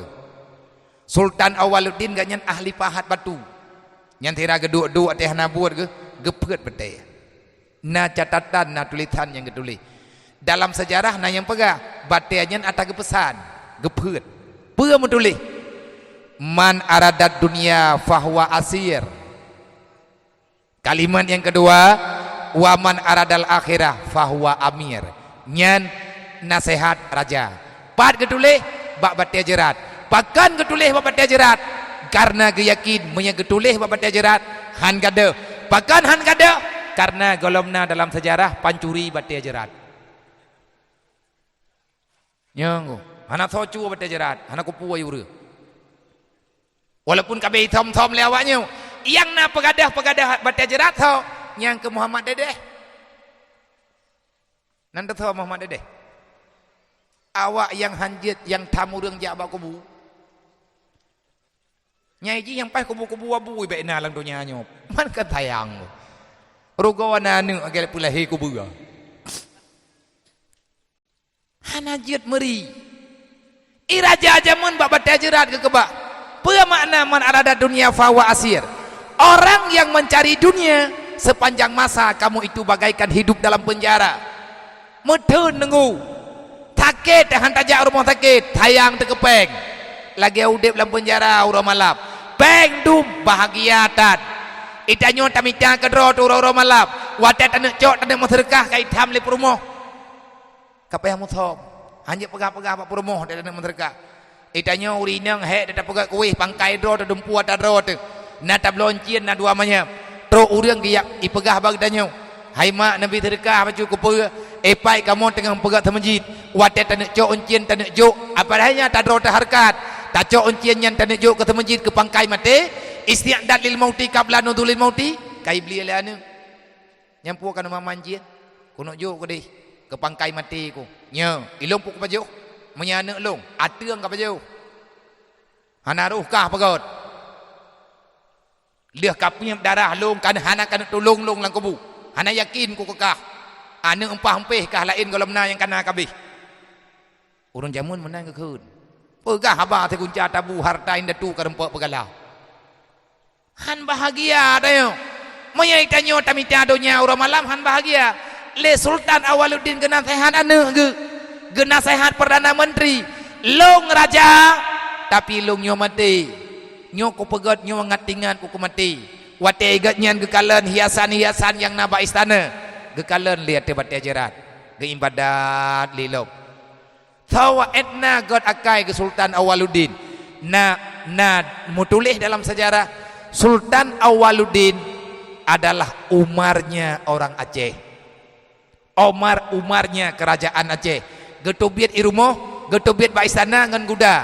Sultan Awaluddin ga nyan ahli pahat batu nyan tira geduk-duk teh na buat ke gepeut bete na catatan na tulisan yang getulih dalam sejarah na yang pegah batia nyan ata pesan gepeut peuh mentulih man aradat dunia fahuwa asir kalimat yang kedua waman aradal akhirah fahuwa amir nyan nasihat raja pat getulih bak batia jerat pakan getulih bak batia jerat karena geyakin punya getulih bak batia jerat han gade pakan han gade karena golomna dalam sejarah pancuri batia jerat nyanggo hana socu batia jerat hana kupu ayure walaupun kabeh thom-thom lewatnya yang na pegadah batia jerat tho yang ke Muhammad Dedeh nanda tho Muhammad Dedeh awak yang hanjit yang tamu reung jak bak kubu nyai ji yang pai kubu-kubu wabu be na lang dunya nyop man ka tayang rugawana nu agel pulahi kubu hanajit meri iraja jamun bak batia jerat ke kebak peuh makna man arada dunia fawa asir orang yang mencari dunia sepanjang masa kamu itu bagaikan hidup dalam penjara medun nengu sakit hantar jak rumah sakit tayang tekepeng lagi udip dalam penjara urang malap peng dum bahagia tat itanyo tamita kedro tu urang malap watet tanek cok tanek maserkah kai tham le perumoh kapeh muthom hanya pegah-pegah pak perumoh tanek maserkah itanyo urinang he dak pegah kuih pangkai dro dempu ada dro tu na tab loncien na dua manya tro urang dia ipegah bagdanyo hai mak nabi terkah baju kupa epai kamu tengah pegat ke masjid wate tanek jok uncien tanek jok apa dahnya tak ada harkat tak jok uncien yang tanek jok ke masjid ke pangkai mate istiadat lil mauti qabla nuzulil mauti kai beli ala anu nyampu kan mama manjin kuno jok ke deh ke pangkai mati ku nya ilung puk baju menyana long ateung ka baju hanaruh kah pagot liah kapunya darah long kan hana kan tolong long lang kubu hana yakin ku kekah ane empah empeh kah lain kalau mena yang kana kabeh urang jamun menang ke keun pegah haba te kunca tabu harta inda tu ka rempok pegalau han bahagia dayo moyai tanyo tamita donya urang malam han bahagia le Sultan Awaluddin gena sehat ane ge nasihat perdana menteri long raja tapi long nyo mati nyo ko pegot nyo ngatingan ku mati wate igat nyan gekalan hiasan-hiasan yang naba istana gekalan lihat debat ajaran ge ibadat lilop tawa etna god akai ke Sultan Awaluddin mutulih dalam sejarah Sultan Awaluddin adalah umarnya orang Aceh umarnya kerajaan Aceh getubiat irumoh getubiat ba istana ngan guda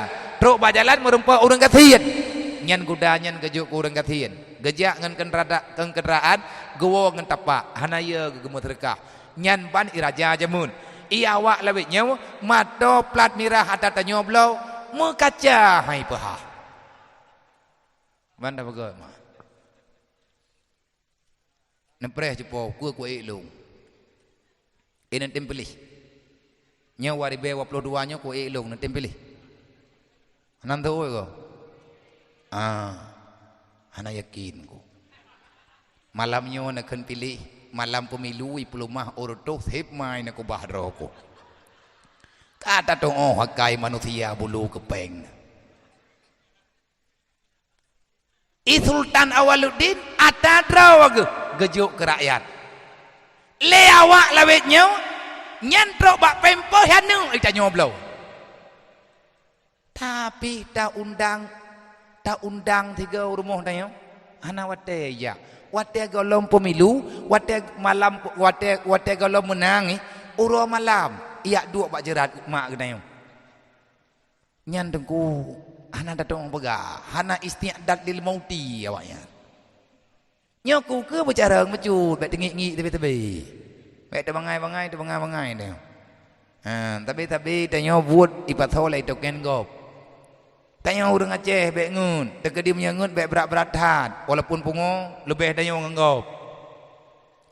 truk bajalan merempa urang kathian nyan guda nyan gejuk urang kathian gejak ngan kendaraan gowo ngan tapak hanaya gegemut rekah nyan ban iraja jamun ia awak lawit nyawa mato plat mirah ada tanyo blau mekaca hai paha banda bagai ma nempreh jepo ku elung ini tempelih nyawa ribe 22 nya ku elung nan tempelih nanti ko hana yakin ku malamnya nak akan pilih malam pemilu iplumah urut hip mai nak bahro ku kata tu hakai manusia bulu kepeng Sultan Awaluddin ada draw gejuk ke rakyat le awak lawetnya nyantro bak pempo hanu ita nyoblo tapi tak undang tiga rumah tanya ana wate ya wate golong pemilu wate malam wate golong menang uro malam iya dua bak jerat mak tanya nyan dengku ana datang pega hana istiadat lil mauti awaknya nyoku ke bicara mecut bek tengik-ngik tebi-tebi bek tebangai-bangai dia tapi tanya buat ipat solai token gop tanya urang Aceh bek ngun tegedi menyangut bek berat-berat hat walaupun pungo lebih tanya nganggop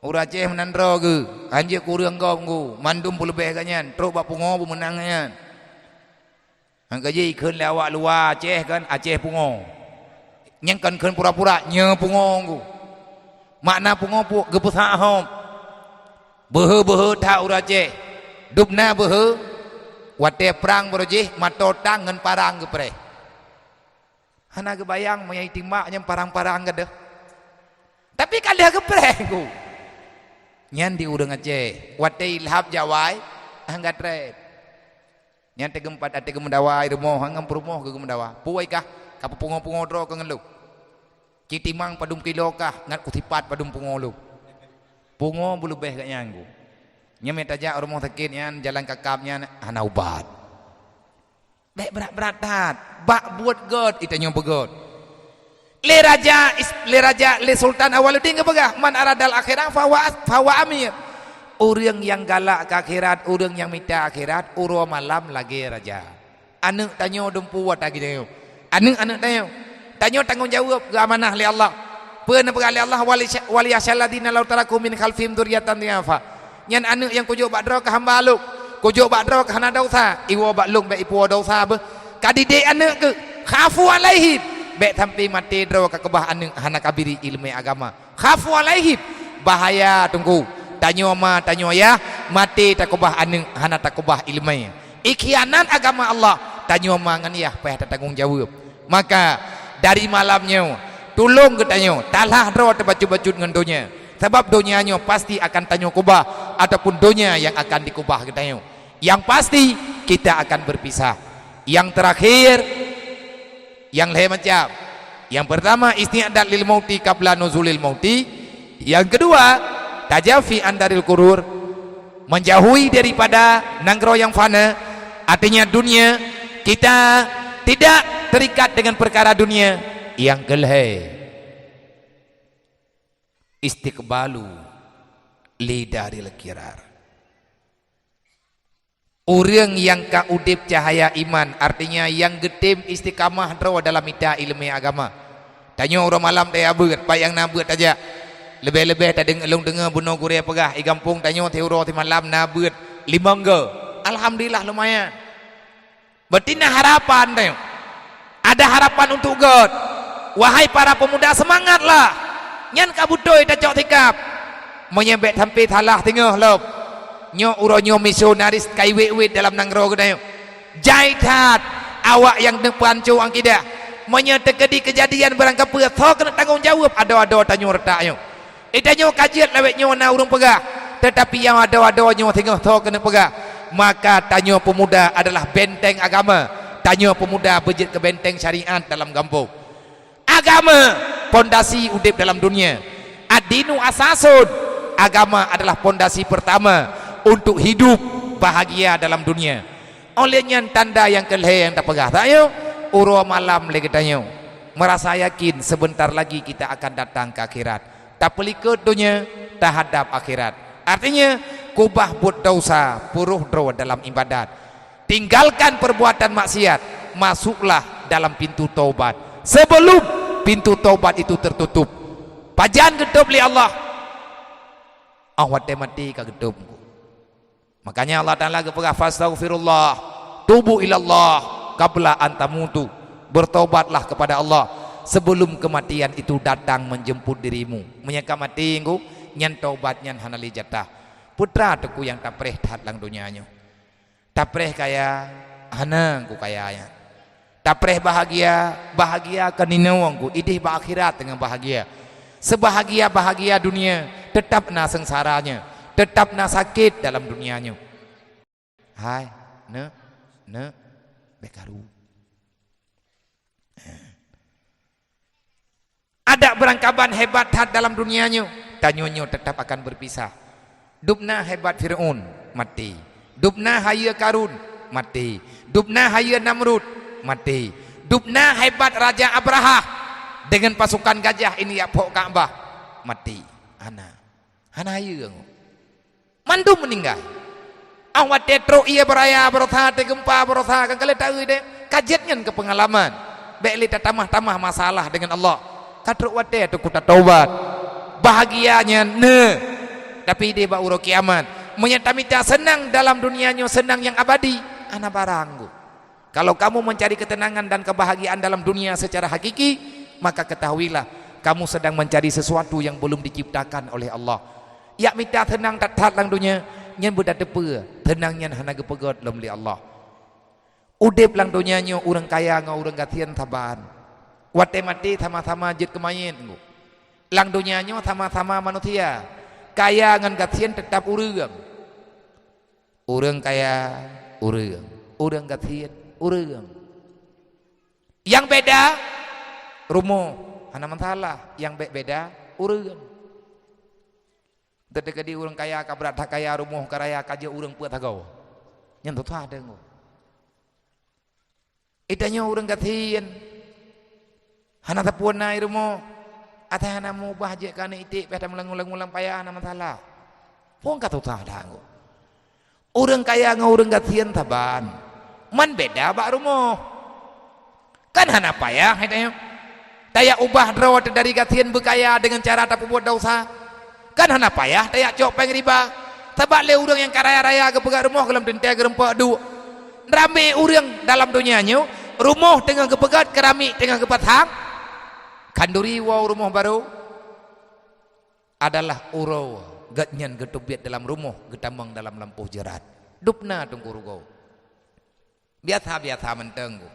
urang Aceh menandro ke anjir ku urang gop ku mandum pu lebih kanyan truk bak pungo pu menang kanyan angkaji keun lawak luar Aceh kan Aceh pungo nyang kan keun pura-pura nya pungo ku makna pungo pu gepesak hom behe tak urang Aceh dubna behe wate perang berojih mato tangan parang gepre hana kebayang moyai timaknya parang-parang gede tapi kalian gepreng ku nyan di urang Aceh wate ilhab jawai anggat red nyan tegempat ate gemendawai rumoh angam perumoh ke gemendawa puai kah kapu pungo-pungo dro ke ngelu citimang padum kilo kah ngat kutipat padum pungo lu pungo bulu beh kak nyanggu nyamet aja rumah sakit nyan jalan kakapnya hana ubat bek berat-berat tat bak buat god itu nyom begod le raja le Sultan Awaluddin ke begah man aradal akhirat fawa amir orang yang galak ke akhirat orang yang minta akhirat uro malam lagi raja anu tanyo dumpu wat lagi tanyo anu tanyo tanggung jawab ke amanah li Allah peun pegali Allah wali yasalladina law taraku min khalfihim dzurriatan dhiafa nyan anu yang kujuk bakdro ke hamba lu kujuk bakdro ke hana dosa iwo baklung be ipu dosa be kadide anu ke khafu alaihim be tampi mati dro ke kebah anu hana kabiri ilmu agama khafu alaihim bahaya tunggu tanyo ya mati takubah anu hana takubah ilmu ikianan agama Allah tanyo ngan ya payah tanggung jawab maka dari malamnya tolong ke tanyo talah dro tebacut-bacut ngan donya sebab donyanya pasti akan tanyo kubah ataupun donya yang akan dikubah tanyo yang pasti kita akan berpisah yang terakhir yang lain macam yang pertama istiadat lil mauti qabla nuzulil mauti yang kedua tajafi andaril kurur, menjauhi daripada nanggro yang fana. Artinya dunia, kita tidak terikat dengan perkara dunia. Yang kelhe istiqbalu lidaril kirar, orang yang ka udip cahaya iman, artinya yang getim istiqamah draw dalam ida ilmu agama. Tanya orang malam dia abut, payang nabut aja. Lebih-lebih tak dengar bunuh gurih pegah i kampung, tanya teuro ti malam nabut 5 ge. Alhamdulillah lumayan. Betina harapan tanya. Ada harapan untuk God. Wahai para pemuda, semangatlah. Nyan kabutoi dah cok tikap. Menyebek sampai talah tengah lop. Nyo uronyo misionaris kai wet dalam nanggro kedayo. Jaitat awak yang depan cu angkida. Menyetekedi kejadian barang kepa, tho kena tanggung jawab. Ada tanyo retaknyo. Itanyo kajiat lewet nyo na urung pegah. Tetapi yang ada nyo tengah tho kena pegah. Maka tanyo pemuda adalah benteng agama. Tanyo pemuda bejit ke benteng syariat dalam kampung. Agama pondasi udip dalam dunia. Ad-dinu asasun. Agama adalah pondasi pertama untuk hidup bahagia dalam dunia. Olehnya tanda yang kelih yang tak pegah tayo uro malam lagi tayo. Merasa yakin sebentar lagi kita akan datang ke akhirat. Tak pelikut dunia, tak hadap akhirat. Artinya kubah buat dosa, puruh draw dalam ibadat. Tinggalkan perbuatan maksiat, masuklah dalam pintu taubat. Sebelum pintu taubat itu tertutup, pajan gedup li Allah. Awat mati ka gedup. Makanya Allah Taala gepegang fastaghfirullah, tubu ilallah qabla an tamutu. Bertobatlah kepada Allah sebelum kematian itu datang menjemput dirimu. Menyangka mati engko nyan taubat nyan hanali jatah. Putra teku yang tak preh tat lang dunianya. Tak preh kaya hana ku kayanya. Tak preh bahagia kaninawangku idih ba akhirat dengan bahagia. Sebahagia-bahagia dunia tetap na sengsaranya, tetap na sakit dalam dunianya. Hai, ne bekaru. Ada berangkaban hebat hat dalam dunianya, tanyonyo tetap akan berpisah. Dubna hebat Fir'aun, mati. Dubna haya Karun, mati. Dubna haya Namrud, mati. Dubna hebat Raja Abraha dengan pasukan gajah ini ya pok Ka'bah, mati. Hana haya mandu meninggal. Awat tetro ia beraya berotha te gempa berotha kan kale tahu de kajetnya ke pengalaman. Beli tamah-tamah masalah dengan Allah. Kadro wate tu kuta taubat. Bahagianya tapi dia ba uro kiamat. Menyata senang dalam dunianya, senang yang abadi. Ana barangku. Kalau kamu mencari ketenangan dan kebahagiaan dalam dunia secara hakiki, maka ketahuilah kamu sedang mencari sesuatu yang belum diciptakan oleh Allah. Ya minta tenang tak lang dunia, nyen budak depe, tenangnya hana gepegot lem li Allah. Udip lang dunianya urang kaya ngau urang gatian taban. Wate mati sama-sama jit kemayin. Lang dunianya sama-sama manusia. Kaya ngan gatian tetap urang. Urang kaya urang. Urang gatian urang. Yang beda rumo hana masalah, yang beda urang. Dedekadi urang kaya kabrat kaya rumo karaya kaje urang puat hagau. Nyen tu ada ngo. Itanya urang gatian. Hana tapuan na rumo. Atah hana mu bahje kana iti pada mulang-ulang payah hana masalah. Pon ka tu ada ngo. Urang kaya ngau urang gatian taban. Man beda ba rumo. Kan hana payah itanya. Daya ubah draw dari gatian bekaya dengan cara tak buat dosa. Kan hana payah daya copeng riba. Tabak le urang yang karaya-raya ke pegat rumah kelam dentai gerempak du. Rame urang dalam dunianya, rumah dengan kepegat keramik dengan kepatang. Kanduri wow rumah baru adalah uro gatnyan getubiat dalam rumah getambang dalam lampu jerat. Dupna tunggurugo. Biasa mentenggu.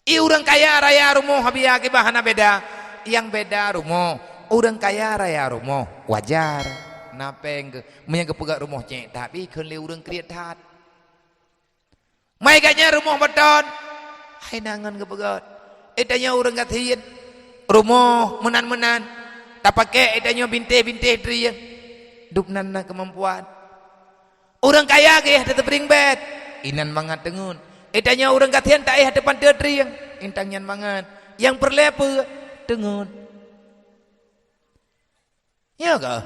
I urang kaya raya rumah habia ke bahana beda. Yang beda rumah. Urang kaya raya rumah wajar. Napeng menyang kepegat rumah cek tapi keun le urang kriat tat. Mai ganya rumah beton. Hai nangan kepegat. Etanya urang gatian. Rumah menan-menan. Tak pakai etanya binte-binte tri. dupnan na kemampuan. Orang kaya ke tetap ring bed. Inan mangat tengun. Tanya orang katian tak depan teatri yang intangnya mangat. Yang perlepa tengun. Ya ke?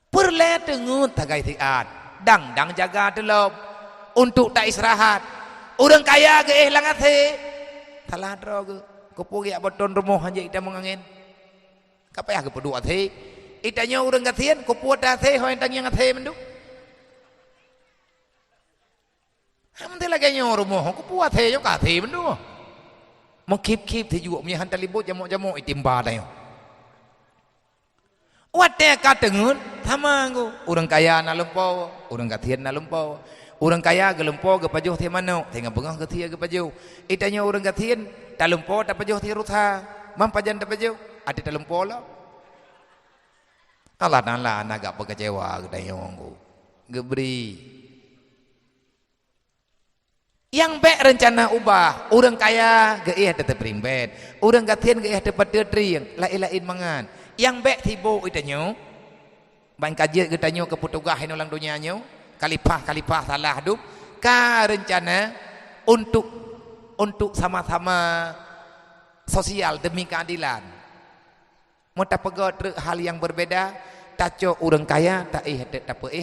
Perle tengun tagai tiat. Dang jaga telop. Untuk tak istirahat. Orang kaya ke langat he. Talah droga. Kepugi abaton rumah hanya ita mengangin. Kapaya ke pedua he. Itanya orang katian kepuat he ho entang yang he mendu. Hamte lagi nyor rumah kepuat he yo kate mendu. Mau kip thì juga punya hantar libut jamuk itimba dah yo. Wate katengun thamangu orang kaya na lempau, orang katian na lempau. Orang kaya ke lempau ke pajuh ti mano, tengah bengah ke tia ke pajuh. Itanya orang katian ta lempau ta pajuh ti rutha, mampajan ta pajuh, ada ta lempau lah. Allah nala naga pekecewa ke dayongku. Gebri. Yang baik rencana ubah, orang kaya ke tetap rimbet, orang katian ke dapat tertering, lain-lain mangan. Yang baik tibo itanyo, bain kajian ke tanyo ke putugah ulang dunia nyo, kalipah salah hidup, ka rencana untuk sama-sama sosial demi keadilan. Mau tak pegot hal yang berbeda. Taco orang kaya tak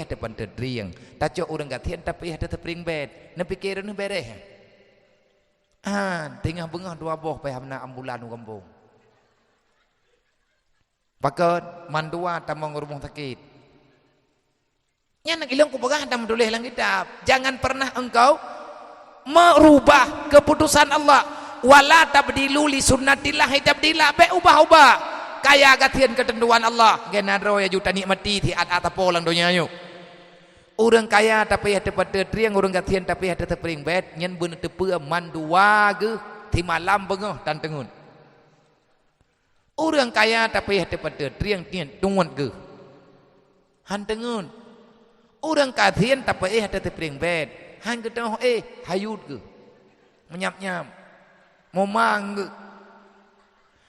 depan terdriang. Taco orang katian tapi tetap ring bed. Nepikir nu bereh. Tengah bengah dua boh payah na ambulan kampung. Pakat mandua tamang rumah sakit. Nya nak ilang ku pegah tam tulis lang kitab. Jangan pernah engkau merubah keputusan Allah. Wala tabdilu li sunnatillah tabdila be ubah-ubah. Kaya katian ketentuan Allah genadro ya juta nikmati ti at polang donya yo. Orang kaya tapi ada pada triang orang katian tapi ada tepering bed nyen beun tepeu mandua ge ti malam bengah tan tengun. Orang kaya tapi ada pada triang tien tungun ge. Han tengun. Orang katian tapi ada tepering bed han ketemu hayut ge. Menyap-nyap. Momang ge.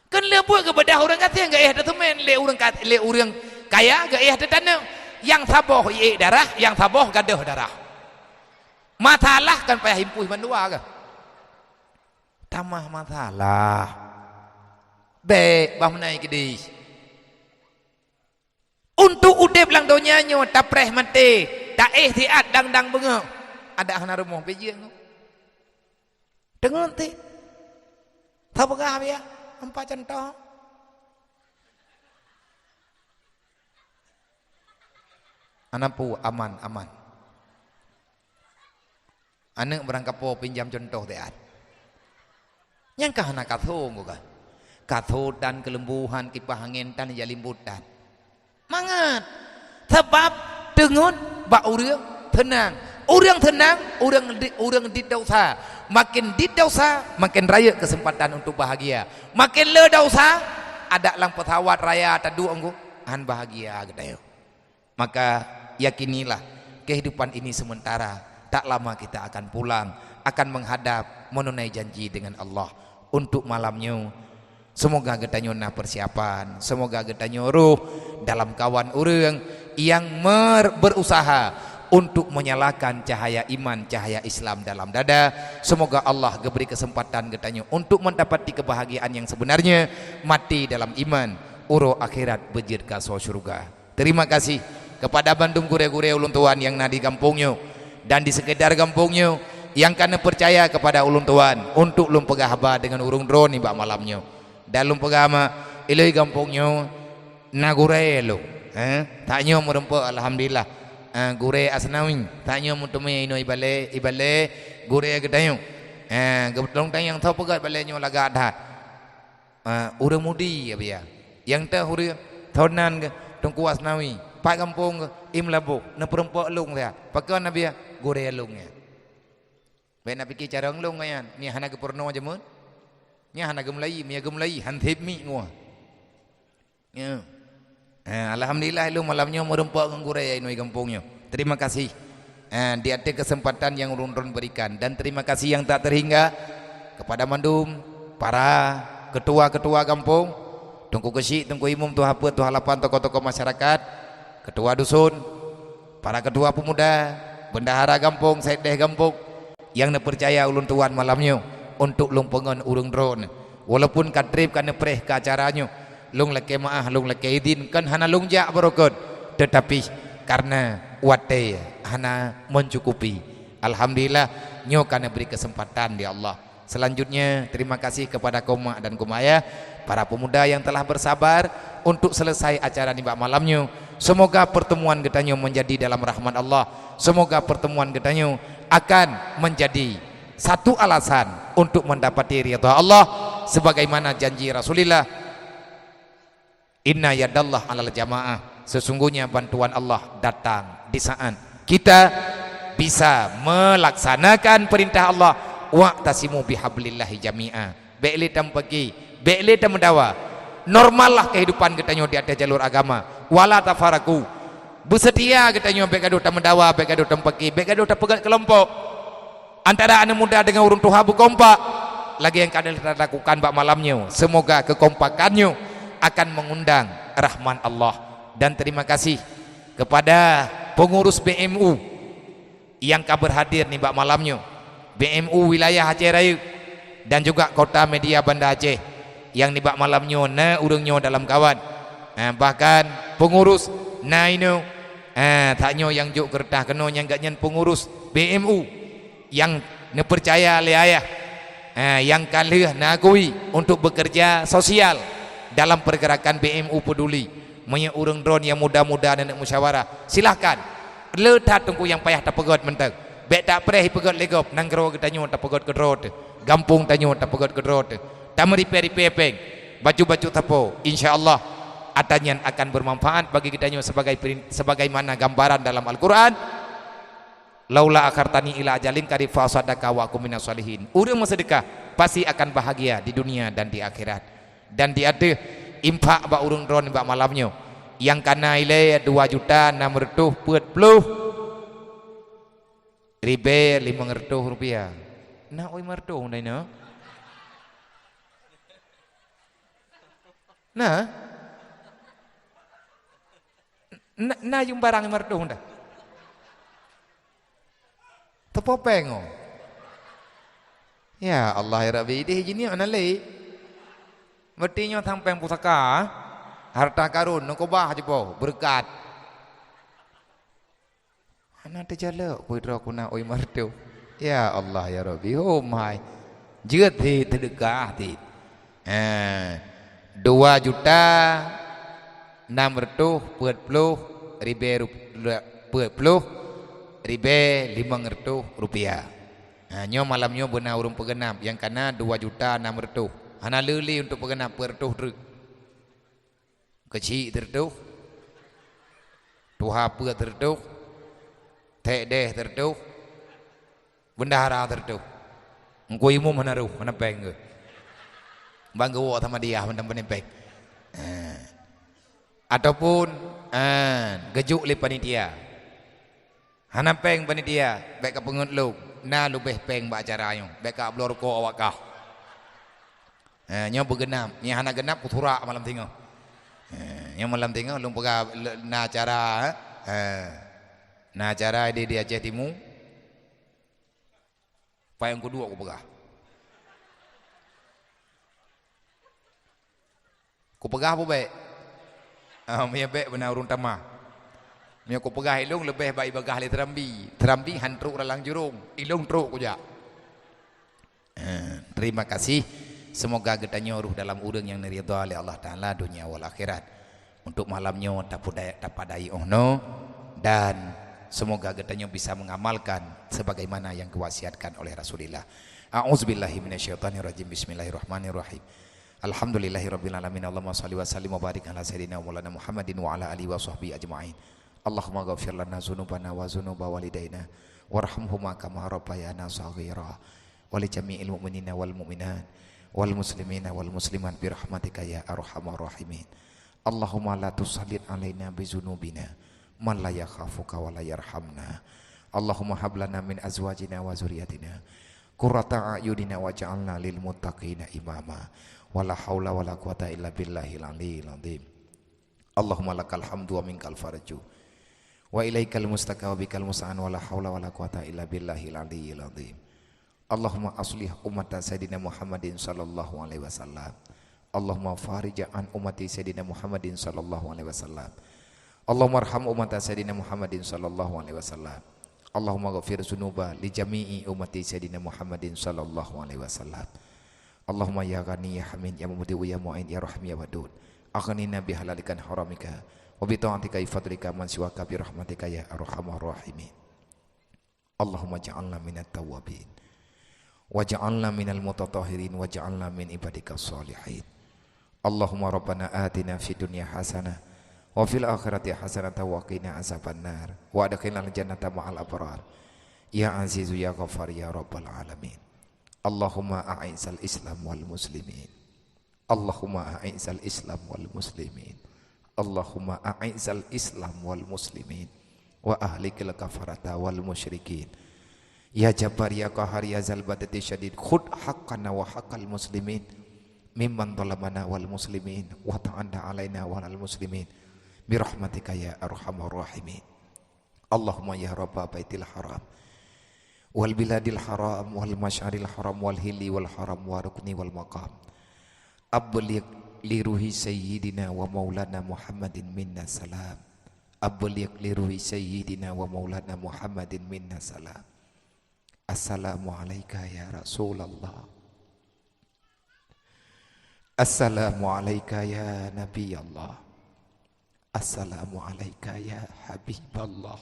Kan le buat kepada orang kata yang ada teman le orang kaya ada tanah yang saboh darah yang saboh gaduh darah masalah kan payah himpuh mandua ke tamah masalah baik bahmenai kedis untuk udep lang donya nyo tapreh mati tak tiat dang bengok ada hana rumah pejian dengar ti tahu apa ya empat contoh anapu aman anak berangkat po pinjam contoh teat yang kahana katho kan katho dan kelembuhan kipas angin dan jalimbutan mangat sebab dengan bak urang tenang orang didausa makin didausa makin raya kesempatan untuk bahagia makin le dausa ada lang petawat raya tadu anggo han bahagia gadayo maka yakinilah kehidupan ini sementara tak lama kita akan pulang akan menghadap menunai janji dengan Allah untuk malamnya semoga getanyo na persiapan semoga getanyo ruh dalam kawan orang yang berusaha untuk menyalakan cahaya iman, cahaya Islam dalam dada. Semoga Allah beri kesempatan getanyo untuk mendapati kebahagiaan yang sebenarnya, mati dalam iman, uro akhirat bejir ka surga. Terima kasih kepada Bandung gure-gure ulun tuan yang nadi kampungnya dan di sekitar kampungnya yang karena percaya kepada ulun tuan untuk lum pegahaba dengan urung drone ibak malamnya. Dan lum pegahama iloi kampungnya nagure lo. Taknya merempa alhamdulillah. Gure asnawi tanya muntumi ino ibale gure gedayo gedong tang yang tau pegat balenyo laga adat urang mudi ya biya yang teh huri thonan ke tungku asnawi pak kampung im labuk na perempuan lung dia pakai nabi gure lungnya be na pikir cara nglung yan ni hana ke porno jamun ni hana gemlai han thip mi ngua ya alhamdulillah lu malamnya merempak ngure ya inoi kampungnya. Terima kasih di ada kesempatan yang urun-urun berikan dan terima kasih yang tak terhingga kepada mandum para ketua-ketua kampung, tungku kesik, tungku imum, tuh apa, tuh halapan, tokoh-tokoh masyarakat ketua dusun, para ketua pemuda, bendahara kampung, sedeh kampung yang percaya ulun tuan malamnya untuk lung pengon urung drone walaupun kadrib kan preh ke acaranya lung leke maah lung leke idin kan hana lung jak berokot tetapi karena wate hana mencukupi. Alhamdulillah nyo kana beri kesempatan di Allah. Selanjutnya terima kasih kepada koma dan kumaya para pemuda yang telah bersabar untuk selesai acara nibak malamnya. Semoga pertemuan getanyo menjadi dalam rahmat Allah. Semoga pertemuan getanyo akan menjadi satu alasan untuk mendapati ridha Allah sebagaimana janji Rasulullah, inna yadallah alal jamaah, sesungguhnya bantuan Allah datang di saat kita bisa melaksanakan perintah Allah, wa'tasimu bihablillahi jami'a, be'li tam pergi be'li tam mendawa. Normal lah kehidupan getanyo di atas jalur agama, wala tafaraku, bersedia getanyo bekado tam mendawa, bekado tam pergi, bekado tam pegat kelompok antara anak muda dengan urun tuha berkompak lagi yang kadang kita lakukan bak malamnya. Semoga kekompakannya akan mengundang rahman Allah. Dan terima kasih kepada pengurus BMU yang kabar hadir nih bak malamnya, BMU wilayah Aceh Raya dan juga kota media Banda Aceh yang nih bak malamnya na urungnya dalam kawan, bahkan pengurus na ino taknya yang juk kertah kena yang gak nyen pengurus BMU yang percaya le ayah, yang kalih nakui untuk bekerja sosial dalam pergerakan BMU peduli menye urang drone yang muda-muda dan musyawarah. Silahkan letat tungku yang payah tak pegot mentang bek tak preh pegot legop nanggro getanyo tak pegot kedrot gampung tanyo tak pegot kedrot tak meripe-ripe peng baju-baju tapo, insyaallah atanyan akan bermanfaat bagi getanyo sebagaimana gambaran dalam Al-Qur'an, laula akartani ila ajalin qarib fa sadaka wa akum minas solihin. Urang sedekah pasti akan bahagia di dunia dan di akhirat. Dan di ada impak ba urang drone ba malamnya yang kana ile 2.640.500 rupiah. Nah oi mertuh ndai no. Nah yung barang mertuh nda. Tepopeng. Ya Allah ya Rabbi, ini hiji ni ana le. Mertinyo tampeng pusaka, harta karun nokobah jepo berkat. Ana terjalak putra kuna oi martu. Ya Allah ya Rabbi, oh my. Jeut ti sedekah ti. 2.640.000 rupiah. Nyo malamnya benar urung pegenap yang kana 2.600.000. Hana leli untuk pegenap pertuh druk. Kecil tertuh. Tuha pe tertuh. Tek deh tertuh. Bendahara tertuh. Engko imu menaruh menepeng ke. Banggawa sama dia menempeng. Ataupun gejuk li panitia. Hana peng panitia bek ka pengut lu na lu beh peng ba acara nyo bek ka blor ko awak kah. Nyo begenap ni hana genap putura malam tingo. Nyo malam tingo lu pega na acara na acara di Aceh Timur. Payung kedua aku pegah. Ku pegah apa baik? Mia baik benar urun tamah. Mia ku pegah ilung lebih baik bagah li terambi. Terambi hantruk dalang jurung. Ilung truk ku jak. Terima kasih. Semoga getanyo ruh dalam urang yang ridha oleh Allah Taala dunia wal akhirat. Untuk malamnya tak padai ohno dan semoga getanyo bisa mengamalkan sebagaimana yang kewasiatkan oleh Rasulullah. A'udzubillahi minasyaitonirrajim. Bismillahirrahmanirrahim. Alhamdulillahirabbil alamin. Allahumma shalli wa sallim wa barik ala sayyidina Maulana Muhammadin wa ala alihi wa sahbihi ajma'in. Allahumma ghafir lana dzunubana wa dzunuba walidaina warhamhuma kama rabbayana shaghira wa li jami'il mu'minina wal mu'minat wal muslimina wal muslimat bi rahmatika ya arhamar rahimin. Allahumma la tusallit alaina bi dzunubina man la yakhafuka wa la yarhamna. Allahumma hab lana min azwajina wa zurriyyatina qurrata a'yunina waj'alna lil muttaqina imama. Wala haula wala quwata illa billahil aliyil azim. Allahumma lakal hamdu wa minkal farju. wa ilaikal mustaka wa bikal musta'an wa la haula wa la quwata illa billahil aliyyil azim. Allahumma aslih ummata Sayyidina Muhammadin sallallahu alaihi wasallam. Allahumma farij an ummati Sayyidina Muhammadin sallallahu alaihi wasallam. Allahumma arham ummata Sayyidina Muhammadin sallallahu alaihi wasallam. Allahumma ghafir dzunuba li jami'i ummati Sayyidina Muhammadin sallallahu alaihi wasallam. Allahumma ya Ghani ya Hamid ya Mubdi ya Mu'in ya Rahim ya Wadud. Aghnina bi halalikan haramika wa bi ta'atika fadlika man siwaka bi rahmatika ya arhamar rahimin. Allahumma ja'alna minat tawwabin waj'alna minal mutatahhirin waj'alna min ibadikas sholihin. Allahumma rabbana atina fid dunya hasanah wa fil akhirati hasanah wa qina azabannar wa adkhilnal jannata ma'al abrar ya azizu ya ghafar ya rabbal alamin. Allahumma a'izzal islam wal muslimin. Allahumma a'izzal islam wal muslimin. Allahumma a'izzal islam wal muslimin wa ahlikil kafarata wal musyrikin. Ya Jabbar ya Qahar ya Zal Badati Syadid khud haqqana wa haqqal muslimin mimman zalamana wal muslimin wa ta'anda alaina wal muslimin birahmatika ya arhamar rahimin. Allahumma ya Rabba baitil haram wal biladil haram wal masyaril haram wal hilli wal haram wa rukni wal maqam abligh li ruhi sayyidina wa maulana Muhammadin minna salam. Abligh li ruhi sayyidina wa maulana Muhammadin minna salam. Assalamu alayka ya Rasulullah. Assalamu alayka ya Nabi Allah. Assalamu alayka ya Habiballah.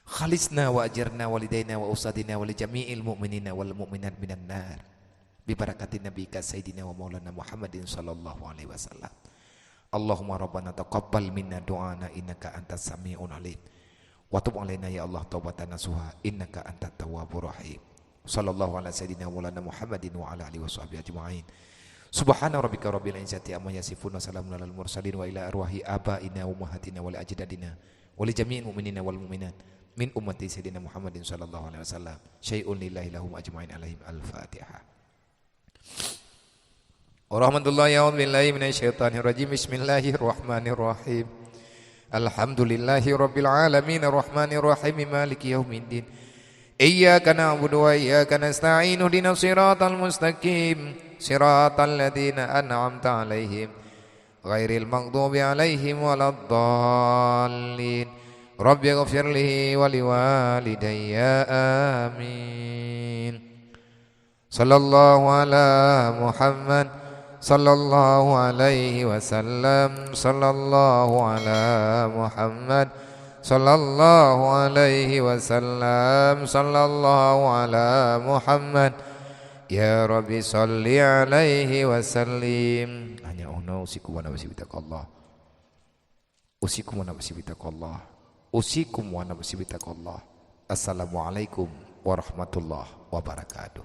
Khalisna wa ajirna walidaina wa usadina wa li jami'il mu'minina wal mu'minat minan nar bi barakatin nabiyika sayyidina wa maulana Muhammadin sallallahu alaihi wasallam. Allahumma rabbana taqabbal minna du'ana innaka antas sami'un alim. Wa tub alaina ya Allah taubatan nasuha innaka antat tawwabur rahim. Sallallahu ala sayyidina maulana Muhammadin wa ala alihi washabbihi ajma'in. Subhana rabbika rabbil izzati amma yasifun wa salamun alal mursalin wa ila arwahi abaina wa ummahatina wa li ajdadina wa li jami'il mu'minina wal mu'minat min ummati sayyidina Muhammadin sallallahu alaihi wasallam. Syai'un lillahi lahum ajma'in alaihim al-Fatihah. Warahmatullahi a'udzubillahi minasyaitonir rajim. Bismillahirrahmanirrahim. Alhamdulillahi rabbil alamin arrahmanir rahim maliki yaumiddin. Iyyaka na'budu wa iyyaka nasta'in ihdinas siratal mustaqim siratal ladzina an'amta 'alaihim ghairil maghdubi 'alaihim waladdallin. Rabbighfir li wa liwalidayya amin. Sallallahu ala Muhammad sallallahu alaihi wasallam. Sallallahu ala Muhammad sallallahu alaihi wasallam. Sallallahu ala Muhammad ya Rabbi salli alaihi wasallim. Hanya ono usikum wa nafsi bitaqallah. Usikum wa nafsi bitaqallah. Usikum wa nafsi bitaqallah. Assalamualaikum warahmatullahi wabarakatuh.